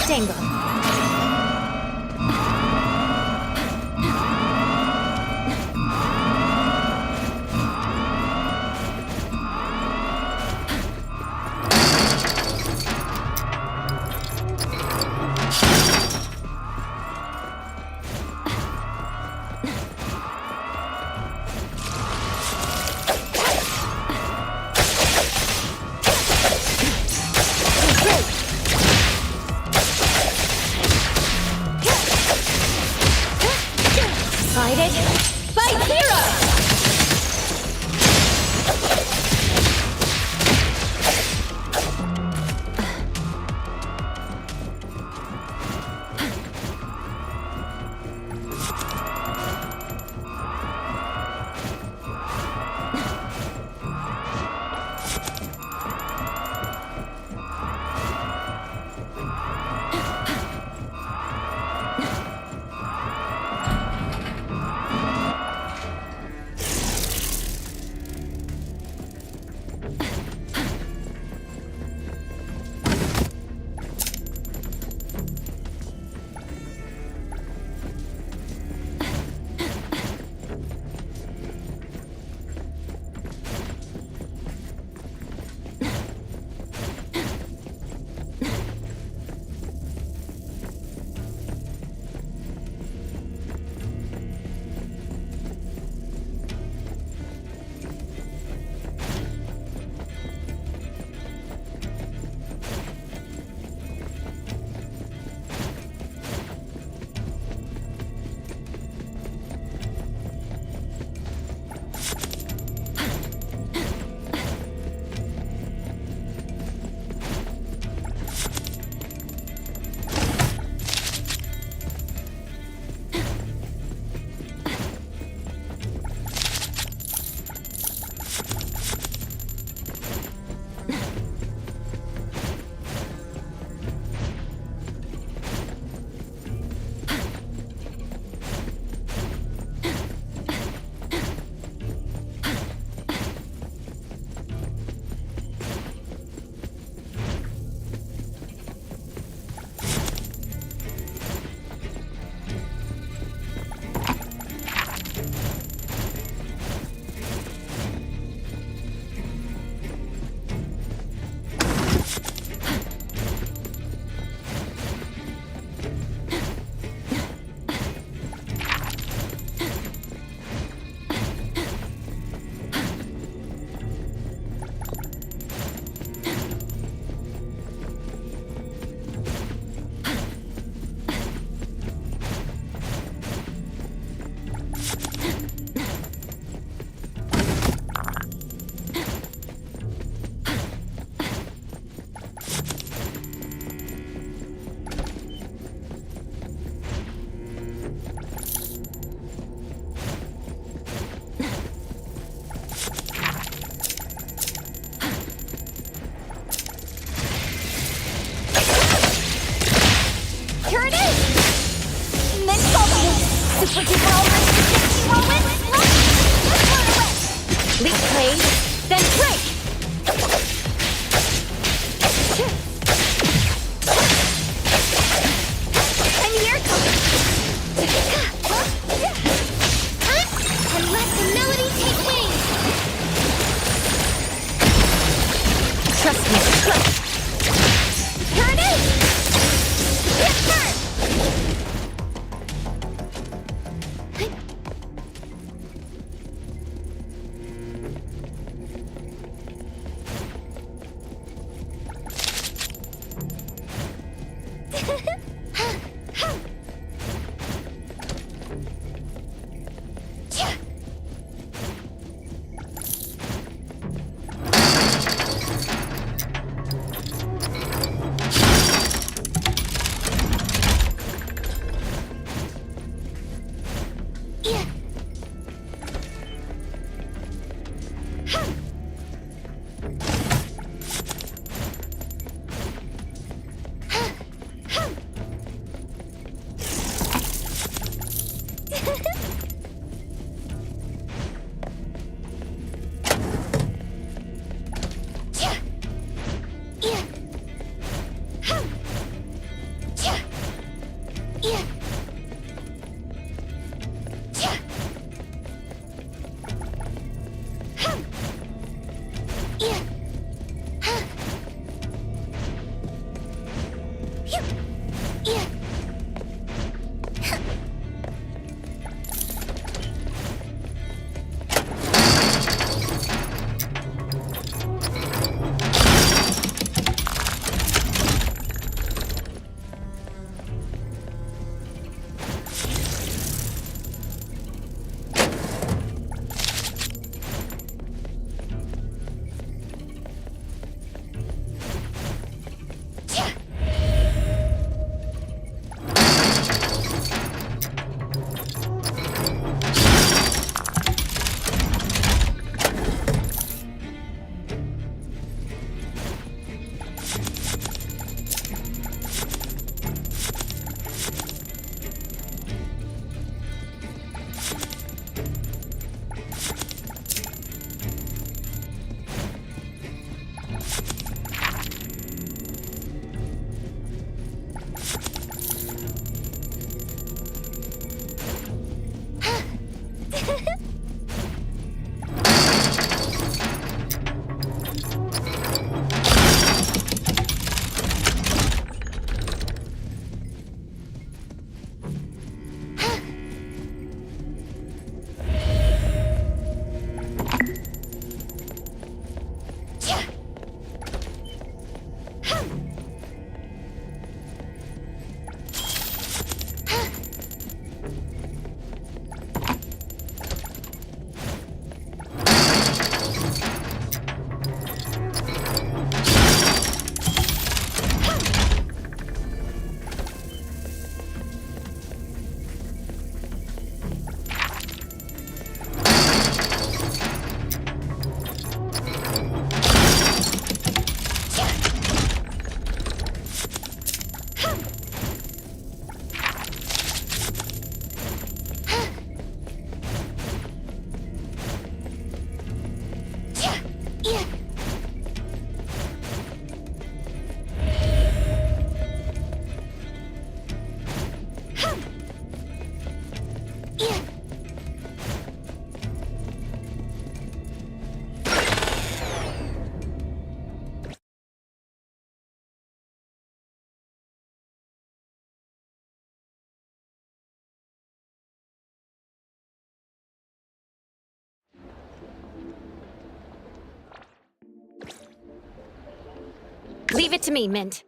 perfect angle. Fight it! Fight Hero! Leap play, then break! And here comes... And let the melody take wing! Trust me, Here it is! Hit her! Leave it to me, Mint.